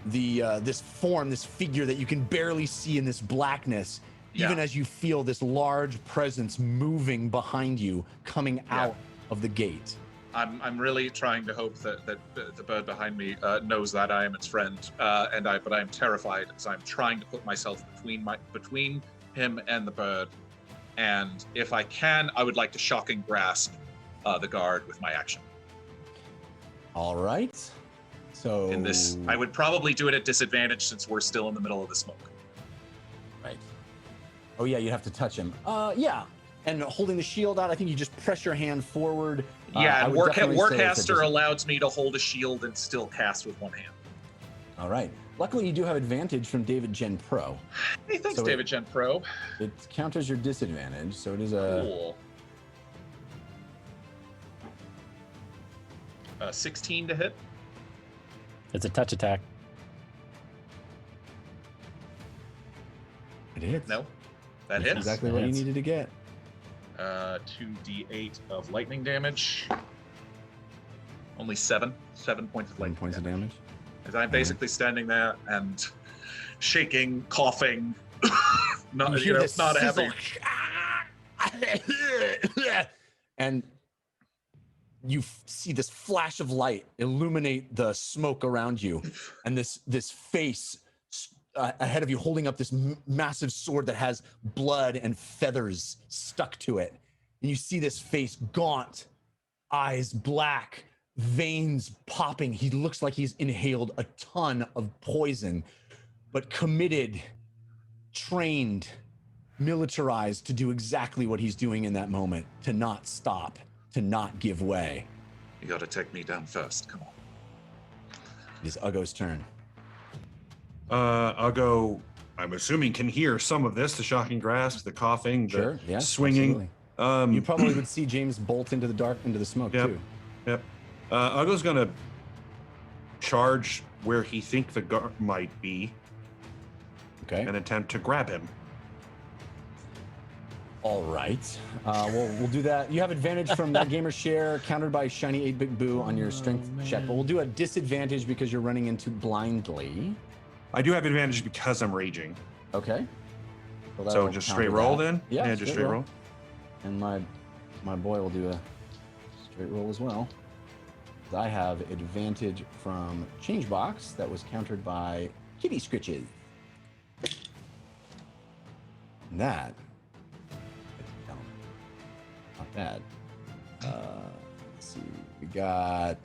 this form, this figure that you can barely see in this blackness, even Yeah. as you feel this large presence moving behind you, coming out of the gate. I'm really trying to hope that the bird behind me knows that I am its friend, but I'm terrified as I'm trying to put myself between him and the bird. And if I can, I would like to shocking grasp the guard with my action. All right. So In this, I would probably do it at disadvantage since we're still in the middle of the smoke. Right. Oh yeah, you have to touch him. Yeah. And holding the shield out, I think you just press your hand forward. Yeah, I and would definitely say it's a Warcaster allows me to hold a shield and still cast with one hand. All right. Luckily, you do have advantage from David Gen Pro. Hey, thanks, So David Gen Pro. It counters your disadvantage, so it is a Cool. 16 to hit. It's a touch attack. it hits. No, that That's hits. exactly what you Hits. needed to get. 2d8 of lightning damage. Only 7 points of 1 lightning points of damage. damage. As I'm basically standing there and shaking, coughing, not You hear this not sizzle. happy. And you see this flash of light illuminate the smoke around you, and this face ahead of you holding up this massive sword that has blood and feathers stuck to it. And you see this face, gaunt, eyes black, veins popping. He looks like he's inhaled a ton of poison, but committed, trained, militarized to do exactly what he's doing in that moment, to not stop, to not give way. You gotta take me down first. Come on. It is Ugo's turn. Ugo, I'm assuming, can hear some of this, the shocking grasp, the coughing, the swinging. Absolutely. You probably would see James bolt into the dark, into the smoke too. Yep. Ugo's gonna charge where he thinks the guard might be. Okay. And attempt to grab him. All right. We'll do that. You have advantage from that gamer share, countered by Shiny 8-Bit Boo on your strength check, but we'll do a disadvantage because you're running into blindly. I do have advantage because I'm raging. Okay. So just straight roll then? Yeah, just straight roll. And my boy will do a straight roll as well. I have advantage from Changebox that was countered by Kitty Scritches. And that, not bad. Let's see, we got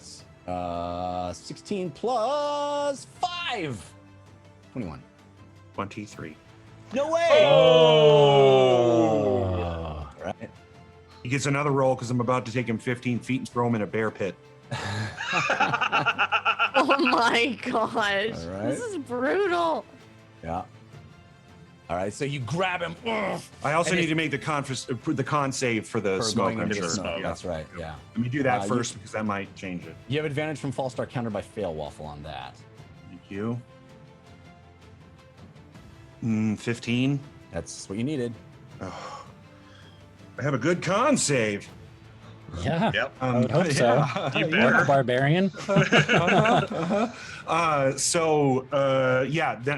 16 plus 5. 21. 23. No way! Oh! All right. He gets another roll because I'm about to take him 15 feet and throw him in a bear pit. Oh my gosh. All right. This is brutal. Yeah. All right, so you grab him. I also need to make the con save for the smoke, I'm sure. Smoke. Yeah. That's right, yeah. Let me do that first because that might change it. You have advantage from False Start countered by Fail Waffle on that. Thank you. 15. That's what you needed. Oh, I have a good con save. Yeah. Yep. I would hope so. You Like better. a barbarian.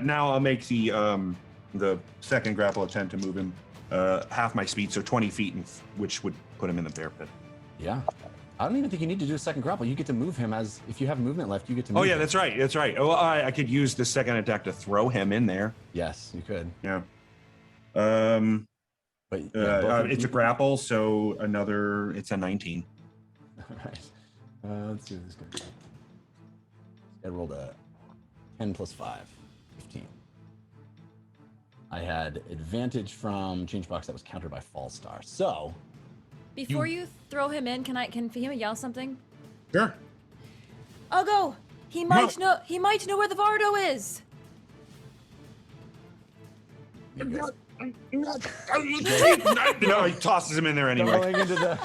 Now I'll make the second grapple attempt to move him half my speed, so 20 feet, which would put him in the bear pit. Yeah. I don't even think you need to do a second grapple. You get to move him if you have movement left, you get to move him. That's right. That's right. Oh, I could use the second attack to throw him in there. Yes, you could. Yeah. But it's a grapple, so it's a 19. All right. Let's see what this guy does. I rolled a 10 plus 5, 15. I had advantage from Changebox that was countered by Fall Star. So Before you throw him in, can he yell something? Sure. Ugo, he might know where the Vardo is. No, he tosses him in there anyway. Going into the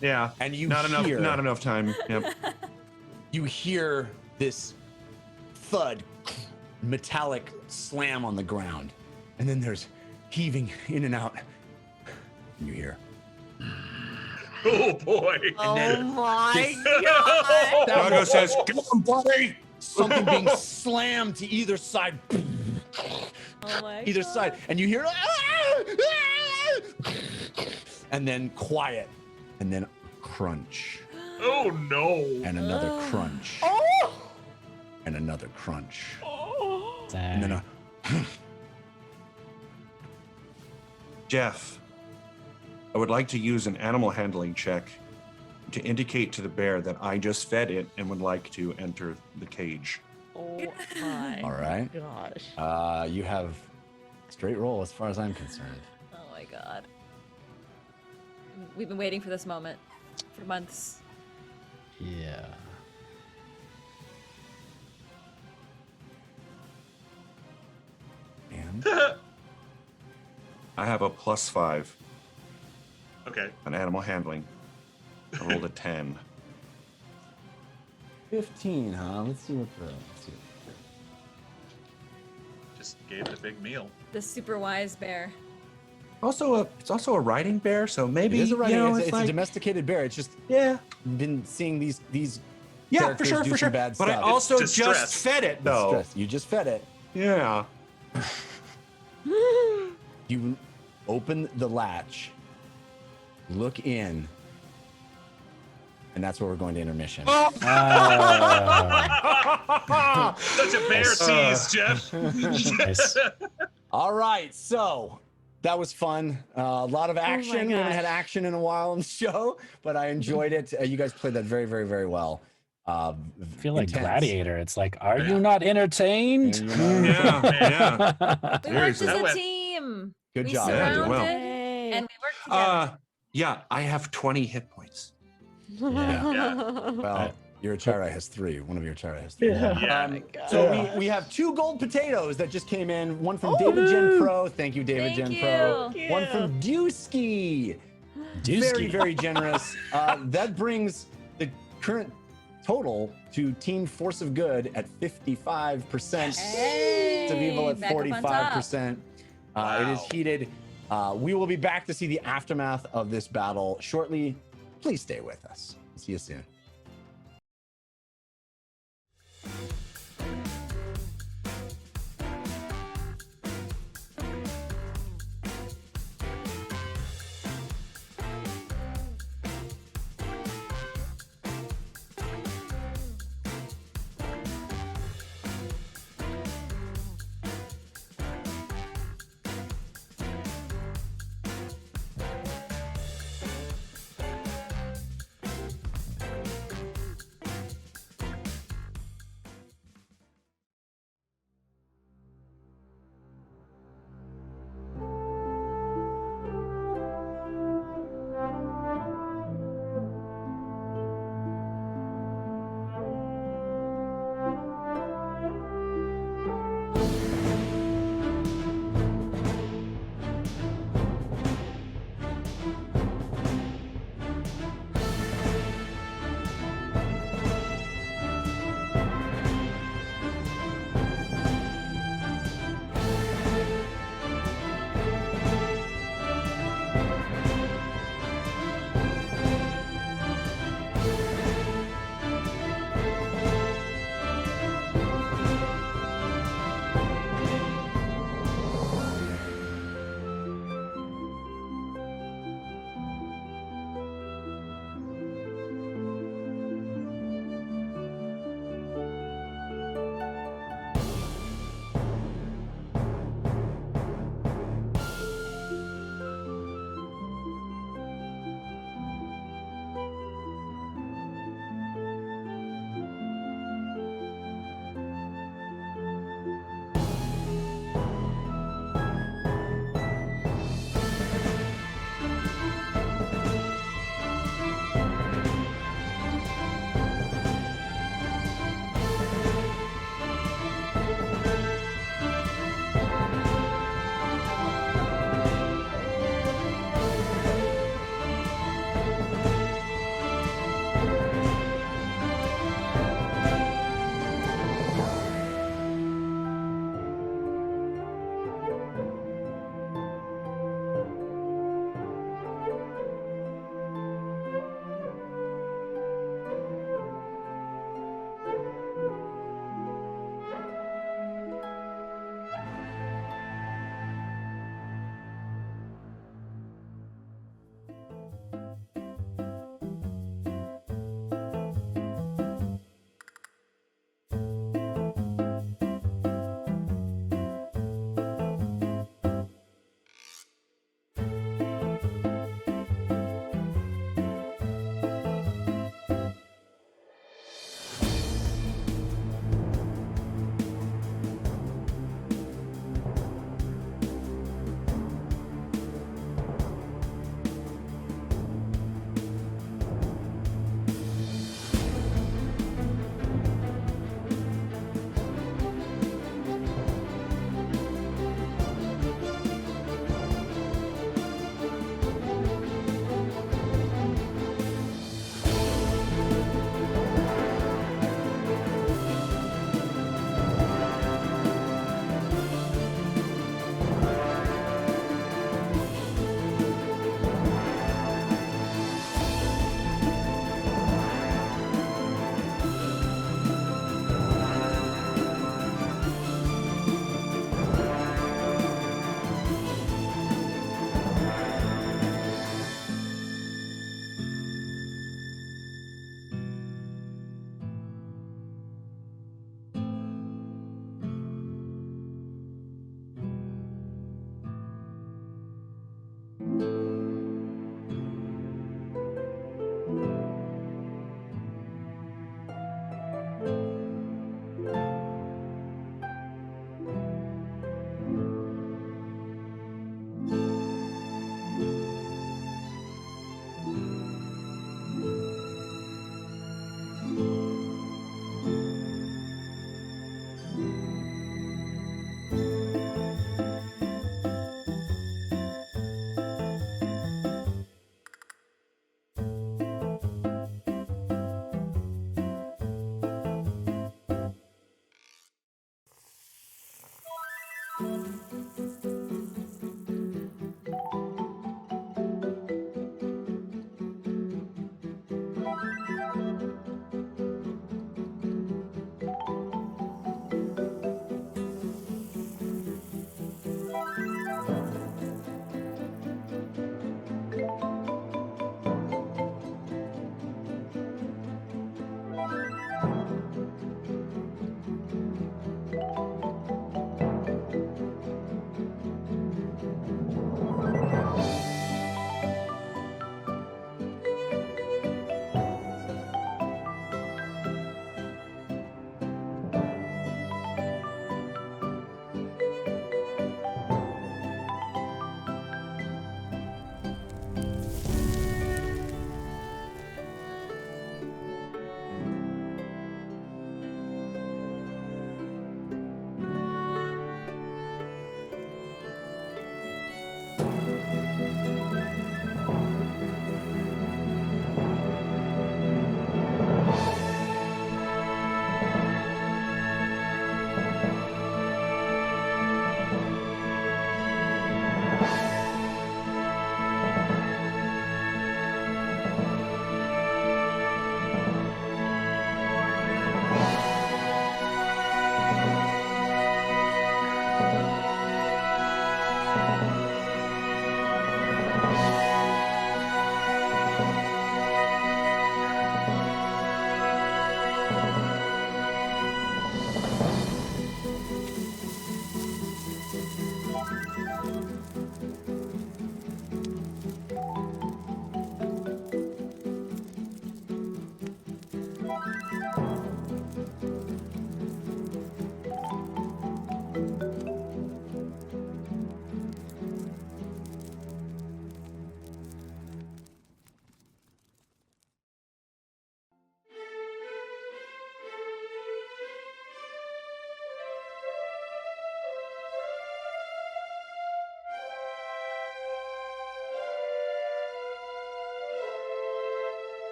Yeah. and you not hear, enough time. Yep. You hear this thud, metallic slam on the ground, and then there's heaving in and out. And you hear. Oh boy. Oh my god. Ugo says, "Come on, buddy." Something being slammed to either side. Oh my Either God. side, and you hear, and then quiet, and then crunch, Oh no. and another crunch, and another crunch, and then a. Jeff, I would like to use an animal handling check to indicate to the bear that I just fed it and would like to enter the cage. Oh my All right. gosh. You have straight roll as far as I'm concerned. Oh my god. We've been waiting for this moment for months. Yeah. And I have a +5 Okay. on animal handling. I rolled a 10. 15, huh? Let's see what the. Just gave it a big meal. The super wise bear. It's also a riding bear, so maybe It is a riding. It's like, a domesticated bear. It's just yeah, been seeing these for characters sure, do for some sure. bad But I stuff. also It's just distressed. fed it though. Stress. You just fed it. Yeah. You open the latch, look in, and that's where we're going to intermission. Oh! Such a bear tease, Jeff. Nice. All right, so that was fun. A lot of action. We haven't had gosh. action in a while on the show, but I enjoyed it. You guys played that very, very, very well. I feel like intense. Gladiator. It's like, are you not entertained? And you're not- Yeah, yeah. We Very worked as good. a team. Good we job. Yeah, surrounded well. and we worked together. Yeah, I have 20 hit points. Well, your Achaierai has 3. One of your Achaierai has 3. Yeah. So we have 2 gold potatoes that just came in. One from David Gen Pro. Thank you, David Thank Gen Pro. you. One from Dewski. Very, very generous. That brings the current total to Team Force of Good at 55%. Hey, Seville at back up on top. 45%. It is Wow. heated. We will be back to see the aftermath of this battle shortly. Please stay with us. See you soon.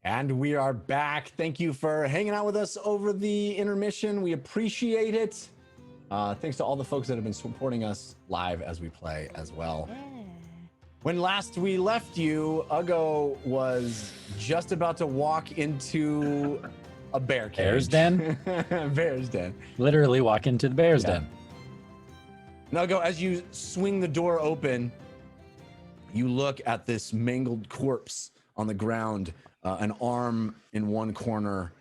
And we are back. Thank you for hanging out with us over the intermission. We appreciate it. Thanks to all the folks that have been supporting us live as we play as well. When last we left you, Uggo was just about to walk into a bear cage. Bear's den? Bear's den. Literally walk into the bear's den. Now, Uggo, as you swing the door open, you look at this mangled corpse on the ground, an arm in one corner,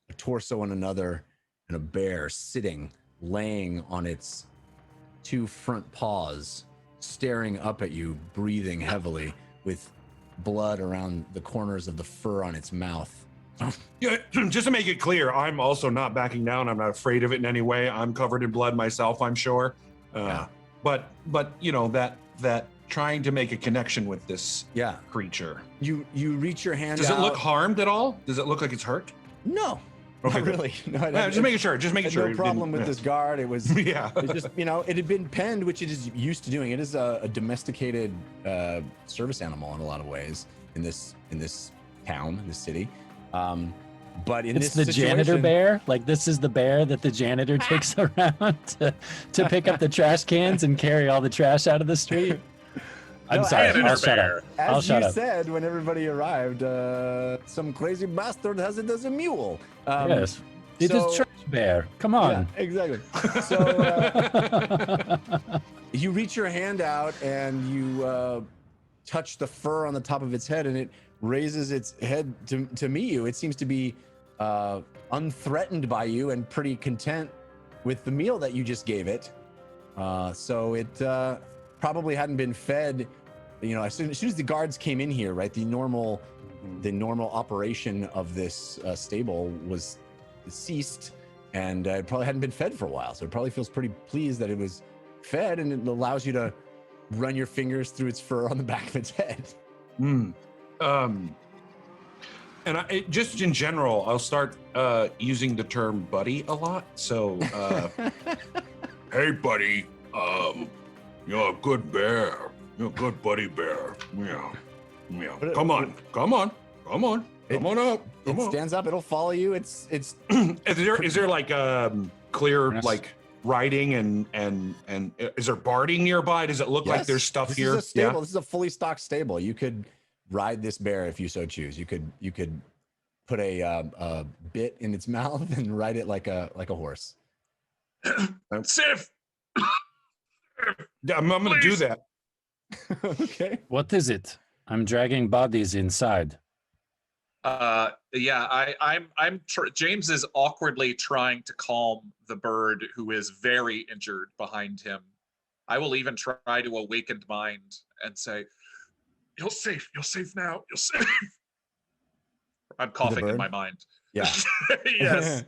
a torso in another, and a bear sitting, laying on its two front paws, staring up at you, breathing heavily, with blood around the corners of the fur on its mouth. Yeah, just to make it clear, I'm also not backing down. I'm not afraid of it in any way. I'm covered in blood myself, I'm sure. But you know, that trying to make a connection with this creature. You reach your hand Does out. it look harmed at all? Does it look like it's hurt? No. Okay, not really. No, just making sure. Just making sure. No problem with this guard. It was. It's just, you know, it had been penned, which it is used to doing. It is a domesticated service animal in a lot of ways in this town, in this city. But in It's this the situation, janitor bear. Like, this is the bear that the janitor takes around to pick up the trash cans and carry all the trash out of the street. I'm sorry. I'll shut up. As you said when everybody arrived, some crazy bastard has it as a mule. Yes. It is trash bear. Come on. Yeah, exactly. So you reach your hand out and you touch the fur on the top of its head, and it raises its head to meet you. It seems to be unthreatened by you and pretty content with the meal that you just gave it. So it probably hadn't been fed. You know, as soon as the guards came in here, right? The normal operation of this stable was ceased, and it probably hadn't been fed for a while. So it probably feels pretty pleased that it was fed, and it allows you to run your fingers through its fur on the back of its head. And just in general, I'll start using the term buddy a lot. So, hey, buddy, you're a good bear. You're a good buddy bear. Yeah. Come on up. Come on up. It stands up. It'll follow you. It's. Is there like clear like riding and is there barding nearby? Does it look like there's stuff here? This is a stable. This is a fully stocked stable. You could ride this bear if you so choose. You could put a bit in its mouth and ride it like a horse. Sif! I'm gonna do that. Okay. What is it? I'm dragging bodies inside. James is awkwardly trying to calm the bird who is very injured behind him. I will even try to awaken mind and say, you're safe now, you're safe. I'm coughing in my mind. Yeah. Yes.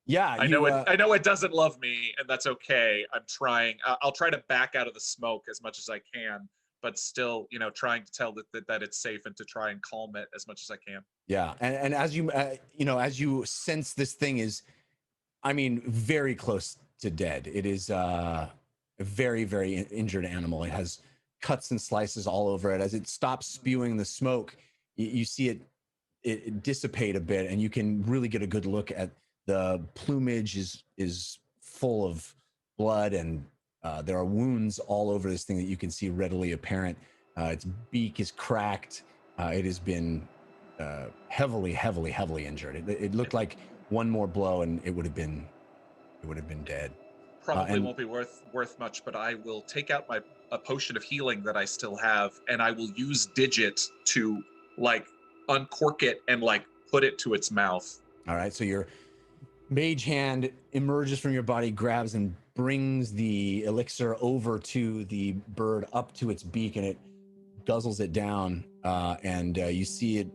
Yeah. I know it doesn't love me, and that's okay. I'm trying. I'll try to back out of the smoke as much as I can, but still, you know, trying to tell that it's safe and to try and calm it as much as I can. Yeah, and as you as you sense this thing is, I mean, very close to dead. It is a very, very injured animal. It has cuts and slices all over it. As it stops spewing the smoke, you see it dissipate a bit, and you can really get a good look at the plumage is full of blood, and there are wounds all over this thing that you can see readily apparent. Its beak is cracked. It has been heavily injured. It looked like one more blow and it would have been dead. Probably won't be worth much, but I will take out a potion of healing that I still have, and I will use Digit to like uncork it and like put it to its mouth. All right, so your mage hand emerges from your body, grabs and brings the elixir over to the bird, up to its beak, and it guzzles it down, and you see it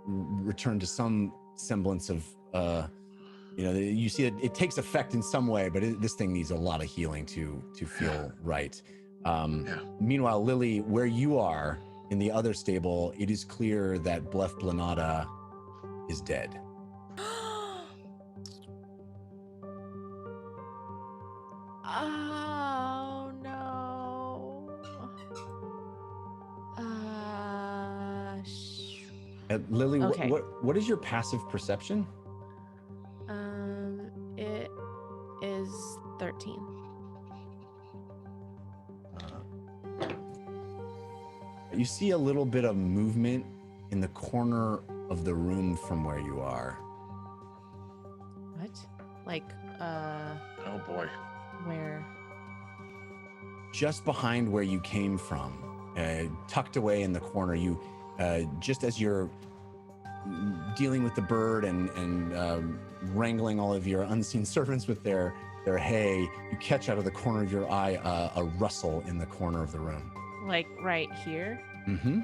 return to some semblance of you see it takes effect in some way, but this thing needs a lot of healing to feel right. Meanwhile, Lily, where you are in the other stable, it is clear that Bluff Blanada is dead. Oh no. Lily, Okay. what is your passive perception? It is 13. You see a little bit of movement in the corner of the room from where you are. What? Like, Oh boy. where? Just behind where you came from, tucked away in the corner. You, just as you're dealing with the bird and wrangling all of your unseen servants with their hay, you catch out of the corner of your eye a rustle in the corner of the room. Like right here? Mm-hmm.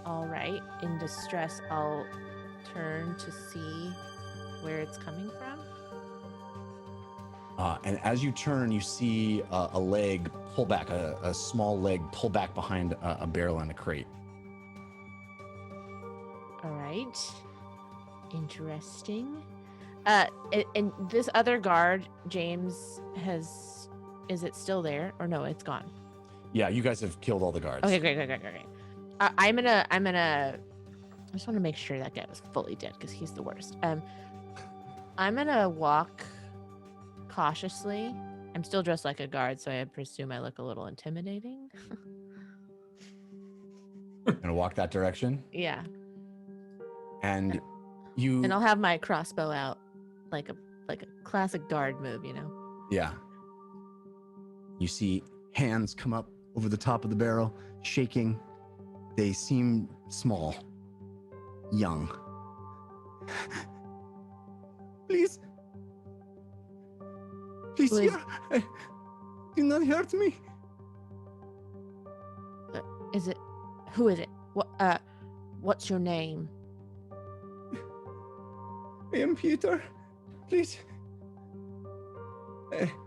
All right. In distress, I'll turn to see where it's coming from. And as you turn, you see a leg pull back, a small leg pull back behind a barrel and a crate. All right. Interesting. And this other guard, James, is it still there? Or no, it's gone. Yeah, you guys have killed all the guards. Okay, great. I'm gonna. I just want to make sure that guy was fully dead because he's the worst. I'm gonna walk cautiously. I'm still dressed like a guard, so I presume I look a little intimidating. Gonna walk that direction, Yeah, and you. and I'll have my crossbow out, like a classic guard move, you know. Yeah. You see hands come up over the top of the barrel, shaking. They seem small, young. Please. Please, Who is- here. Do not hurt me. Is it? Who is it? What? What's your name? I am Peter. Please.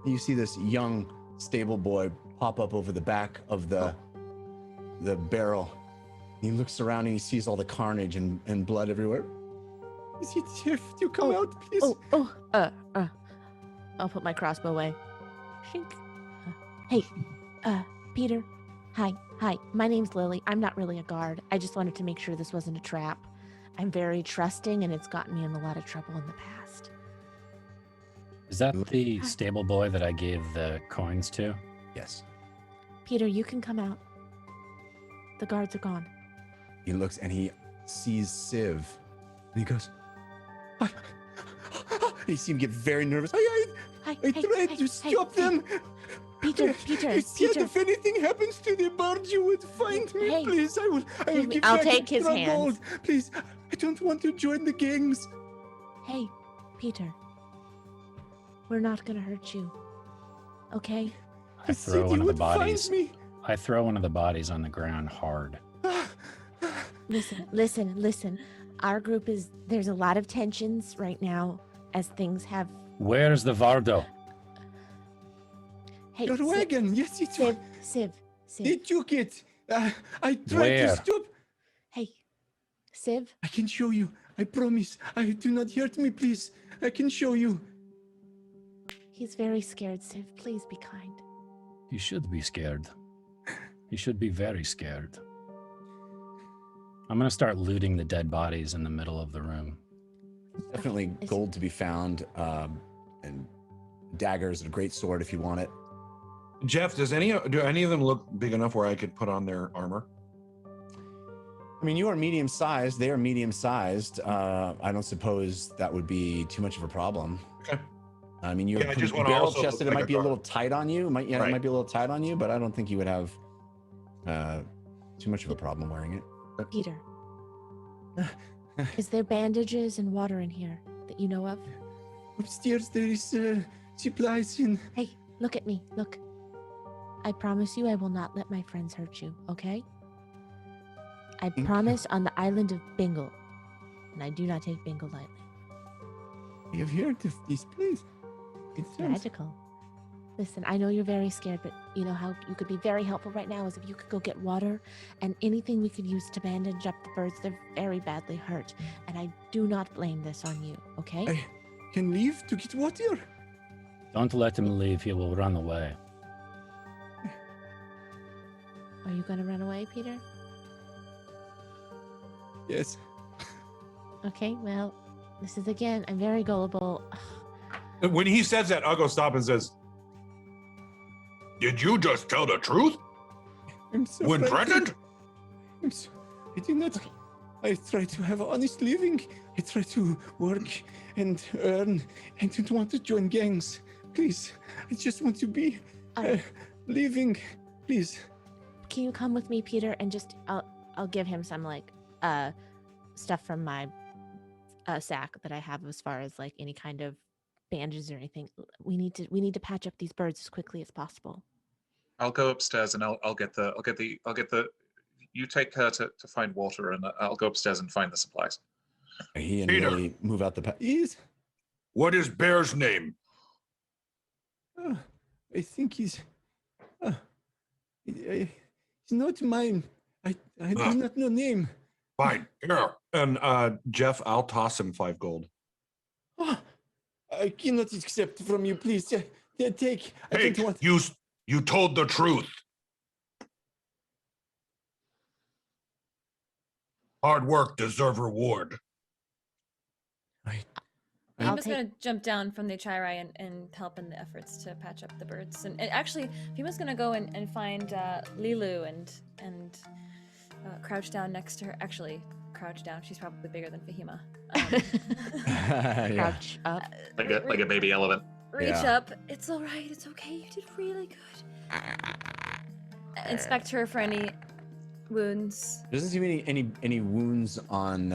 You see this young stable boy pop up over the back of the barrel. He looks around and he sees all the carnage and blood everywhere. Is it Jeff? You come out, please. I'll put my crossbow away. Shink. Hey, Peter. Hi. My name's Lily. I'm not really a guard. I just wanted to make sure this wasn't a trap. I'm very trusting, and it's gotten me in a lot of trouble in the past. Is that the stable boy that I gave the coins to? Yes. Peter, you can come out. The guards are gone. He looks and he sees Civ. And he goes, he seemed to get very nervous. I tried to stop them. Peter, He said if anything happens to the bird, you would find me, Hey, please. I will give you I'll back take his extra hands. gold. Please, I don't want to join the gangs. Hey, Peter. We're not gonna hurt you. Okay? I said throw you one of the would find bodies. me. I throw one of the bodies on the ground hard. Listen. Our group there's a lot of tensions right now as things have. Where's the Vardo? Hey, Your wagon, yes, it was. Civ. They took it. I tried Where? to stop. Hey, Civ. I can show you. I promise. Do not hurt me, please. I can show you. He's very scared, Civ. Please be kind. He should be scared. He should be very scared. I'm gonna start looting the dead bodies in the middle of the room. Definitely gold to be found, and daggers and a great sword if you want it. Jeff, do any of them look big enough where I could put on their armor? I mean, you are medium-sized. They are medium-sized. I don't suppose that would be too much of a problem. Okay. I mean, you're Yeah, I just wanna also barrel-chested. look It like might a be a guard. little tight on you. It might Right. be a little tight on you, but I don't think you would have too much of a problem wearing it. Peter. Is there bandages and water in here that you know of? Upstairs, there is supplies in. Hey, look at me. Look. I promise you I will not let my friends hurt you, okay? I Thank you. promised on the island of Bingle. And I do not take Bingle lightly. I have heard of this place. It sounds Magical. Listen, I know you're very scared, but you know how you could be very helpful right now is if you could go get water and anything we could use to bandage up the birds. They're very badly hurt. And I do not blame this on you, okay? I can leave to get water. Don't let him leave. He will run away. Are you going to run away, Peter? Yes. Okay, well, this is again, I'm very gullible. When he says that, I'll go stop and says, "Did you just tell the truth? I'm so When frightened. threatened?" I did not. I try to have an honest living. I try to work and earn. I don't want to join gangs. Please, I just want to be living. Please. Can you come with me, Peter, and just I'll give him some like stuff from my sack that I have as far as like any kind of bandages or anything. We need to patch up these birds as quickly as possible. I'll go upstairs and I'll get the you take her to find water, and I'll go upstairs and find the supplies. He and Peter. Lily move out the Yes. What is Bear's name? I think he's. He's not mine. I do not know name. Fine. Here. And Jeff, I'll toss him 5 gold. I cannot accept from you, please. Take. I Hey, don't want. you told the truth. Hard work deserve reward. I'm just going to jump down from the Achaierai and help in the efforts to patch up the birds. And actually, Fima's going to go and find Lilu and crouch down next to her. Actually, crouch down. She's probably bigger than Fahima. Crouch up. Like a baby elephant. Reach Yeah. up. It's all right. It's okay. You did really good. Inspect her for any wounds. There doesn't seem any wounds on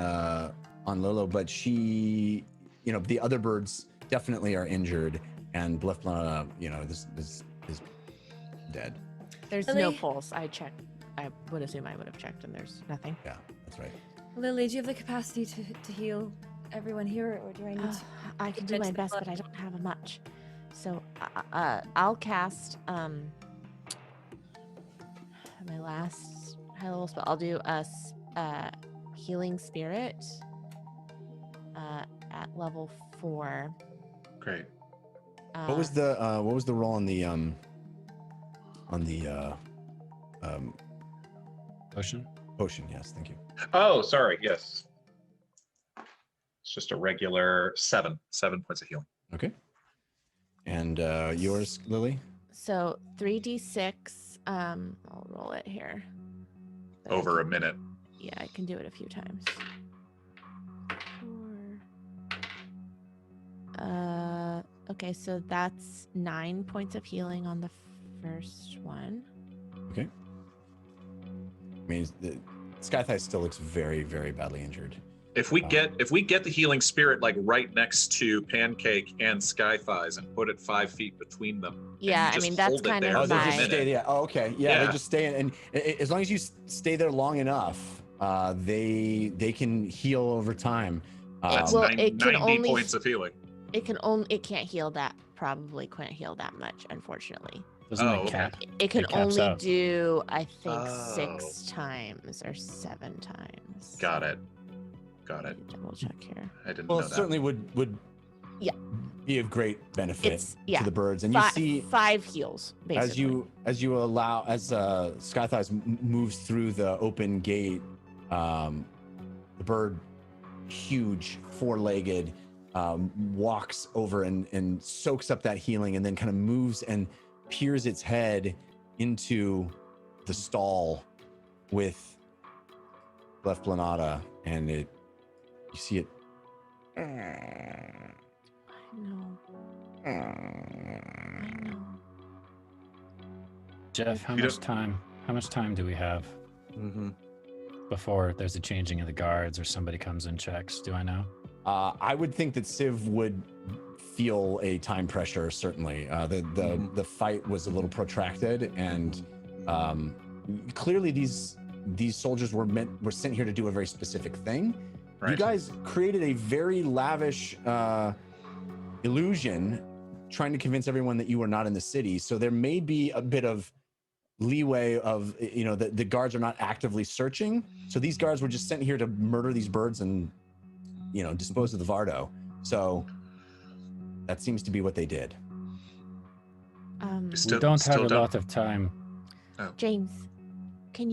Lolo, but she, the other birds definitely are injured, and Bleflana, is dead. There's Lily? no pulse. I checked. I would assume I would have checked, and there's nothing. Yeah, that's right. Lily, do you have the capacity to heal everyone here, or do I need to? I can do my best, but I don't have much. So I'll cast my last high level spell. I'll do a healing spirit at level 4. Great. What was the roll on the Potion? potion? Yes, thank you. Oh, sorry. Yes. It's just a regular 7 points of healing. Okay. And yours, Lily? So 3d6. I'll roll it here. Over a minute. Yeah, I can do it a few times. 4. Okay, so that's 9 points of healing on the first one. Okay. I mean, Skythigh still looks very, very badly injured. If we get the healing spirit like right next to Pancake and Sky Thighs and put it 5 feet between them. Yeah, I mean, that's kind of Oh, they my... just stay there. Oh, okay. Yeah, Yeah. they just stay, and as long as you stay there long enough, they can heal over time. That's Well, it can 90 only- points of healing. It can't heal that. Probably couldn't heal that much, unfortunately. Doesn't Oh, it okay. cap? It can It caps only out. do, I think, Oh. 6 times or 7 times. Got it. Got it. Double check here. I didn't Well, know it that. certainly would Yeah. be of great benefit It's yeah. to the birds, and you see 5 heals basically. as you allow Skythighs moves through the open gate, the bird, huge, 4-legged, walks over and soaks up that healing, and then kind of moves and peers its head into the stall with Bleflanata, and you see it. I know. I know. Jeff, how much time do we have before there's a changing of the guards or somebody comes and checks? Do I know? I would think that Civ would feel a time pressure. Certainly, the fight was a little protracted, and clearly these soldiers were sent here to do a very specific thing. Right. You guys created a very lavish illusion, trying to convince everyone that you were not in the city. So there may be a bit of leeway of the guards are not actively searching. So these guards were just sent here to murder these birds and dispose of the Vardo. So that seems to be what they did. We don't have a lot of time. James, can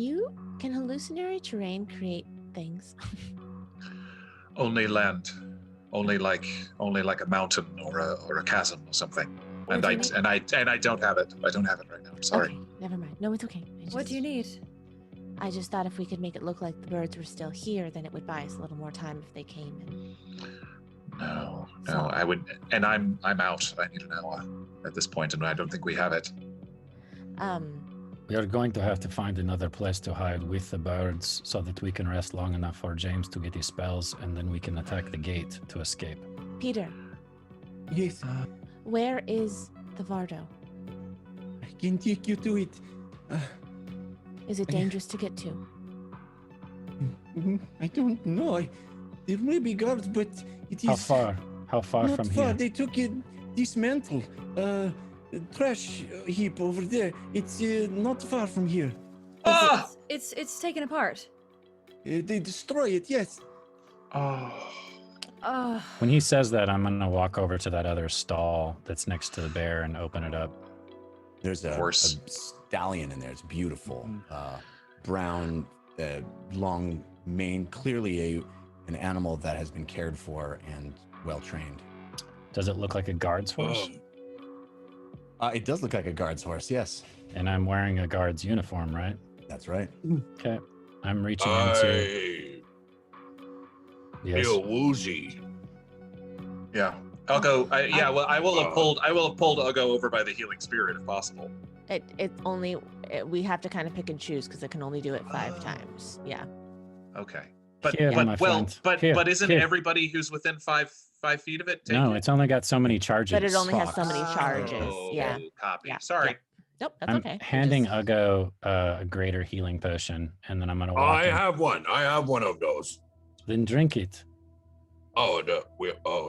hallucinatory terrain create things. Only land, only like a mountain or a chasm or something. What And do I you need? and I don't have it. I don't have it right now. I'm sorry. Okay, never mind. No, it's okay. What do you need? I just thought if we could make it look like the birds were still here, then it would buy us a little more time if they came in. No, So- I wouldn't. And I'm out. I need an hour at this point, and I don't think we have it. We are going to have to find another place to hide with the birds so that we can rest long enough for James to get his spells, and then we can attack the gate to escape. Peter, Yes, where is the Vardo? I can take you to it. Is it dangerous to get to? I don't know. There may be guards, but it is How far? How far not from far. here? They took it dismantled. Trash heap over there. It's not far from here. Ah! It's taken apart. They destroy it. Yes. Oh. Oh, When he says that, I'm gonna walk over to that other stall that's next to the bear and open it up. There's a Horse. stallion in there. It's beautiful. Brown, long mane. Clearly an animal that has been cared for and well trained. Does it look like a guard's horse? It does look like a guard's horse. Yes, And I'm wearing a guard's uniform, right? that's right. Okay. I'm reaching into. I Yes. feel woozy. Yeah. I'll go. I will have pulled Ugo over by the healing spirit if possible. We have to kind of pick and choose because it can only do it 5 times. Yeah. Okay. But Here, my but friend. Here, but isn't here. everybody who's within 5 feet of it? No, taken? it's only got so many charges. But it only has so Fox. many charges. Oh, Yeah. Copy. Yeah. Sorry. Yeah. Nope, that's I'm okay. handing Ugo a greater healing potion, and then I'm gonna walk I in. have one. I have one of those. Then drink it Oh,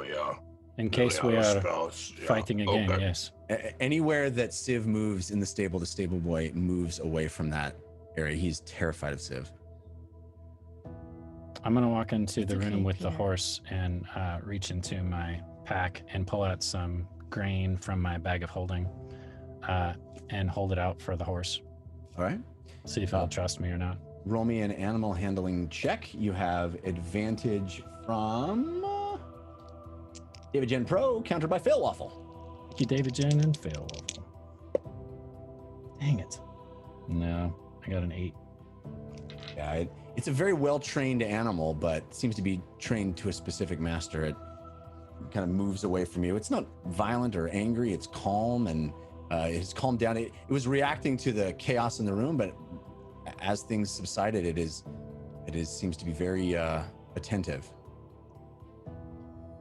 yeah. in case we Really are out of spells. Yeah. fighting again. Okay. Yes. Anywhere that Civ moves in the stable boy moves away from that area. He's terrified of Civ. I'm gonna walk into It's the okay, room with the Peter. horse and reach into my pack and pull out some grain from my bag of holding, and hold it out for the horse. All right. See if it'll trust me or not. Roll me an animal handling check. You have advantage from David Gen Pro, countered by Fail Waffle. Thank you, David Jane and fail. Dang it. No, I got an 8. Yeah, it's a very well trained animal, but seems to be trained to a specific master. It kind of moves away from you. It's not violent or angry. It's calm and it's calmed down. It was reacting to the chaos in the room, but as things subsided, it seems to be very attentive.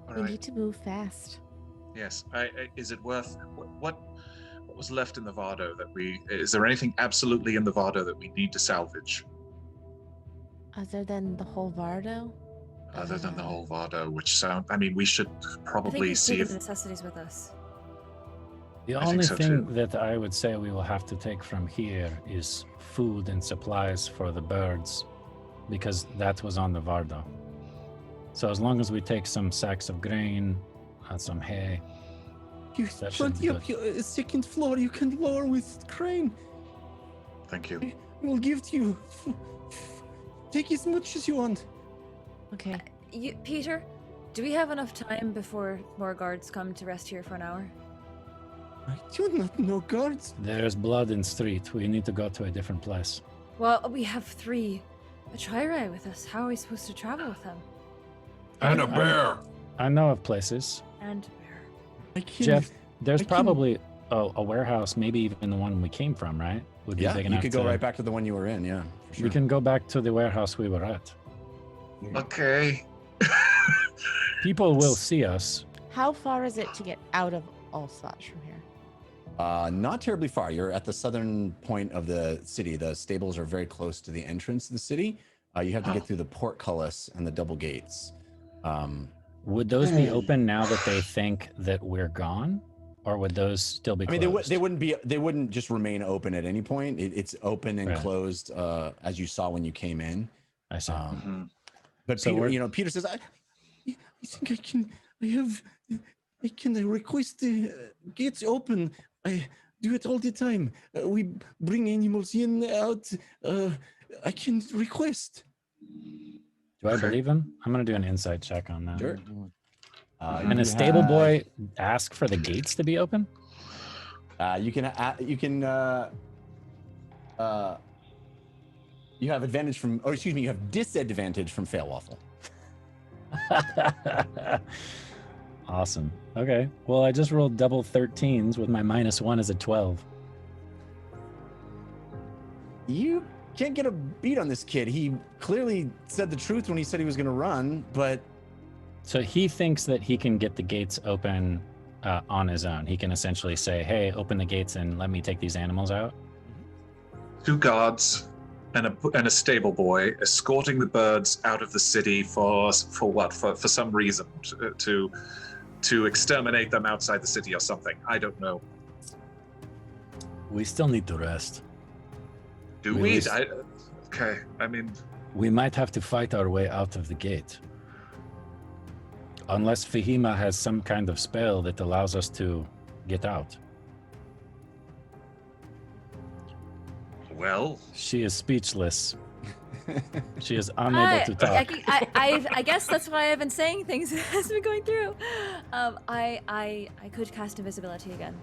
All We right. need to move fast. Yes. Is it worth what was left in the Vardo that we? Is there anything absolutely in the Vardo that we need to salvage Other than the whole Vardo? other than the whole Vardo? Which sound? I mean, we should I think probably we've see taken if the necessities with us. The I think only so, thing too. that I would say we will have to take from here is food and supplies for the birds, because that was on the Vardo. So as long as we take some sacks of grain and some hay, You That should put be up your second floor. You can lower with crane. Thank you. I will give to you. Take as much as you want. Okay. Peter, do we have enough time before more guards come to rest here for an hour? I do not know guards. there's blood in street. We need to go to a different place. Well, we have 3 Achaierai with us. How are we supposed to travel with them? And a I'm- bear. I know of places. And where? I can. Jeff, there's I can- probably a warehouse, maybe even the one we came from, right? Would be Yeah, big you enough could go to- right back to the one you were in. Yeah, for sure. We can go back to the warehouse we were at. Okay. People will see us. How far is it to get out of Olsvach from here? Not terribly far. You're at the southern point of the city. The stables are very close to the entrance to the city. You have to get through the portcullis and the double gates. Would those be open now that they think that we're gone, or would those still be I mean, closed? they wouldn't just remain open at any point. It's open and Right. closed as you saw when you came in. I see. Mhm. But So Peter, we're- Peter says, I think I can request the gates open. I do it all the time. We bring animals in, out. I can request. Do I Okay. believe him? I'm going to do an insight check on that. Sure. Can a stable boy ask for the gates to be open? You have advantage from, or excuse me, you have disadvantage from fail waffle. Awesome. Okay. Well, I just rolled double 13s with my -1 as a 12. You can't get a beat on this kid. He clearly said the truth when he said he was going to run, but So he thinks that he can get the gates open on his own. He can essentially say, "Hey, open the gates and let me take these animals out." 2 guards and a stable boy escorting the birds out of the city for what? For some reason to exterminate them outside the city or something. I don't know. We still need to rest. Do We we? least- Okay. I mean, We might have to fight our way out of the gate. Unless Fahima has some kind of spell that allows us to get out. well, She is speechless. She is unable to talk. I guess that's why I've been saying things as we're going through. I could cast invisibility again,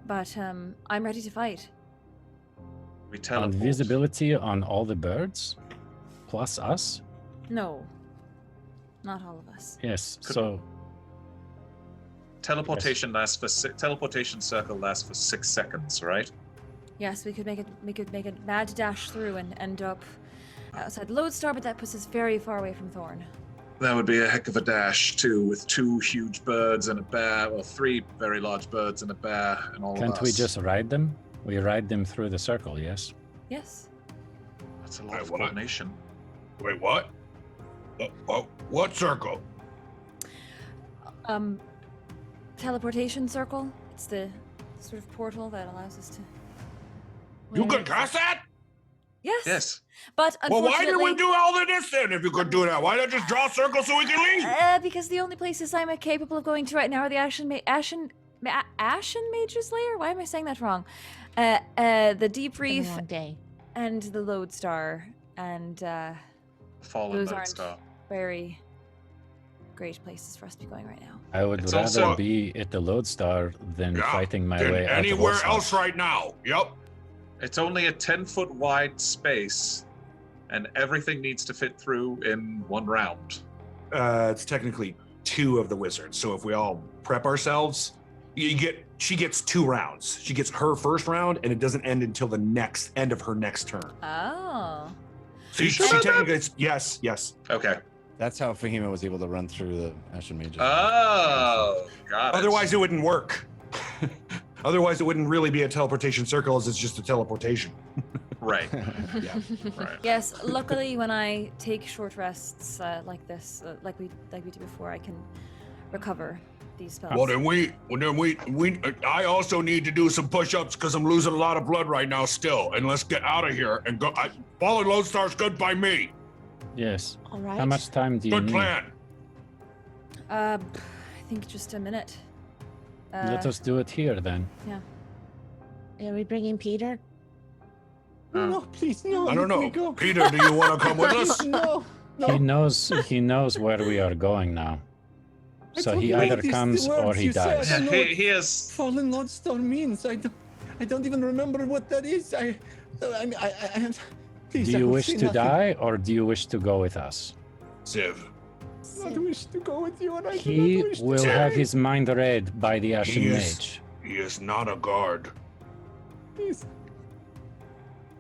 but I'm ready to fight. we teleport. Invisibility on all the birds? Plus us? No, not all of us. Yes. Could- So Teleportation teleportation circle lasts for 6 seconds, right? Yes, we could make a mad dash through and end up outside Lodestar, but that puts us very far away from Thorn. That would be a heck of a dash too, with 2 huge birds and a bear, or 3 very large birds and a bear, and all of can't us. we just ride them? We ride them through the circle, yes? Yes. That's a lot Wait, of what? coordination. Wait, what? What circle? Teleportation circle. It's the sort of portal that allows us to. You Where could is cast that? Yes. Yes. But Well, why did we unfortunately, do all of this then? If you could do that, why not just draw a circle so we can leave? because the only places I'm capable of going to right now are the Ashen Mage's Lair? Why am I saying that wrong? The Deep Been a Reef long day. and the Lodestar, and Fallen those aren't Lodestar. very great places for us to be going right now. I would It's rather also- be at the Lodestar than Yeah, fighting my Then way out of anywhere Olsvach. else right now. Yep. It's only a 10-foot wide space, and everything needs to fit through in 1 round. It's technically 2 of the wizards. So if we all prep ourselves, she gets 2 rounds. She gets her first round, and it doesn't end until the end of her next turn. Oh. So you she sure about technically gets, yes. Okay. that's how Fahima was able to run through the Ashen Mages. Oh, got it. Otherwise, it wouldn't work. Otherwise, it wouldn't really be a teleportation circle, as it's just a teleportation. Right. Yeah. Right. Yes, luckily when I take short rests like this, like we did before, I can recover these spells. Well, then we. I also need to do some push-ups because I'm losing a lot of blood right now still. And let's get out of here and go. Fallen Lodestar's good by me. Yes. All right. How much time do you Good need? plan. I think just a minute. Let us do it here then. Are we bringing Peter? No, please, no. I don't let me know. go. Peter, do you want to come with us? No, no. He knows where we are going now. I So don't he know either these comes or words he you said. dies. I don't know what He is. Fallen Lodestar means. I don't even remember what that is. I please. Do I you will wish say to nothing. die or do you wish to go with us? Civ. I do wish to go with you, and I do He not wish will to have die. his mind read by the Ashen Yes. Mage. He is not a guard. Please.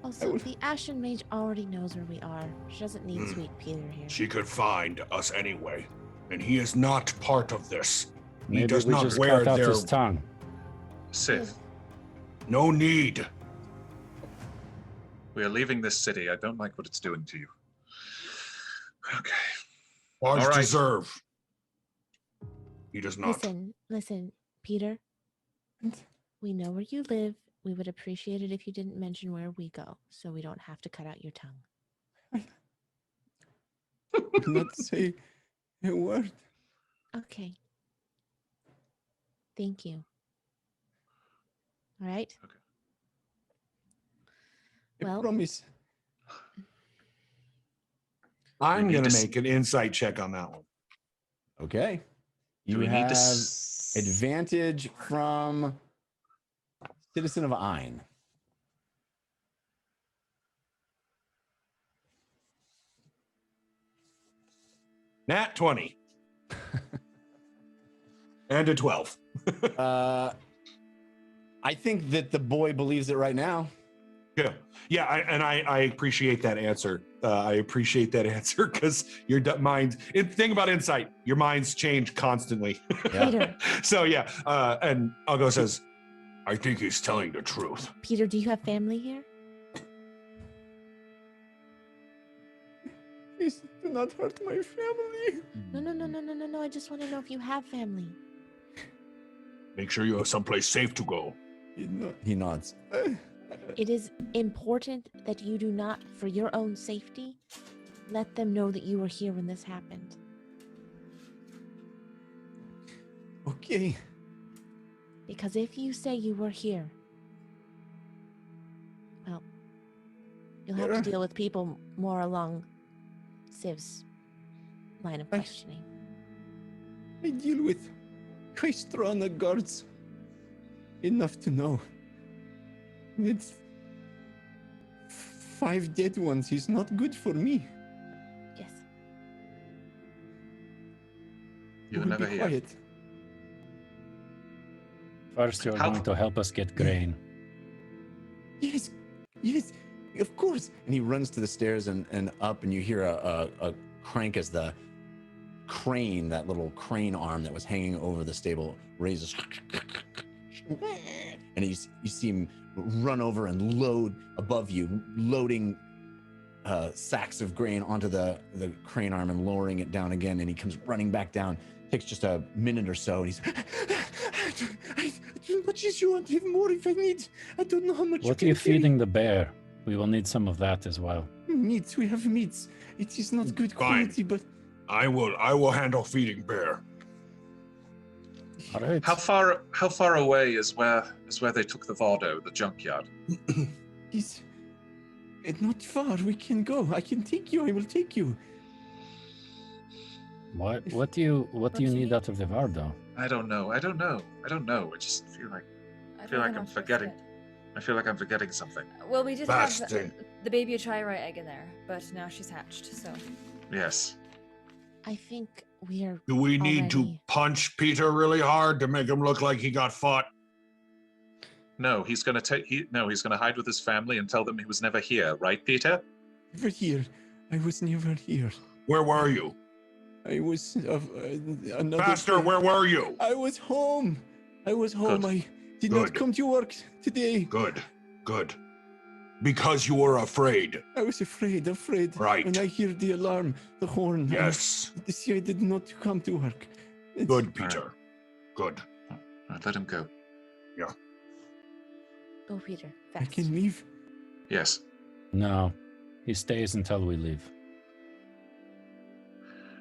Also, will- the Ashen Mage already knows where we are. She doesn't need Sweet Peter here. She could find us anyway. And he is not part of this. He Maybe does we not just wear cut out their. his tongue. Sith. No need. We are leaving this city. I don't like what it's doing to you. Okay. Bards All right. deserve. He does not. Listen, Peter. We know where you live. We would appreciate it if you didn't mention where we go, so we don't have to cut out your tongue. Do not say a word. Okay. Thank you. All right. I Well- promise. I'm need going to to s- make an insight check on that one. Okay. Do You we need have to advantage from Citizen of Ein. Nat 20. And a 12. I think that the boy believes it right now. Yeah. Yeah. I appreciate that answer. I appreciate that answer because your mind, thing about insight, your minds change constantly. Peter, So yeah. And Algo says, I think he's telling the truth. Peter, do you have family here? Please do not hurt my family. No. I just want to know if you have family. Make sure you have someplace safe to go. He nods. It is important that you do not, for your own safety, let them know that you were here when this happened. Okay. Because if you say you were here, well, you'll have to deal with people more along Civ's line of questioning. I deal with Kaistrana guards enough to know. It's 5 dead ones. He's not good for me. Yes. You were Will never be here. quiet. First, you're How- going to help us get grain. Yes, yes, of course. And he runs to the stairs and up, and you hear a crank as the crane, that little crane arm that was hanging over the stable, raises. And you see him run over and load above you, loading sacks of grain onto the crane arm and lowering it down again. And he comes running back down. Takes just a minute or so, and he's. As much as you want, have more if I need. I don't know how much. What are you feeding the bear? We will need some of that as well. Meats. We have meats. It is not good Fine. quality, but I will handle feeding bear. All right. How far away is where they took the Vardo, the junkyard? it's not far. We can go. I can take you. I will take you. What do you need out of the Vardo? I don't know. I just feel like I'm forgetting. I feel like I'm forgetting something. Well, we did Fast have thing. the baby Achaierai egg in there, but now she's hatched, so. Yes. I think we are. Do we need to already- punch Peter really hard to make him look like he got fought? No, he's gonna hide with his family and tell them he was never here, right, Peter? Never here. I was never here. Where were you? I was another. Faster, where were you? I was home. I was home. Good. I did not Good. come to work today. Good. Because you were afraid. I was afraid. Right. When I hear the alarm, the horn. Yes. I decided not to come to work. Good, Peter. Good. All right, let him go. Go, Peter. I Fast. can leave. Yes. No, he stays until we leave.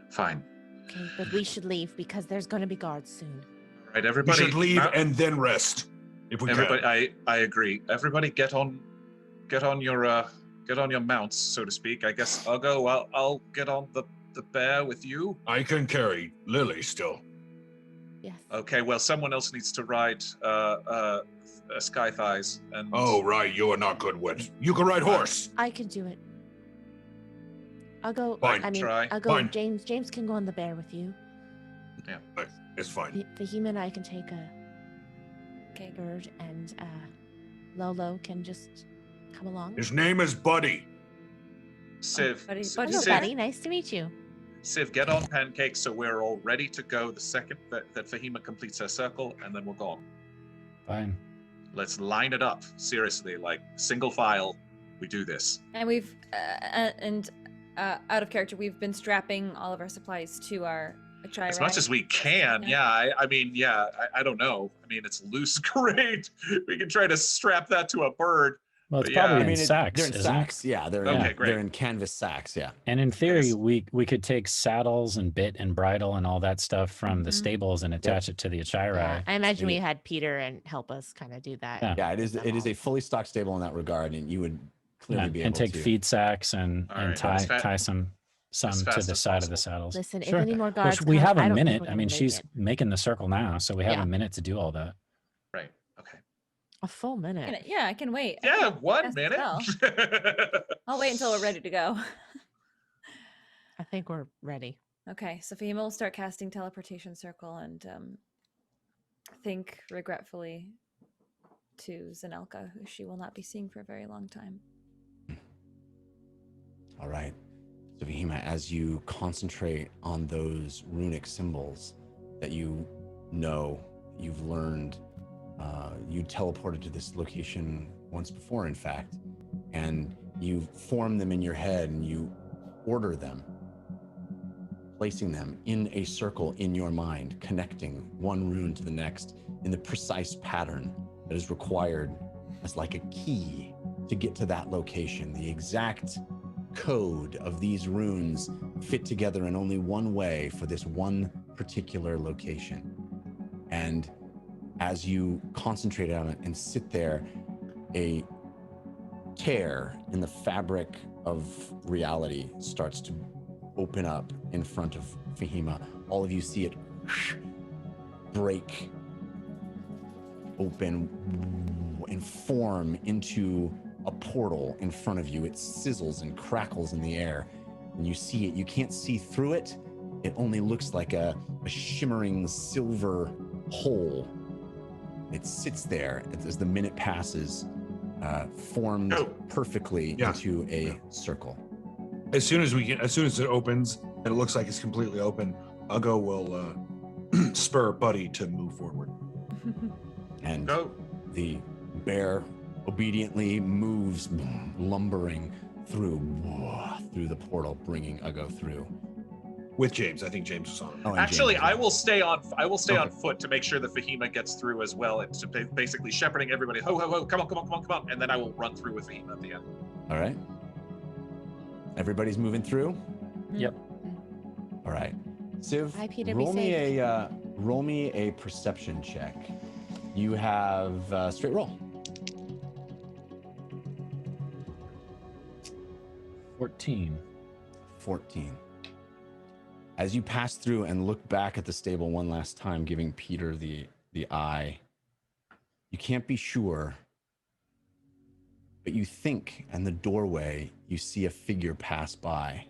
Fine. Okay, but we should leave because there's going to be guards soon. All right, We everybody. should leave and then rest. If we everybody, can. I agree. Everybody, get on your mounts, so to speak. I guess I'll go. I'll get on the bear with you. I can carry Lily still. Yes. Okay. Well, someone else needs to ride Sky Thighs. And Oh, right. You are not good with. You can ride horse. I can do it. I'll go. Fine, I mean, try. I'll go. Fine. James can go on the bear with you. It's fine. Fahima and I can take a Okay. bird, and Lolo can just come along. His name is Buddy. Civ, Buddy- Civ, Buddy Hello, Civ, buddy. Nice to meet you. Civ, get on pancakes so we're all ready to go the second that Fahima completes her circle, and then we're gone. Fine. Let's line it up. Seriously, like single file. We do this. And we've, out of character, we've been strapping all of our supplies to our Achaierai. As much as we can, yeah. I don't know. I mean, it's loose grade. We can try to strap that to a bird. Well, it's But yeah, probably I in mean, sacks, They're in isn't it? sacks. Yeah, they're Okay, in, great. they're in canvas sacks. Yeah. And in theory, Yes. we could take saddles and bit and bridle and all that stuff from the Mhm. stables and attach it to the Achaierai. Yeah, I imagine we Maybe- had Peter and help us kind of do that. Yeah. Yeah, it is a fully stocked stable in that regard, and you would clearly be able and take to. feed sacks and All right, tie that's tie some some As to fast the as side of the possible. saddles. Listen, Sure. if any more Well, guards we come, have I a don't think minute. we're I gonna mean, make she's it. making the circle now, so we have Yeah. a minute to do all that. Right. Okay. A full minute. Yeah, I can wait. I Yeah, can 1 cast a minute. spell. I'll wait until we're ready to go. I think we're ready. Okay, so Fahima will start casting teleportation circle and think regretfully to Zanelka, who she will not be seeing for a very long time. All right. So Vihima, as you concentrate on those runic symbols that you know, you've learned, you teleported to this location once before, in fact, and you form them in your head and you order them, placing them in a circle in your mind, connecting one rune to the next in the precise pattern that is required as like a key to get to that location. The exact code of these runes fit together in only one way for this one particular location. And as you concentrate on it and sit there, a tear in the fabric of reality starts to open up in front of Fahima. All of you see it break open and form into a portal in front of you. It sizzles and crackles in the air, and you see it. You can't see through it. It only looks like a shimmering silver hole. It sits there as the minute passes, formed perfectly into a circle. As soon as it opens and it looks like it's completely open, Uggo will spur Buddy to move forward. And the bear obediently moves, lumbering through the portal, bringing Uggo through. With James, I think James was on it. Actually, I will stay on on foot to make sure that Fahima gets through as well. It's basically shepherding everybody. Ho ho ho! Come on! And then I will run through with Fahima at the end. All right. Everybody's moving through. Yep. All right. Civ, Hi, Peter, be roll me a perception check. You have straight roll. 14. As you pass through and look back at the stable one last time, giving Peter the eye, you can't be sure, but you think in the doorway you see a figure pass by.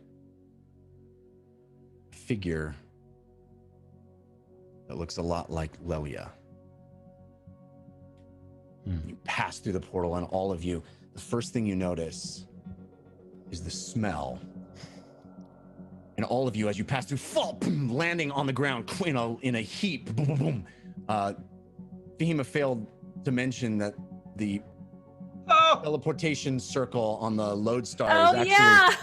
A figure that looks a lot like Lelia. You pass through the portal, and all of you, the first thing you notice is the smell. And all of you, as you pass through, fall, boom, landing on the ground in a heap. Boom, boom, boom. Fahima failed to mention that the teleportation circle on the lodestar is actually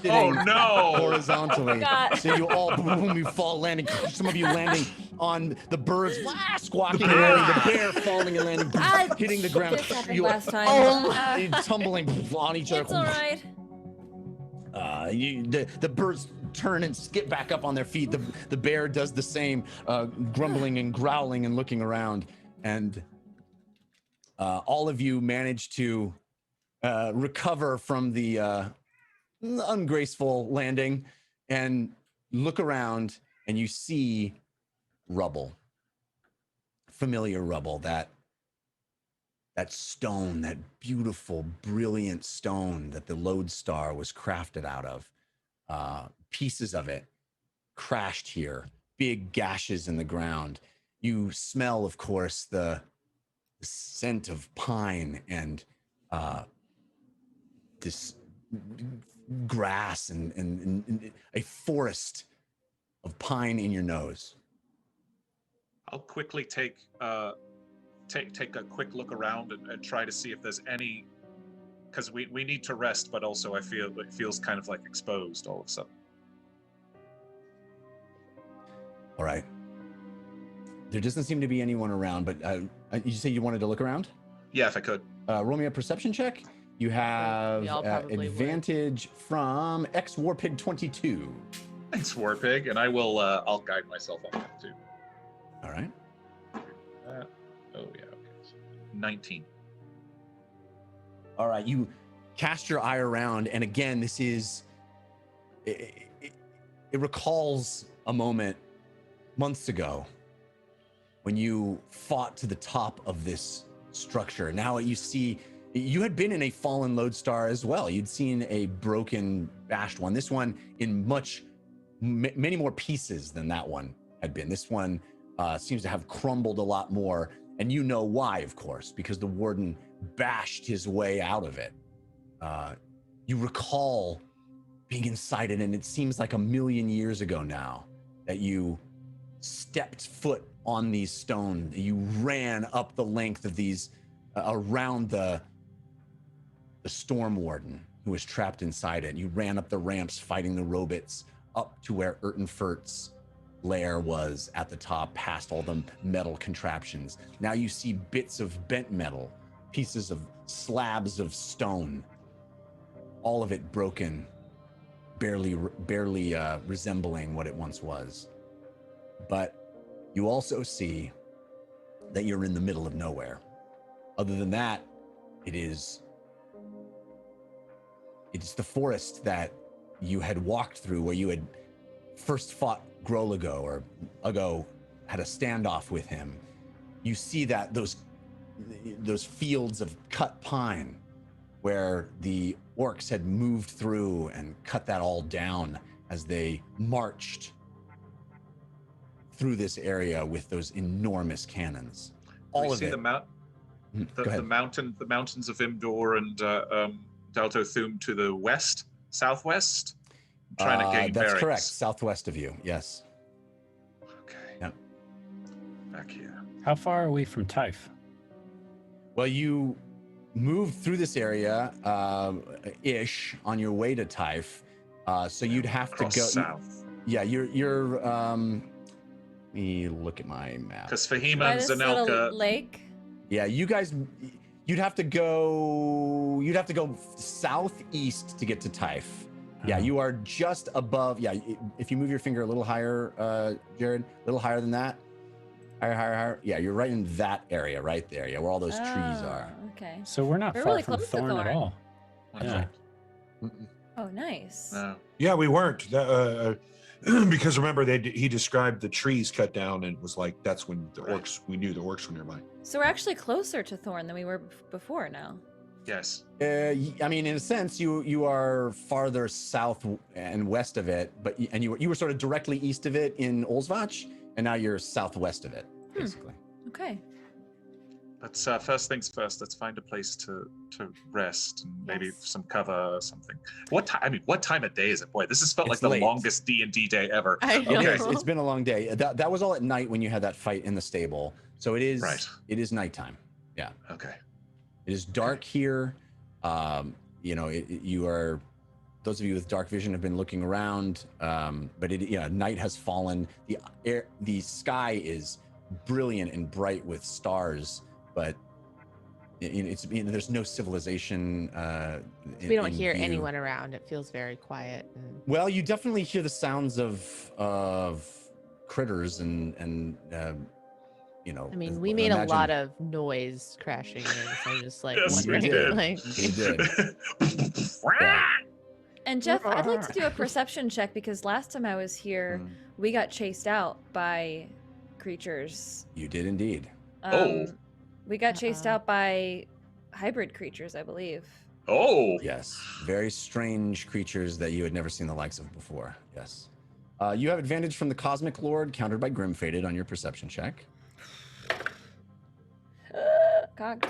sitting horizontally. So you all, boom, you fall, landing. Some of you landing on the birds, squawking and landing. The bear falling and landing, hitting the ground. This happened You last time. tumbling on each other. It's all right. The birds turn and skip back up on their feet. The bear does the same, grumbling and growling and looking around. And all of you manage to recover from the ungraceful landing and look around, and you see rubble, familiar rubble, that stone, that beautiful, brilliant stone that the lodestar was crafted out of. Pieces of it crashed here, big gashes in the ground. You smell, of course, the scent of pine and this grass and a forest of pine in your nose. I'll quickly take a quick look around and try to see if there's any, because we need to rest, but also I feel it feels kind of like exposed all of a sudden. All right. There doesn't seem to be anyone around, but you say you wanted to look around? Yeah, if I could. Roll me a perception check. You have We all probably advantage from X Warpig 22. Thanks, Warpig, and I will. I'll guide myself on that too. All right. Oh yeah. Okay. 19. All right. You cast your eye around, and again, this is it recalls a moment months ago when you fought to the top of this structure. Now you see, you had been in a fallen lodestar as well. You'd seen a broken, bashed one. This one in many more pieces than that one had been. This one seems to have crumbled a lot more, and you know why, of course, because the warden bashed his way out of it. You recall being inside it, and it seems like a million years ago now that you stepped foot on these stones. You ran up the length of these around the storm warden who was trapped inside it. You ran up the ramps fighting the robots up to where Urtenfert's lair was at the top, past all the metal contraptions. Now you see bits of bent metal, pieces of slabs of stone, all of it broken, barely resembling what it once was. But you also see that you're in the middle of nowhere. Other than that, it's the forest that you had walked through, where you had first fought Groligo, or Ugo had a standoff with him. You see that those fields of cut pine where the orcs had moved through and cut that all down as they marched through this area with those enormous cannons. All of see it. the mountains of Imdor and Delta Thum to the west, southwest. I'm trying to gain that's bearings. correct. Southwest of you, yes. Okay. Yep. Back here. How far are we from Taif? Well, you moved through this area ish on your way to Taif, so you'd have to go south. Yeah, you're let me look at my map. Because Fahima By and this little Zanelka. lake. Yeah, you'd have to go southeast to get to Taif. Yeah, you are just above. Yeah, if you move your finger a little higher, Jared, a little higher than that. Higher. Yeah, you're right in that area right there. Yeah, where all those trees are. Okay. So we're not We're far really from close to Thorn at Thorn. all. Yeah. Oh, nice. Yeah, we weren't. Because remember, he described the trees cut down, and it was like that's when the orcs. We knew the orcs were nearby. So we're actually closer to Thorn than we were before now. Yes. I mean, in a sense, you are farther south and west of it, but you were sort of directly east of it in Olsvach, and now you're southwest of it, basically. Okay. Let's first things first. Let's find a place to rest and maybe some cover or something. What time of day is it? Boy, this has felt It's like late. the longest D&D day ever. I know. Okay. It's been a long day. That was all at night when you had that fight in the stable. So it is. Right. It is nighttime. Yeah. Okay. It is dark here. You are. Those of you with dark vision have been looking around, but night has fallen. The sky is brilliant and bright with stars, but there's no civilization. We don't hear view. anyone around. It feels very quiet. Well, you definitely hear the sounds of critters and I mean, we made a lot of noise crashing in, so I'm just like Yes, we wondering, did. like, You did. Yeah. And Jeff, I'd like to do a perception check because last time I was here, we got chased out by creatures. You did indeed. We got chased out by hybrid creatures, I believe. Oh. Yes. Very strange creatures that you had never seen the likes of before. Yes. You have advantage from the Cosmic Lord, countered by Grim Fated on your perception check. Cocked.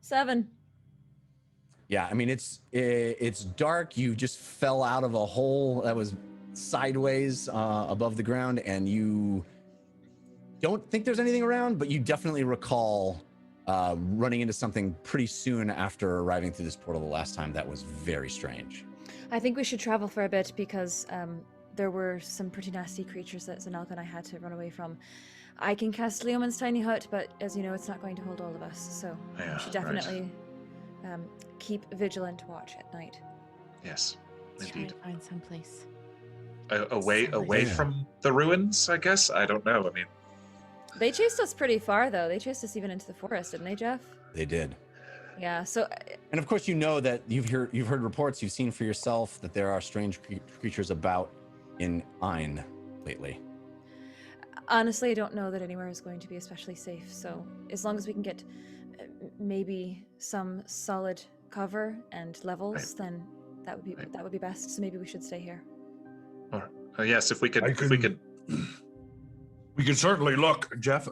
7. Yeah, I mean it's dark. You just fell out of a hole that was sideways above the ground, and you don't think there's anything around, but you definitely recall running into something pretty soon after arriving through this portal the last time. That was very strange. I think we should travel for a bit because there were some pretty nasty creatures that Zanelka and I had to run away from. I can cast Leoman's Tiny Hut, but as you know, it's not going to hold all of us, so we should definitely keep vigilant watch at night. Yes, let's try indeed. to find someplace. Away from the ruins, I guess. I don't know. I mean, They chased us pretty far, though. They chased us even into the forest, didn't they, Jeff? They did. Yeah. So And of course, you know that you've heard reports, you've seen for yourself that there are strange creatures about in Ein lately. honestly, I don't know that anywhere is going to be especially safe. So as long as we can get maybe some solid cover and levels, then that would be best. So maybe we should stay here. Yes, if we could. We could certainly look, Jeff.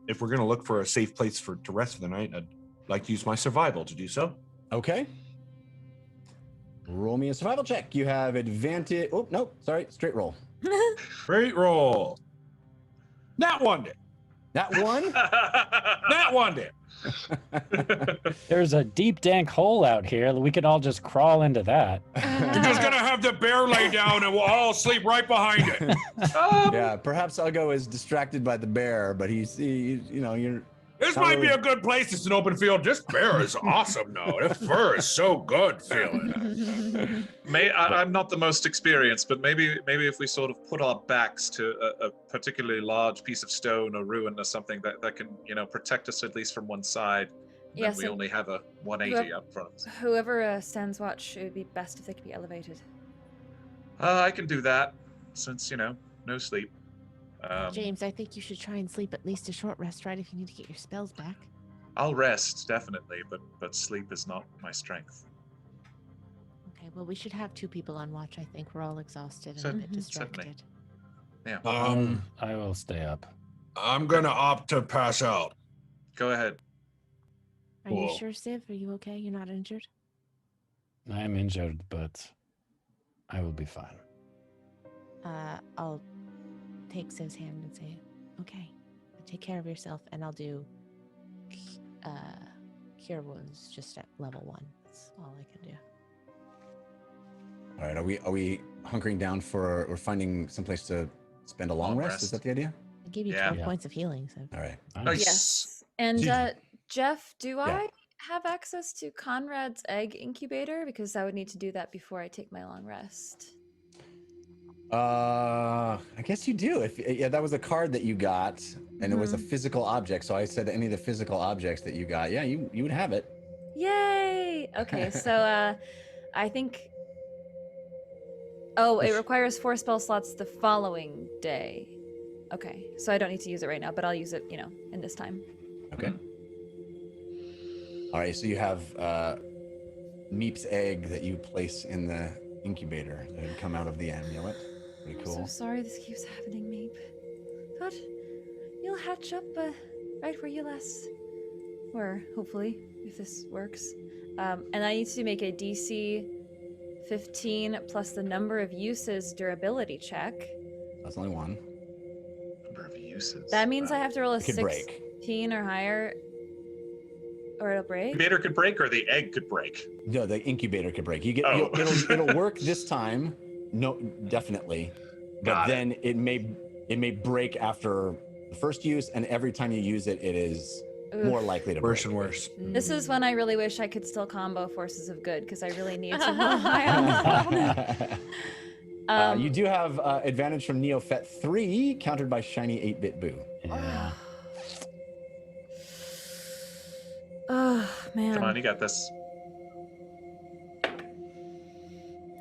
If we're going to look for a safe place to rest for the night, I'd like to use my survival to do so. Okay. Roll me a survival check. You have advantage. Oh, no, sorry. Straight roll. Great roll. That one did. That one? That one did. There's a deep, dank hole out here. We could all just crawl into that. We're just going to have the bear lay down and we'll all sleep right behind it. Yeah, perhaps Uggo is distracted by the bear, but he's you're. This Not might be really- a good place. It's an open field. This bear is awesome, though. This fur is so good feeling. I'm not the most experienced, but maybe if we sort of put our backs to a particularly large piece of stone or ruin or something that can, protect us at least from one side. Then Yes, we and only have a 180 up front. Whoever stands watch, it would be best if they could be elevated. I can do that, since no sleep. James, I think you should try and sleep at least a short rest, right? If you need to get your spells back. I'll rest definitely, but sleep is not my strength. Okay, well, we should have 2 people on watch. I think we're all exhausted and a Certainly. bit distracted. Yeah. I will stay up. I'm gonna opt to pass out. Go ahead. Are you Cool. sure, Civ? Are you okay? You're not injured? I am injured, but I will be fine. I'll take Civ's hand and say, okay, take care of yourself, and I'll do cure wounds just at level 1. That's all I can do. All right, are we hunkering down or finding someplace to spend a long rest? Is that the idea? I gave you Yeah. 12 points of healing, so. All right. Nice. Yes. And Gee. Jeff, do I have access to Conrad's egg incubator? Because I would need to do that before I take my long rest. I guess you do. Yeah, that was a card that you got, and it was a physical object. So I said any of the physical objects that you got, yeah, you would have it. Yay! Okay, so I think. Oh, it requires 4 spell slots the following day. Okay, so I don't need to use it right now, but I'll use it, in this time. Okay. All right, so you have Meep's egg that you place in the incubator that would come out of the amulet. Pretty I'm cool. so sorry this keeps happening, Meep. But you'll hatch up right where you last were, hopefully, if this works. And I need to make a DC 15 plus the number of uses durability check. That's only one. Number of uses. That means I have to roll a It could break. 16 or higher, or it'll break. Incubator could break, or the egg could break. No, the incubator could break. Oh. It'll work this time. No, definitely. But Got it. then it may break after the first use, and every time you use it, it is more likely to Worse break. and worse. This is when I really wish I could still combo Forces of Good, because I really need to roll high on You do have advantage from Neophet 3, countered by Shiny 8-Bit Boo. Yeah. Oh, man. Come on, you got this.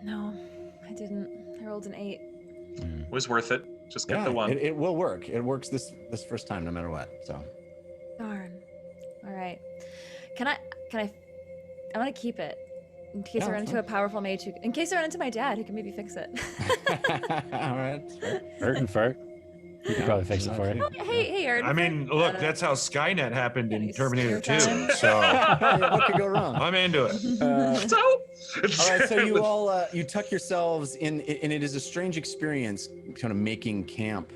No, I didn't. I rolled an 8. It was worth it. Just get Yeah, the one. it will work. It works this first time, no matter what. So. Darn. All right. Can I want to keep it in case Yeah, I run that's into a powerful mage in case I run into my dad who can maybe fix it. All right. Fert and Fert. You could probably fix it for you. hey, Aaron. I mean, look, that's how Skynet happened in Any Terminator 2. spare time? So Yeah, what could go wrong? I'm into it. So. All right, so you all you tuck yourselves in, and it is a strange experience, kind of making camp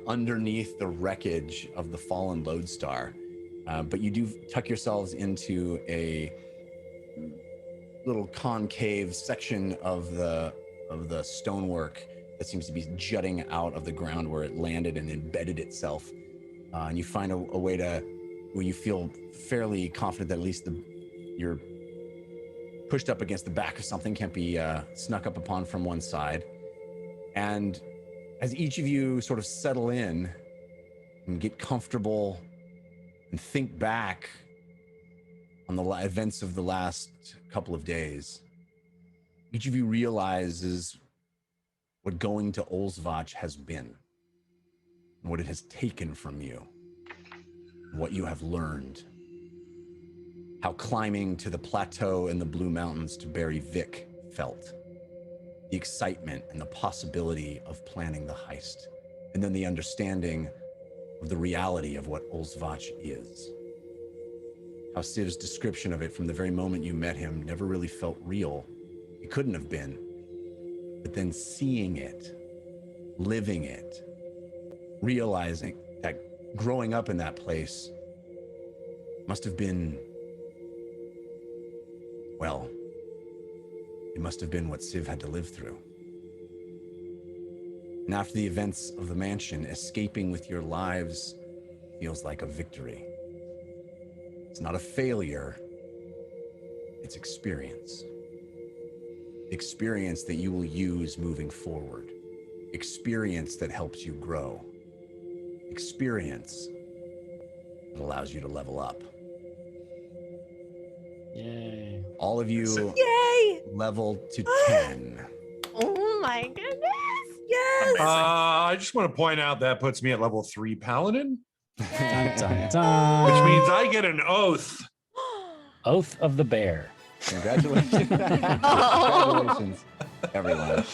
underneath the wreckage of the fallen lodestar. But you do tuck yourselves into a little concave section of the stonework that seems to be jutting out of the ground where it landed and embedded itself. And you find a way where you feel fairly confident that at least you're pushed up against the back of something, can't be snuck up upon from one side. And as each of you sort of settle in and get comfortable and think back, on the events of the last couple of days, each of you realizes what going to Olsvach has been, and what it has taken from you, what you have learned, how climbing to the plateau in the Blue Mountains to bury Vic felt, the excitement and the possibility of planning the heist, and then the understanding of the reality of what Olsvach is. How Siv's description of it from the very moment you met him never really felt real. It couldn't have been. But then seeing it, living it, realizing that growing up in that place must have been, well, it must have been what Siv had to live through. And after the events of the mansion, escaping with your lives feels like a victory. It's not a failure, it's experience. Experience that you will use moving forward. Experience that helps you grow. Experience that allows you to level up. Yay. All of you Yay! level to 10. Oh my goodness. Yes! I just want to point out that puts me at level 3 paladin, Dun, dun, dun. which means I get an oath. Oath of the Bear. Congratulations. Congratulations, everyone.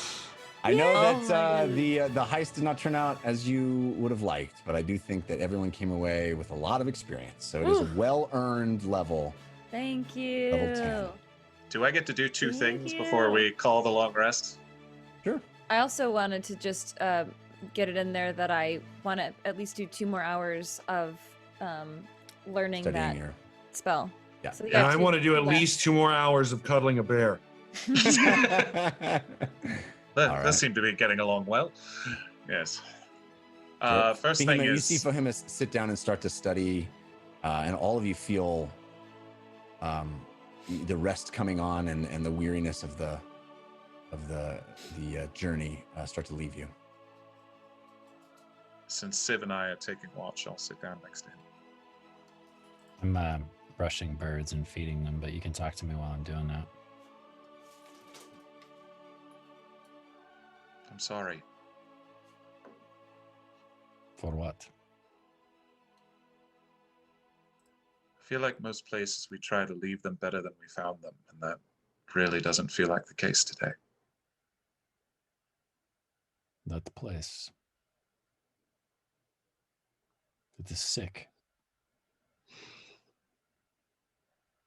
I know that the heist did not turn out as you would have liked, but I do think that everyone came away with a lot of experience. So it is a well-earned level. Thank you. Level 10. Do I get to do two Thank things you. before we call the long rest? Sure. I also wanted to just get it in there that I want to at least do 2 more hours of learning Studying that your... spell. Yeah. So And I want to do at left. least 2 more hours of cuddling a bear. That All right. seemed to be getting along well. Yes. Sure. First Fahima, thing you is, see Fahima sit down and start to study, and all of you feel the rest coming on and the weariness of the journey start to leave you. since Siv and I are taking watch, I'll sit down next to him. I'm brushing birds and feeding them, but you can talk to me while I'm doing that. I'm sorry. For what? I feel like most places we try to leave them better than we found them, and that really doesn't feel like the case today. That place. It is sick.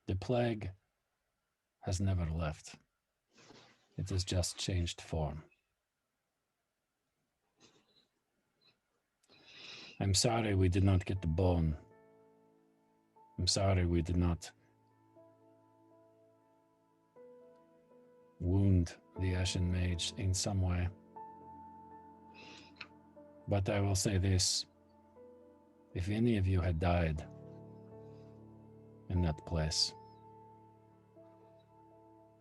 The plague has never left. It has just changed form. I'm sorry we did not get the bone. I'm sorry we did not wound the Ashen Mage in some way. But I will say this. If any of you had died in that place,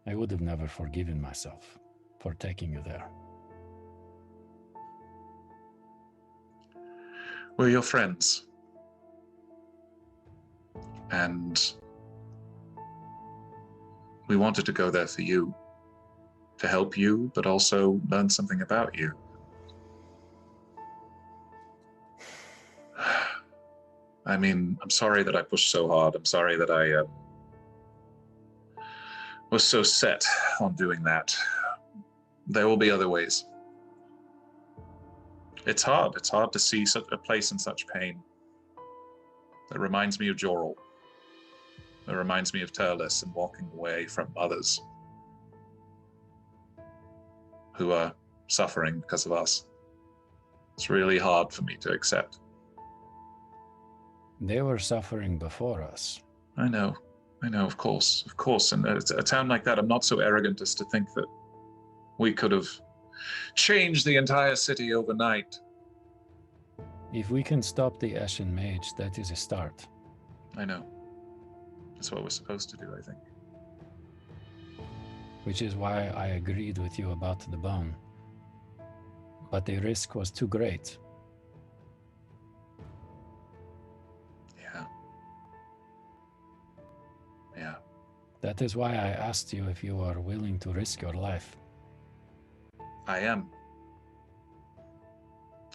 I would have never forgiven myself for taking you there. We're your friends. And we wanted to go there for you, to help you, but also learn something about you. I mean, I'm sorry that I pushed so hard. I'm sorry that I was so set on doing that. There will be other ways. It's hard. It's hard to see such a place in such pain. It reminds me of Jorel. It reminds me of Turles and walking away from others who are suffering because of us. It's really hard for me to accept. They were suffering before us. I know, of course. And it's a town like that, I'm not so arrogant as to think that we could have changed the entire city overnight. If we can stop the Ashen Mage, that is a start. I know. That's what we're supposed to do, I think. Which is why I agreed with you about the bone. But the risk was too great. Yeah. That is why I asked you if you are willing to risk your life. I am.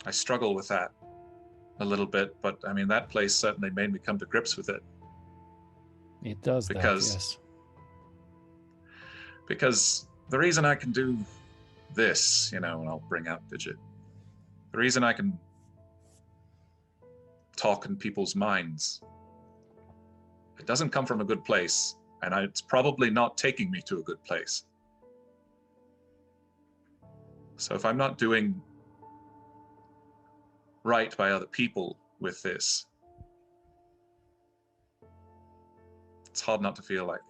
I struggle with that a little bit, but I mean, that place certainly made me come to grips with it. It does Because- that, yes. Because the reason I can do this, and I'll bring out Digit, the reason I can talk in people's minds, it doesn't come from a good place, and it's probably not taking me to a good place. So if I'm not doing right by other people with this, it's hard not to feel like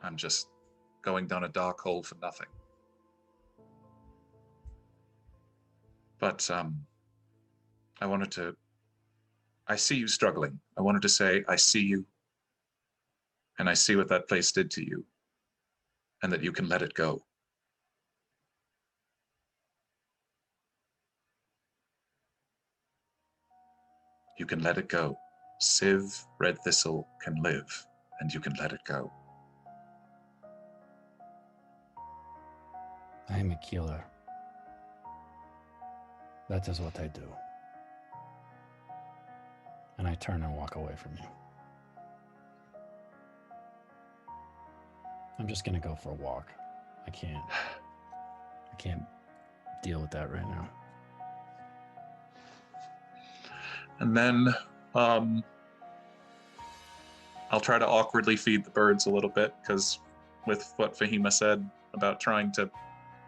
I'm just going down a dark hole for nothing. But I see you struggling. I wanted to say, I see you, and I see what that place did to you, and that you can let it go. You can let it go. Civ, Red Thistle can live, and you can let it go. I am a killer. That is what I do. And I turn and walk away from you. I'm just gonna go for a walk. I can't deal with that right now. And then I'll try to awkwardly feed the birds a little bit, because with what Fahima said about trying to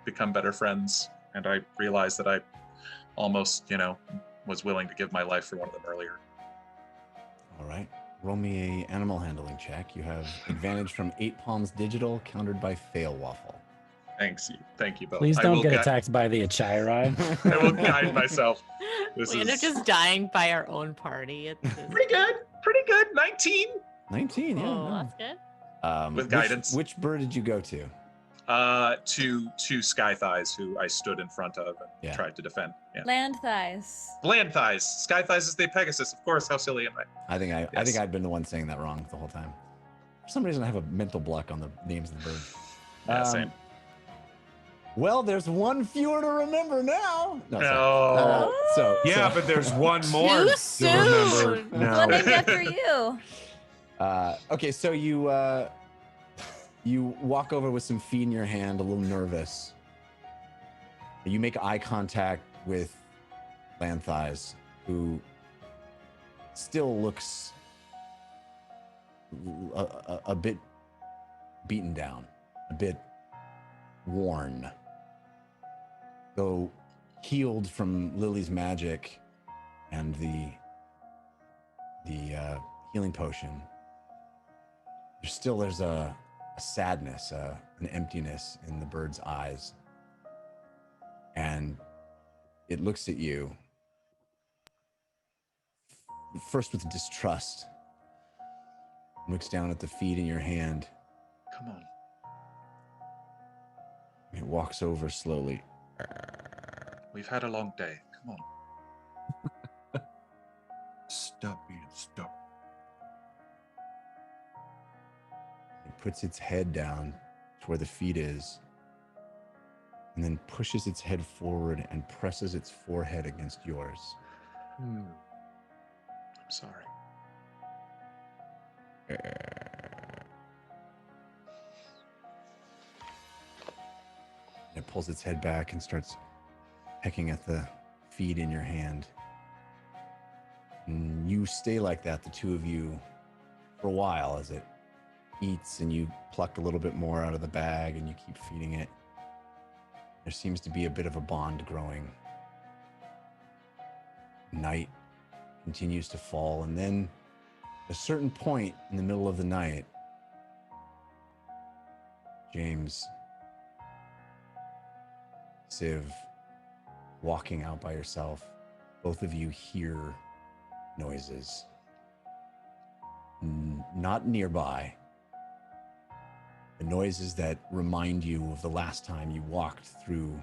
become better friends, and I realized that I almost, was willing to give my life for one of them earlier. All right. Roll me a animal handling check. You have advantage from 8 Palms Digital, countered by Fail Waffle. Thank you both. Please I don't will get attacked by the Achaierai. I will guide myself. We end up just dying by our own party. It's pretty good. 19. 19, yeah. Oh, no. that's good. With guidance. Which bird did you go to? To Sky Thighs, who I stood in front of and tried to defend. Yeah. Land thighs. Land Thighs. Sky Thighs is the Pegasus, of course. How silly am I? I think I'd been the one saying that wrong the whole time. For some reason, I have a mental block on the names of the birds. Yeah, same. Well, there's one fewer to remember now. No. But there's one more Too to soon. remember now. One named after you. Okay, so you walk over with some feed in your hand, a little nervous. You make eye contact with Land Thighs, who still looks a bit beaten down, a bit worn. Though healed from Lily's magic and the healing potion, there's a sadness, an emptiness in the bird's eyes. And it looks at you, first with distrust, looks down at the feed in your hand. Come on. It walks over slowly. We've had a long day. Come on. Stop being stubborn. It puts its head down to where the feed is, and then pushes its head forward and presses its forehead against yours. I'm sorry. It pulls its head back and starts pecking at the feed in your hand. And you stay like that, the two of you, for a while as it eats, and you pluck a little bit more out of the bag and you keep feeding it. There seems to be a bit of a bond growing. Night continues to fall, and then at a certain point in the middle of the night, James, Civ, walking out by yourself, both of you hear noises. Not nearby. The noises that remind you of the last time you walked through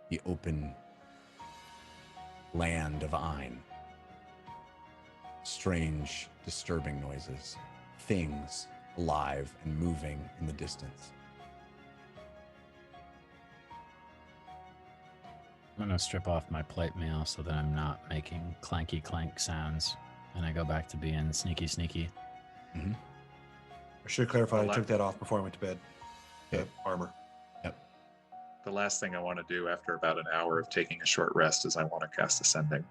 the open land of Ein. Strange, disturbing noises. Things alive and moving in the distance. I'm gonna strip off my plate mail so that I'm not making clanky clank sounds, and I go back to being sneaky sneaky. Mm-hmm. I should clarify, I took that off before I went to bed. The Okay. armor. The last thing I want to do after about an hour of taking a short rest is I want to cast Ascending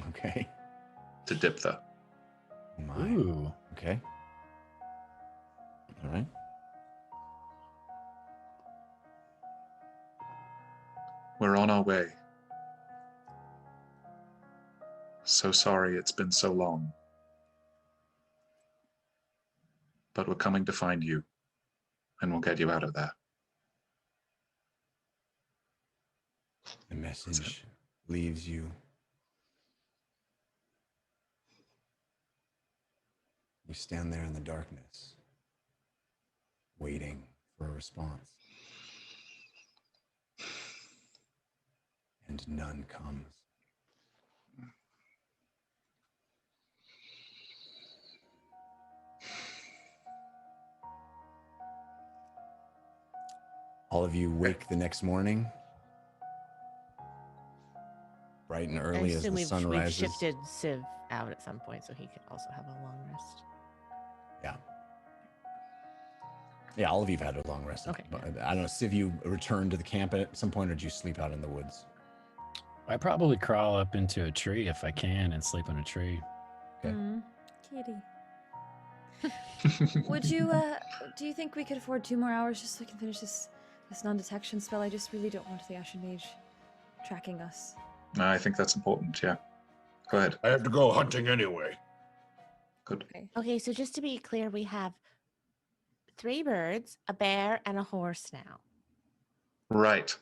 Okay. to dip the. My. Ooh. Okay. All right. We're on our way. So sorry it's been so long. But we're coming to find you, and we'll get you out of there. The message leaves you. You stand there in the darkness, waiting for a response. And none comes. All of you wake the next morning, bright and I early as assume the sun we've rises. shifted Civ out at some point so he could also have a long rest. Yeah. Yeah, all of you've had a long rest. Okay. But I don't know, Civ, you returned to the camp at some point, or did you sleep out in the woods? I probably crawl up into a tree if I can and sleep in a tree. Okay. Kitty. Would you, do you think we could afford 2 more hours just so we can finish this non-detection spell? I just really don't want the Ashen Mage tracking us. I think that's important, yeah. Go ahead. I have to go hunting anyway. Good. Okay. Okay, so just to be clear, we have 3 birds, a bear, and a horse now. Right.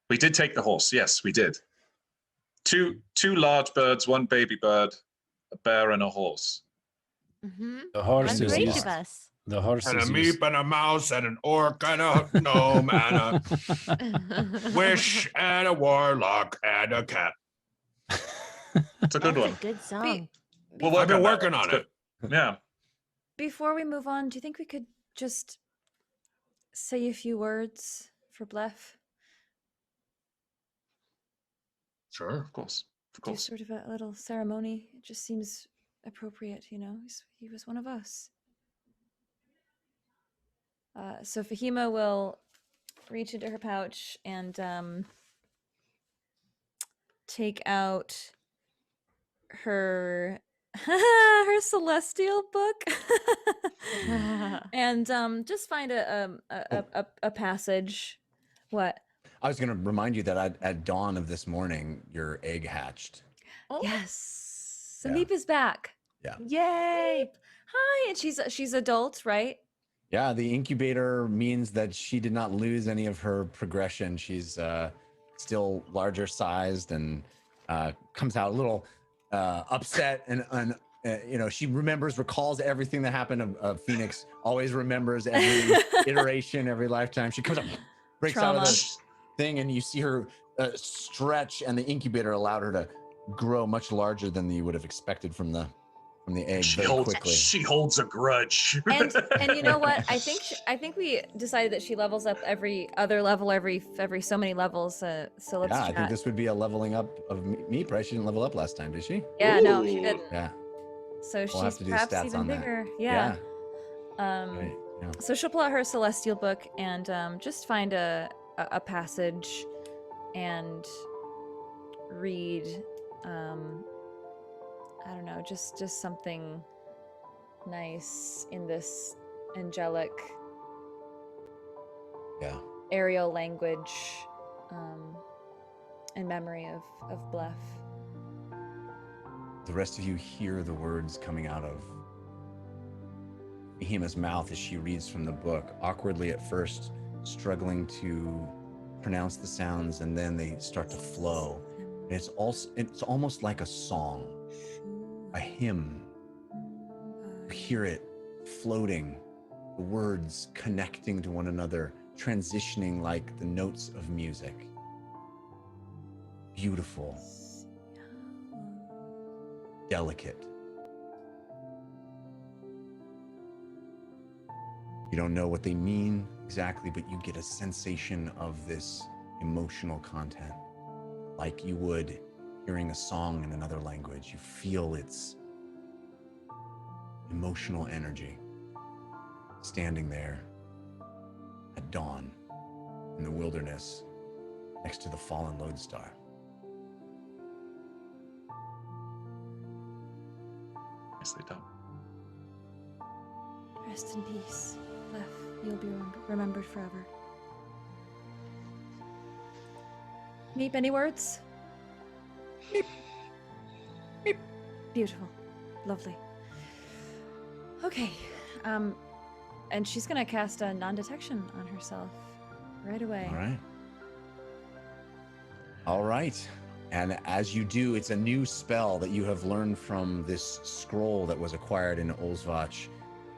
We did take the horse. Yes, we did. Two large birds, 1 baby bird, a bear, and a horse. Mm-hmm. The horse One is for each used. of us. The horse And a is meep used. and a mouse and an orc and a gnome and a wish and a warlock and a cat. It's a good That's one. a good song. We'll work I've been on that working one. on It's it. good. Yeah. Before we move on, do you think we could just say a few words for Blef? Sure. Of course. Of Do course. sort of a little ceremony. It just seems appropriate, you know? He was one of us. So Fahima will reach into her pouch and take out her her celestial book and just find a passage. What? I was going to remind you that at dawn of this morning, your egg hatched. Oh, Yes, Yeah. Samip is back. yay! Hi, and she's adult, right? Yeah, the incubator means that she did not lose any of her progression. She's still larger sized and comes out a little upset and you know, she recalls everything that happened of Phoenix, always remembers every iteration, every lifetime. She comes up, breaks out of Trauma. the thing, and you see her stretch, and the incubator allowed her to grow much larger than you would have expected from the egg very quickly. She holds a grudge. And you know what? I think we decided that she levels up every other level, every so many levels. So let's Yeah, I chat. think this would be a leveling up of Meep, right? She didn't level up last time, did she? Yeah, no, she didn't. Yeah. So We'll have she's to do perhaps stats even on that. bigger. Yeah. Right. Yeah. So she'll pull out her celestial book and just find a passage and read. I don't know, just something nice in this angelic aerial language in memory of Blef. The rest of you hear the words coming out of Fahima's mouth as she reads from the book, awkwardly at first, struggling to pronounce the sounds, and then they start to flow. And it's almost like a song, a hymn. You hear it floating, the words connecting to one another, transitioning like the notes of music. Beautiful, delicate. You don't know what they mean exactly, but you get a sensation of this emotional content, like you would hearing a song in another language. You feel its emotional energy standing there at dawn in the wilderness next to the fallen lodestar. Nicely done. Rest in peace, Lef. You'll be remembered forever. Meep, any words? Meep. Meep. Beautiful. Lovely. Okay. And she's gonna cast a non-detection on herself right away. All right. All right. And as you do, it's a new spell that you have learned from this scroll that was acquired in Olsvach.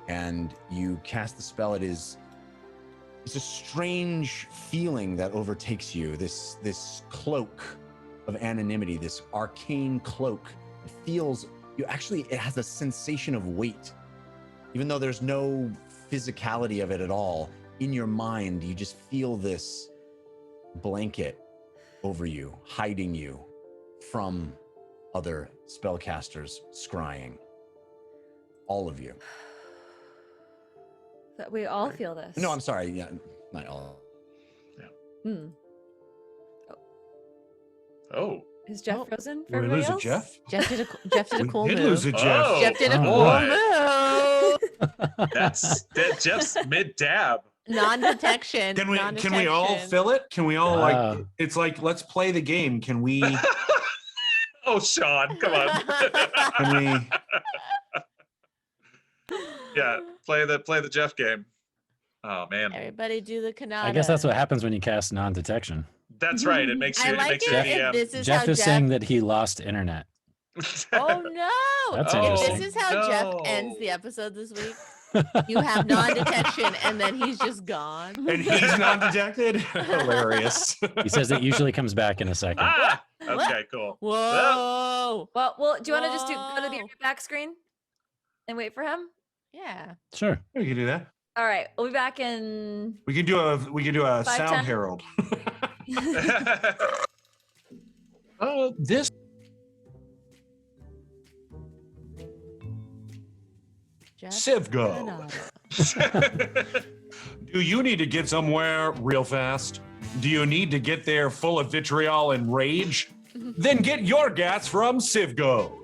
And you cast the spell. It's a strange feeling that overtakes you. This cloak of anonymity, this arcane cloak. It feels, it has a sensation of weight. Even though there's no physicality of it at all, in your mind, you just feel this blanket over you, hiding you from other spellcasters scrying. All of you. That we all feel this. No, I'm sorry. Yeah, not all. Hmm. Oh. Is Jeff Oh. frozen for Did we everybody lose a else? Jeff? Jeff did a We cool did move. lose a Jeff. Oh, Jeff did a boy. cool move. That's Jeff's mid dab. Non-detection. Can we all non-detection. fill it? Can we all Wow. it's like, let's play the game. Can we Oh, Sean, come on. can we Yeah, play the Jeff game. Oh man, Everybody do the canada. I guess that's what happens when you cast non-detection. that's right. It makes you. I like makes it you if DM. this is Jeff how is Jeff. saying that he lost internet. Oh no! That's If interesting. this is how Jeff No. ends the episode this week, you have non-detection, and then he's just gone. and he's non-detected? Hilarious. He says it usually comes back in a second. Ah, What? okay, cool. Whoa! Well, do you want to just go to the Whoa. back screen and wait for him? Yeah. Sure. We can do that. All right, we'll be back in. We can do a 5, sound 10. herald. This Jeff. Civgo. Canada. Do you need to get somewhere real fast? Do you need to get there full of vitriol and rage? Then get your gats from Civgo.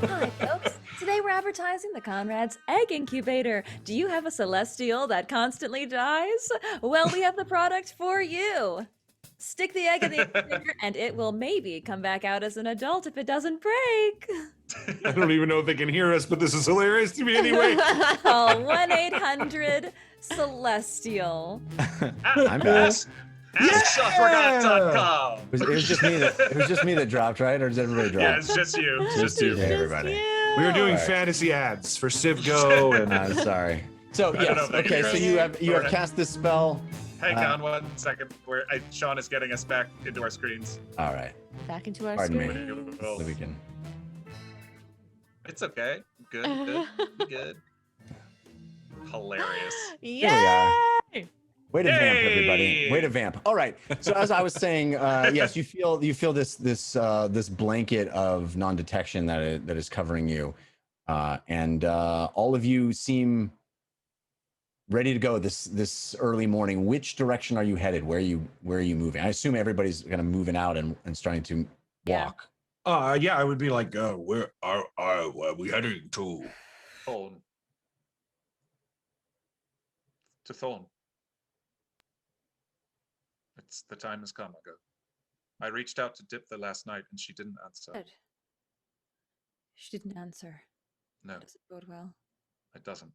Hi, folks. Today we're advertising the Conrad's Egg Incubator. Do you have a celestial that constantly dies? Well, we have the product for you. Stick the egg in the incubator and it will maybe come back out as an adult if it doesn't break. I don't even know if they can hear us, but this is hilarious to me anyway. Call 1-800-Celestial. I'm back. AskSoftwareGuy.com. It was just me that dropped, right? Or does everybody drop? Yeah, it's just you. It's just you. Hey, everybody. We were doing All right. fantasy ads for Civgo and I'm sorry. So I don't know yes, if I can okay. So trust you you. have cast this spell. Hang on 1 second. Sean is getting us back into our screens. All right. Back into our Pardon me. screen. Oh, So we can. it's okay. Good. Good. Hilarious. Yay! Way to vamp, everybody. Hey! Way to vamp. All right. So as I was saying, yes, you feel this blanket of non-detection that is covering you, and all of you seem ready to go this early morning. Which direction are you headed? Where are you moving? I assume everybody's kind of moving out and starting to Yeah. walk. yeah, I would be like, where are we heading to? Thorn. To Thorn. The time has come, ago. I reached out to Diptha last night and she didn't answer. Good. She didn't answer. No, Does it bode well? it doesn't.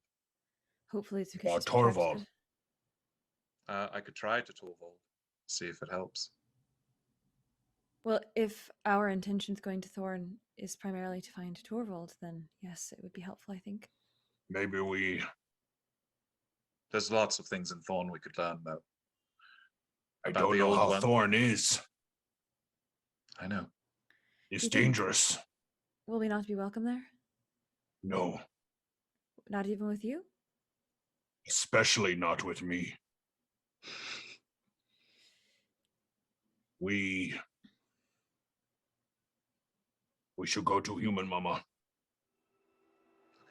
Hopefully it's because she's Torvald. protected. I could try to Torvald, see if it helps. Well, if our intentions going to Thorn is primarily to find Torvald, then yes, it would be helpful, I think. Maybe we. There's lots of things in Thorn we could learn, though. I About don't the know old how one. Thorn is. I know. It's You think- dangerous. Will we not be welcome there? No. Not even with you? Especially not with me. We should go to Human Mama.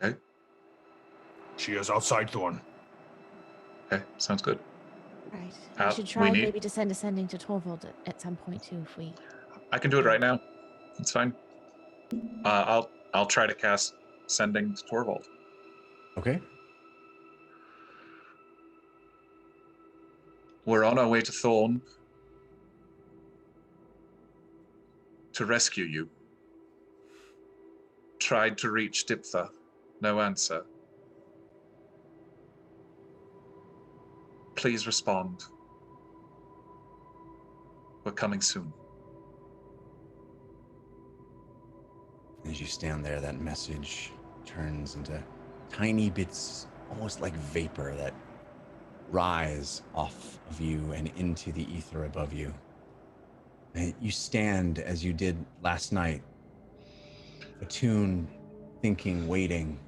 Okay. She is outside Thorn. Okay, sounds good. Right. Uh, We should try we need- maybe to send a sending to Torvald at some point too, if we. I can do it right now. It's fine. I'll try to cast sending to Torvald. Okay. We're on our way to Thorn to rescue you. Tried to reach Diptha. No answer. Please respond. We're coming soon. As you stand there, that message turns into tiny bits, almost like vapor, that rise off of you and into the ether above you. And you stand as you did last night, attuned, thinking, waiting.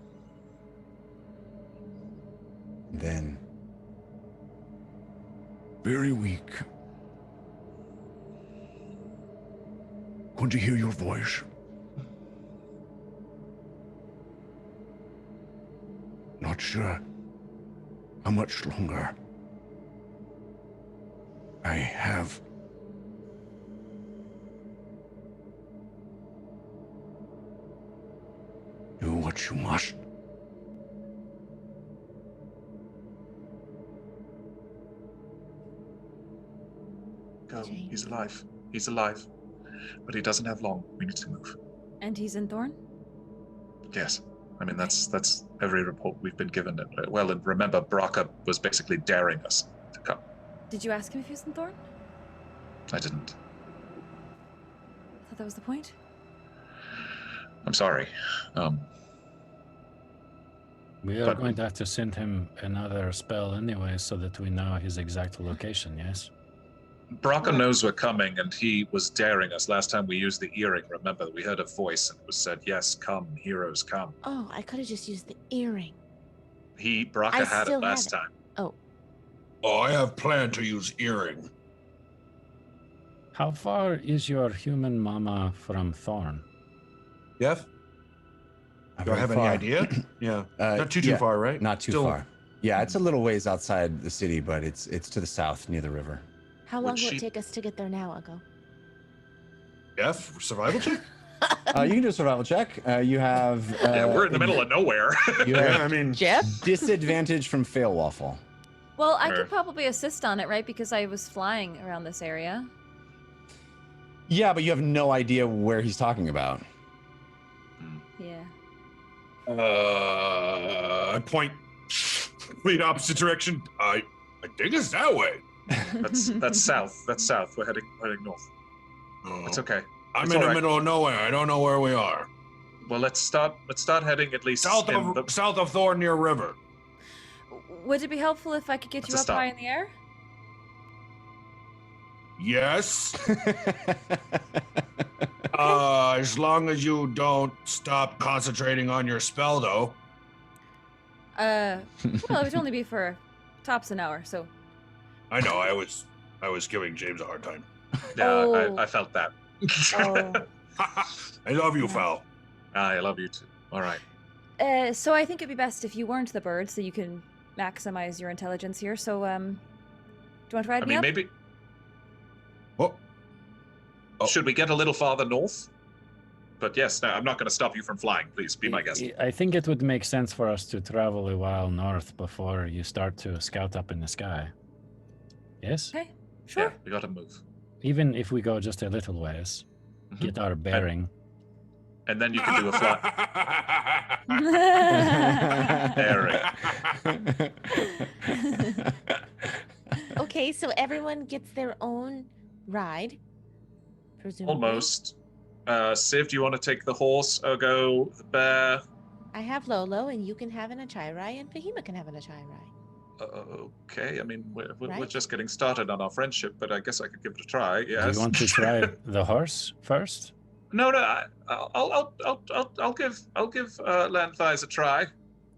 Then, Very weak. Couldn't you hear your voice? Not sure how much longer I have. Do what you must. Go. Jane. He's alive. He's alive. But he doesn't have long. We need to move. And he's in Thorn? Yes. I mean, that's every report we've been given. Well, and remember, Braka was basically daring us to come. Did you ask him if he was in Thorn? I didn't. I thought that was the point. I'm sorry. We are But- going to have to send him another spell anyway so that we know his exact location, yes? Braka knows we're coming, and he was daring us. Last time we used the earring, remember, we heard a voice, and it was said, yes, come, heroes, come. Oh, I could have just used the earring. Braka I had it still last have time. Oh, Oh, I have planned to use earring. How far is your human mama from Thorn? Jeff, do I have any idea? Yeah, not too yeah, far, right? Not too Still- far. Yeah, it's a little ways outside the city, but it's to the south near the river. how Would long will she- it take us to get there now, Uggo? Jeff, survival check? You can do a survival check. You have. Yeah, we're in the middle of nowhere. You Yeah, have I mean, Jeff? disadvantage from fail waffle. Well, I Sure. could probably assist on it, right? Because I was flying around this area. Yeah, but you have no idea where he's talking about. Yeah. I point complete opposite direction. I think it's that way. That's south. That's south. We're heading north. Oh. It's okay. I'm It's in all the right. middle of nowhere. I don't know where we are. Well, let's start heading at least South in of south of Thorn near river. Would it be helpful if I could get That's you a up stop. high in the air? Yes. As long as you don't stop concentrating on your spell, though. Well, it would only be for tops an hour, so. I know. I was giving James a hard time. Yeah, Oh. I felt that. Oh. I love you, Fowl. I love you too. All right. So I think it'd be best if you weren't the bird, so you can maximize your intelligence here. So, do you want to ride I me mean, up? maybe Oh, Oh. should we get a little farther north? But yes, no, I'm not going to stop you from flying. Please be my guest. I think it would make sense for us to travel a while north before you start to scout up in the sky. Yes? Okay, sure. Yeah, we got to move. Even if we go just a little ways, Mhm. get our bearing. And then you can do a fly. Okay, so everyone gets their own ride, presumably. Almost. Civ, do you want to take the horse, Ergo, the bear? I have Lolo, and you can have an Achaierai, and Fahima can have an Achaierai. Okay, I mean, we're Right. just getting started on our friendship, but I guess I could give it a try. Yes. Do you want to try the horse first? No, I'll give Landthighs a try.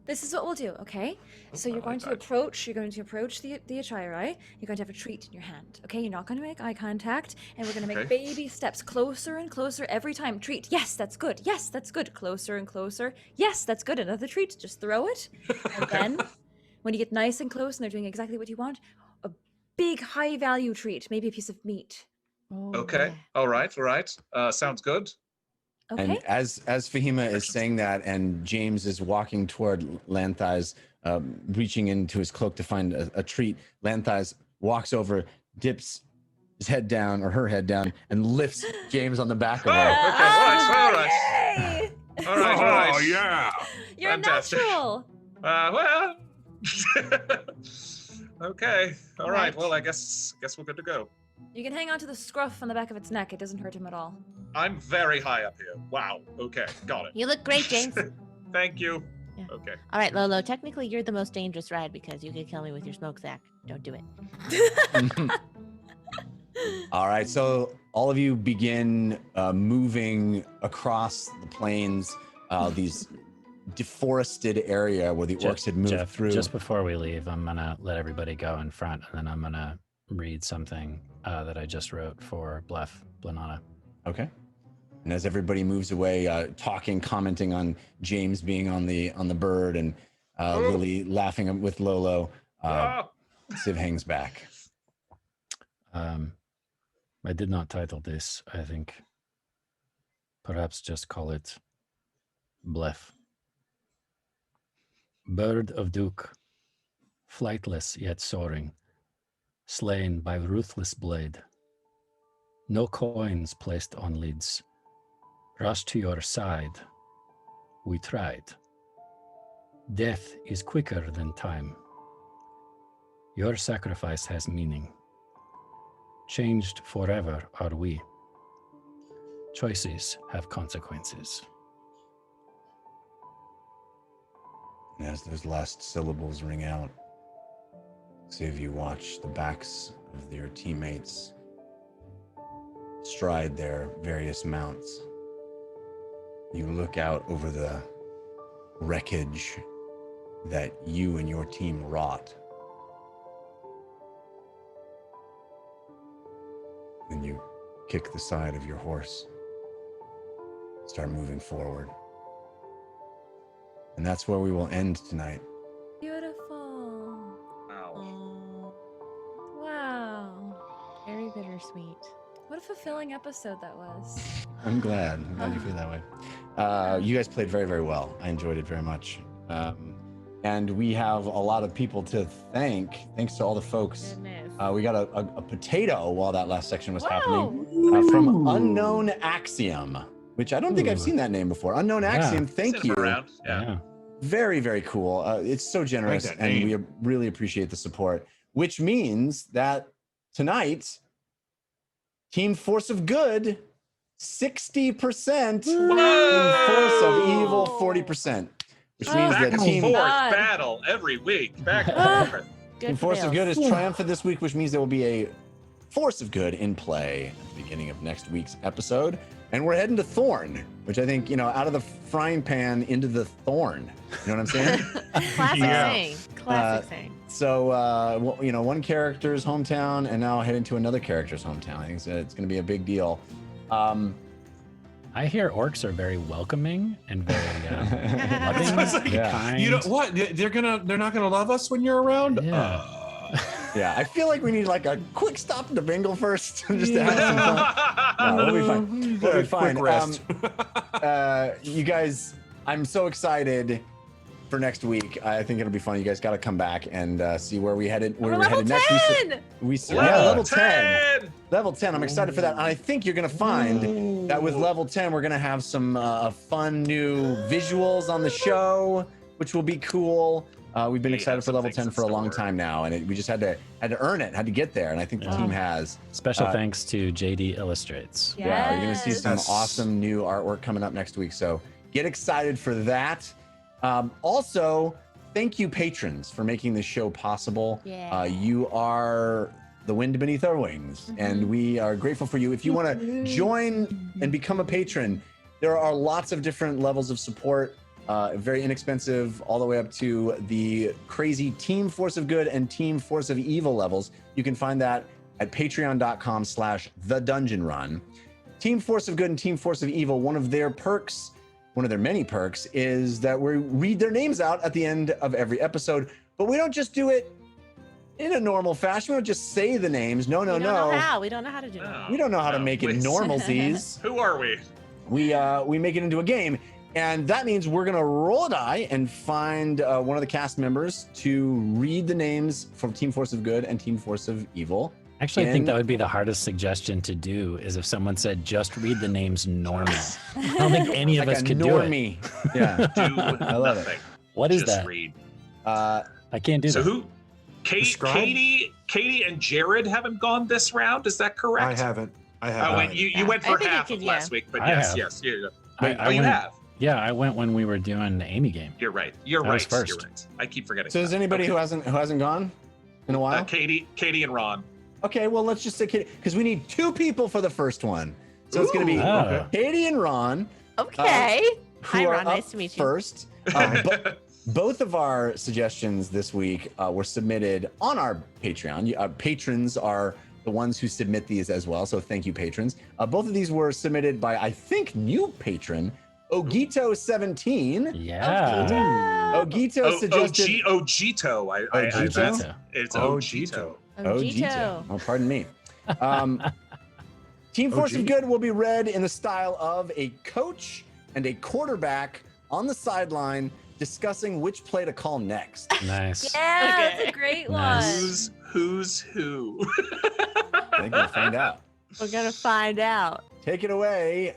This is what we'll do, okay? So you're going to approach the Achaierai. You're going to have a treat in your hand, okay? You're not going to make eye contact, and we're going to make baby steps closer and closer every time. Treat. Yes, that's good. Yes, that's good. Closer and closer. Yes, that's good. Another treat. Just throw it. And then when you get nice and close and they're doing exactly what you want, a big high value treat, maybe a piece of meat. Okay. All right. Sounds good. Okay. And as Fahima is saying that, and James is walking toward Lanthais, reaching into his cloak to find a treat, Lanthais walks over, dips his head down, or her head down, and lifts James on the back of her. All right. Yay! All right. Oh, yeah. You're Fantastic. natural. Well. Okay. All right. Right. Well, I guess we're good to go. You can hang on to the scruff on the back of its neck. It doesn't hurt him at all. I'm very high up here. Wow. Okay. Got it. You look great, James. Thank you. Yeah. Okay. All right, Lolo. Technically, you're the most dangerous ride because you could kill me with your smoke sack. Don't do it. All right, so all of you begin moving across the plains, these deforested area where the orcs had moved Jeff, through. just before we leave, I'm gonna let everybody go in front, and then I'm gonna read something that I just wrote for Blanana. Okay. And as everybody moves away, talking, commenting on James being on the bird, and Lily laughing with Lolo, Civ hangs back. I did not title this. I think perhaps just call it Blef. Bird of Duke, flightless yet soaring, slain by ruthless blade. No coins placed on lids. Rush to your side. We tried. Death is quicker than time. Your sacrifice has meaning. Changed forever are we. Choices have consequences. And as those last syllables ring out, Civ, you watch the backs of your teammates stride their various mounts. You look out over the wreckage that you and your team wrought. Then you kick the side of your horse, start moving forward. And that's where we will end tonight. Beautiful. Wow. Wow. Very bittersweet. What a fulfilling episode that was. I'm glad you feel that way. You guys played very, very well. I enjoyed it very much. And we have a lot of people to thank. Thanks to all the folks. Goodness. We got a potato while that last section was happening from Unknown Axiom, which I don't think I've seen that name before. Unknown Axiom, thank you. Around. Yeah. Very, very cool. It's so generous, that and we name. really appreciate the support, which means that tonight, Team Force of Good, 60%, Team Force of Evil, 40%, which means Back that and Team forth God. battle every week. Back and forth. Team Force of Good is triumphant this week, which means there will be a Force of Good in play at the beginning of next week's episode. And we're heading to Thorn, which I think, out of the frying pan into the thorn. You know what I'm saying? Classic Yeah. saying. Classic saying. So, one character's hometown, and now heading to another character's hometown. I think it's going to be a big deal. I hear orcs are very welcoming and very loving. It's like, kind. you know what? They're not gonna love us when you're around. Yeah. Yeah, I feel like we need like a quick stop to Bingle first, just to have some fun. No, we'll be fine. We'll be fine. Quick rest. You guys, I'm so excited for next week. I think it'll be fun. You guys got to come back and see where we're headed Level next. 10! Level 10. Level 10. I'm excited for that. And I think you're going to find that with level 10, we're going to have some fun new visuals on the show, which will be cool. We've been excited for level 10 for a long time now, and we just had to earn it, had to get there, and I think the team has. Special thanks to JD Illustrates. Yeah, you're going to see some Yes. awesome new artwork coming up next week, so get excited for that. Also, thank you, patrons, for making this show possible. Yeah. You are the wind beneath our wings, and we are grateful for you. If you want to join and become a patron, there are lots of different levels of support. Very inexpensive, all the way up to the crazy Team Force of Good and Team Force of Evil levels. You can find that at patreon.com/thedungeonrun. Team Force of Good and Team Force of Evil, one of their many perks, is that we read their names out at the end of every episode, but we don't just do it in a normal fashion. We don't just say the names. No. We don't know how. We don't know how to do it. We don't know how to make it normalsies. Who are we? We make it into a game. And that means we're gonna roll a die and find one of the cast members to read the names from Team Force of Good and Team Force of Evil. Actually, I think that would be the hardest suggestion to do, is if someone said, just read the names normal. I don't think any of us could do it. Yeah. I love it. What is Just that? read. I can't do So that. who? Katie and Jared haven't gone this round. Is that correct? I haven't. Oh, wait, you went I for think half it of could, last yeah. week, but I yes, have. yes. You went- have. Yeah, I went when we were doing the Amy game. You're right. You're I was right. first. You're right. I keep forgetting. So is that. anybody Okay. who hasn't gone in a while? Katie and Ron. Okay, well, let's just say Katie, because we need 2 people for the first one. So it's going to be Oh. Katie and Ron. Okay. Who Hi, are Ron. Nice up to meet you. First. Both of our suggestions this week were submitted on our Patreon. Patrons are the ones who submit these as well. So thank you, patrons. Both of these were submitted by, I think, new patron, Ogito17. Yeah. Ogito suggested. Ogito. Ogito? It's Ogito. Ogito. Oh, pardon me. Team Force of Good will be read in the style of a coach and a quarterback on the sideline discussing which play to call next. Nice. Yeah, that's a great Nice. one. Who's who? I think we'll find out. We're going to find out. Take it away,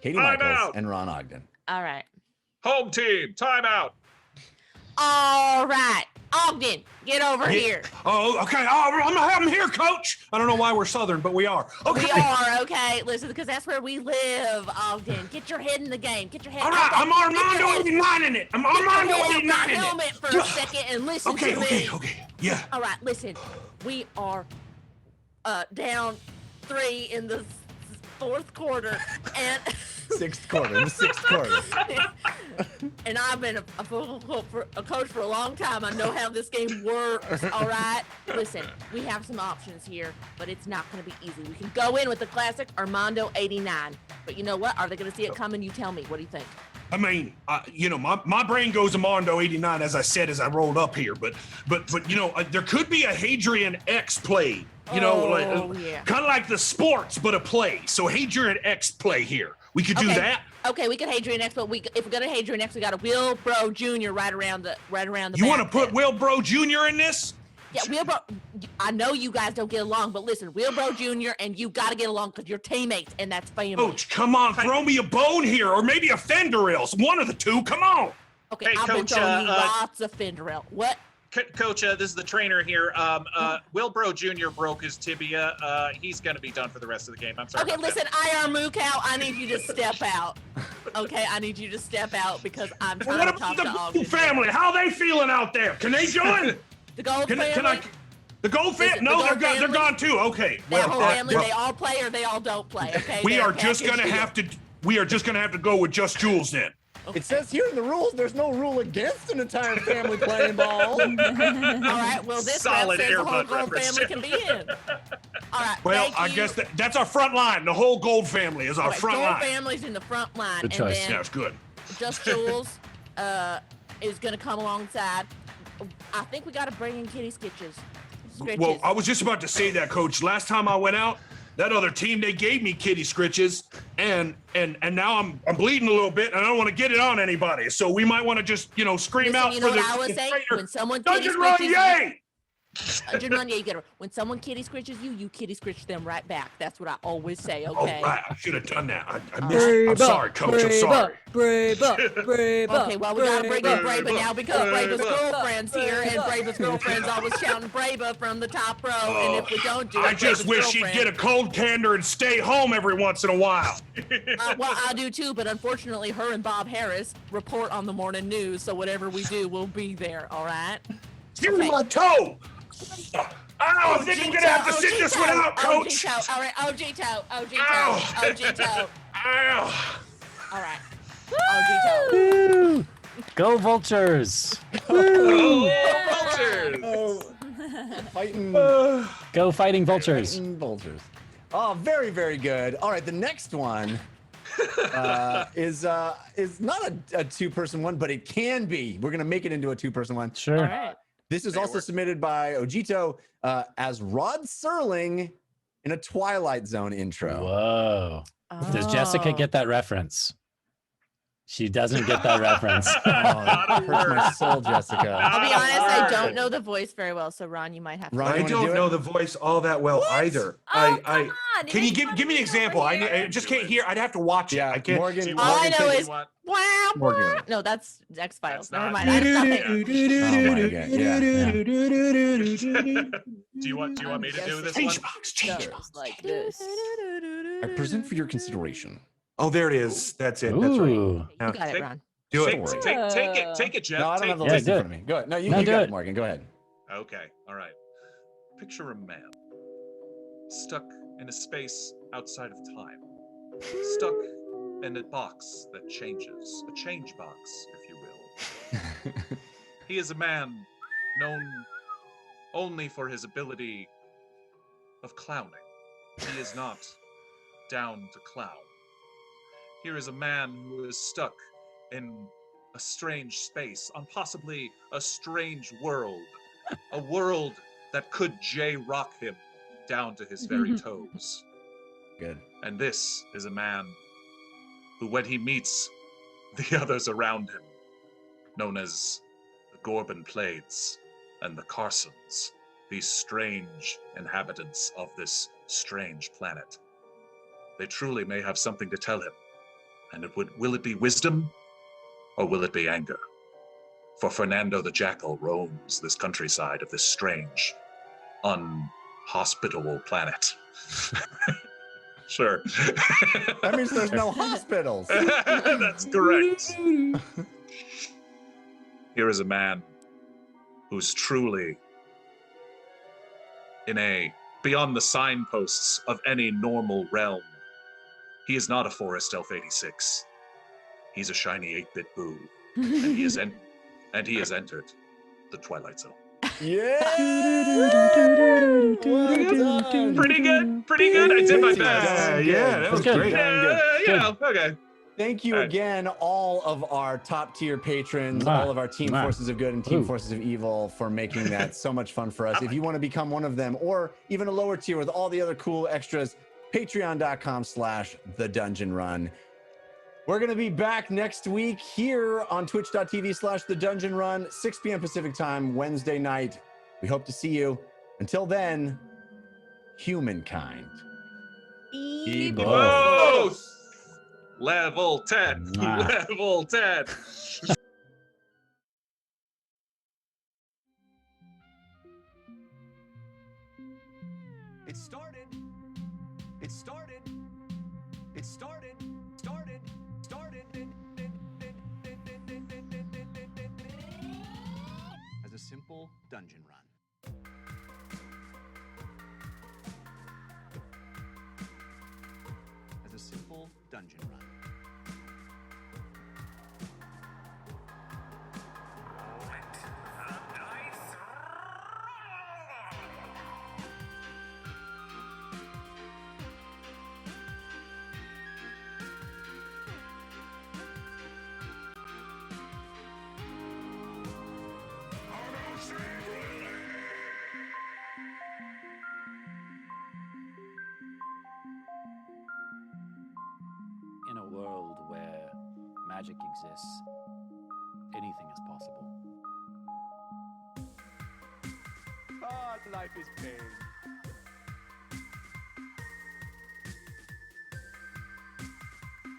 Katie I'm Michaels out. and Ron Ogden. All right. Home team, timeout. All right. Ogden, get over here. Oh, okay. Oh, I'm here, coach. I don't know why we're Southern, but we are. Okay. We are, okay? Listen, because that's where we live, Ogden. Get your head in the game. Get your head All right. okay, I'm Armando 89 in it. I'm Armando Get your 89 head in off the it. helmet for a second and listen to me. Okay. Yeah. All right, listen. We are down 3 in the 4th quarter, and Sixth quarter. and I've been a coach for a long time. I know how this game works. All right, listen. We have some options here, but it's not going to be easy. We can go in with the classic Armando 89, but you know what? Are they going to see it coming? You tell me. What do you think? I mean, my brain goes Armando 89 as I said as I rolled up here, but there could be a Hadrian X play. Yeah. Kind of like the sports, but a play. So Hadrian X play here. We could do that. Okay, we could Hadrian X, but if we're gonna Hadrian X, we got a Will Bro Jr. right around the. You want to put Will Bro Jr. in this? Yeah, Will Bro. I know you guys don't get along, but listen, Will Bro Jr. and you got to get along because you're teammates and that's family. Coach, come on, throw me a bone here, or maybe a fender else. One of the two. Come on. Okay, Hey, I've been Coach, throwing you lots of fender ale. What? Coach, this is the trainer here. Will Bro Jr. broke his tibia. He's going to be done for the rest of the game. I'm sorry. Okay, about listen, IR Mookow, I need you to step out. Okay, I need you to step out because I'm trying What to talk about to the Ogden. Gold family? How are they feeling out there? Can they join? The Gold Can family. I? The Gold family? Listen, No, the they're Gold gone. They're family- gone too. Okay. That whole family, well, they all play or they all don't play. Okay. we They're are just gonna packaged have to. We are just gonna have to go with just Jules then. It says here in the rules, there's no rule against an entire family playing ball. All right. Well, this rep Solid says the whole Airbud Gold reference. family can be in. All right. Well, thank I you. guess that's our front line. The whole Gold family is our Okay, front Gold line. family's in the front line, Good and choice. then That's good. Just Jules is going to come alongside. I think we got to bring in Kitty Skitches. Well, I was just about to say that, Coach. Last time I went out, that other team, they gave me kitty scritches, and now I'm bleeding a little bit, and I don't want to get it on anybody. So we might want to just scream Listen, out you for know the what I would say? trainer. When someone kitty Dungeon Run, scritches yay! Dungeon Run, yeah, you get it. When someone kitty scritches you, you kitty scritch them right back. That's what I always say. Oh, Okay. right. I should have done that. I missed it. I'm sorry, Coach. I'm sorry. Brave up. Okay, well, we gotta bring in Brava Brava, now because Brava's Brava, girlfriend's here, and Brava's girlfriend's always shouting Brava from the top row. And if we don't do it, I just Brava's wish she'd girlfriend- get a cold candor and stay home every once in a while. Well, I do too, but unfortunately, her and Bob Harris report on the morning news, so whatever we do, we'll be there. All right. Give Okay. me my toe. I think I'm gonna have to sit this one out, Coach. OG toe. All right, OG toe. OG toe. Ow. OG toe. Ow. All right. Algito. Go Vultures! Oh, vultures! Oh, fighting, Go Fighting Vultures! fighting vultures. Oh, very, very good. All right, the next one is not a two-person one, but it can be. We're gonna make it into a two-person one. Sure. All right. This is May also work. submitted by Ojito as Rod Serling in a Twilight Zone intro. Whoa. Does Jessica Oh. get that reference? She doesn't get that reference. Oh, that hurts my soul, Jessica. I'll be honest, I Word. don't know the voice very well, so Ron, you might have to. Ron, I you wanna don't do know it? the voice all that well either. Oh, I come on. can It you ain't give me an coming example? over I here. just Do can't it. hear. I'd have to watch Yeah, it. I can't. Morgan. All I know Do is you want- wow, Morgan. wow. No, that's X Files. That's Never not- mind. I have nothing. Oh my God, yeah. Do you want me to do this one? Change box. Change box. Like this. I present for your consideration. Oh, there it is. That's it. That's right. Ooh. You got it, Take- Ron. Do Take, it. take it, Jeff. No, I don't have the Take list do in it. front of me. Go ahead. No, you, No, you do got it. it, Morgan. Go ahead. Okay, all right. Picture a man stuck in a space outside of time, stuck in a box that changes, a change box, if you will. He is a man known only for his ability of clowning. He is not down to clown. Here is a man who is stuck in a strange space, on possibly a strange world, a world that could J-rock him down to his very toes. Good. And this is a man who, when he meets the others around him, known as the Gorban Plaids and the Carsons, these strange inhabitants of this strange planet, they truly may have something to tell him. And will it be wisdom, or will it be anger? For Fernando the Jackal roams this countryside of this strange, unhospitable planet. Sure. That means there's no hospitals. That's correct. Here is a man who's truly beyond the signposts of any normal realm. He is not a Forest Elf 86. He's a shiny 8-bit boo. And he has entered the Twilight Zone. Yeah. Pretty good. I did my best. Yeah, that was good. great. Okay. Thank you All right. again, all of our top tier patrons, Mwah. all of our Team Mwah. Forces of Good and Team Ooh. Forces of Evil for making that so much fun for us. If you want to become one of them or even a lower tier with all the other cool extras, patreon.com/The Dungeon Run. We're going to be back next week here on twitch.tv/The Dungeon Run, 6 p.m. Pacific time, Wednesday night. We hope to see you. Until then, humankind. Whoa! Level 10. Mwah. Level 10. It started. It started. It started. Started. Started. As a simple dungeon run. As a simple dungeon run. In a world where magic exists, anything is possible. Ah, life is pain.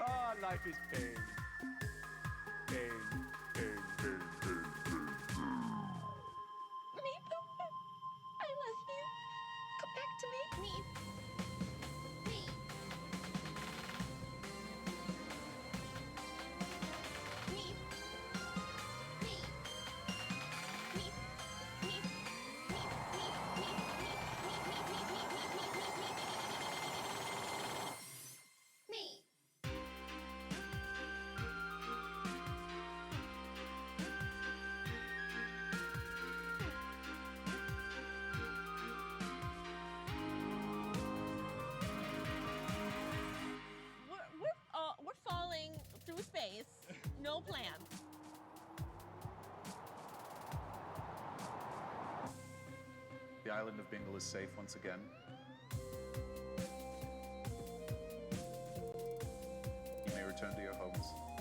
Ah, life is pain. Pain, pain, pain, pain, pain. I love you. Come back to me. no plan. The island of Bingle is safe once again. You may return to your homes.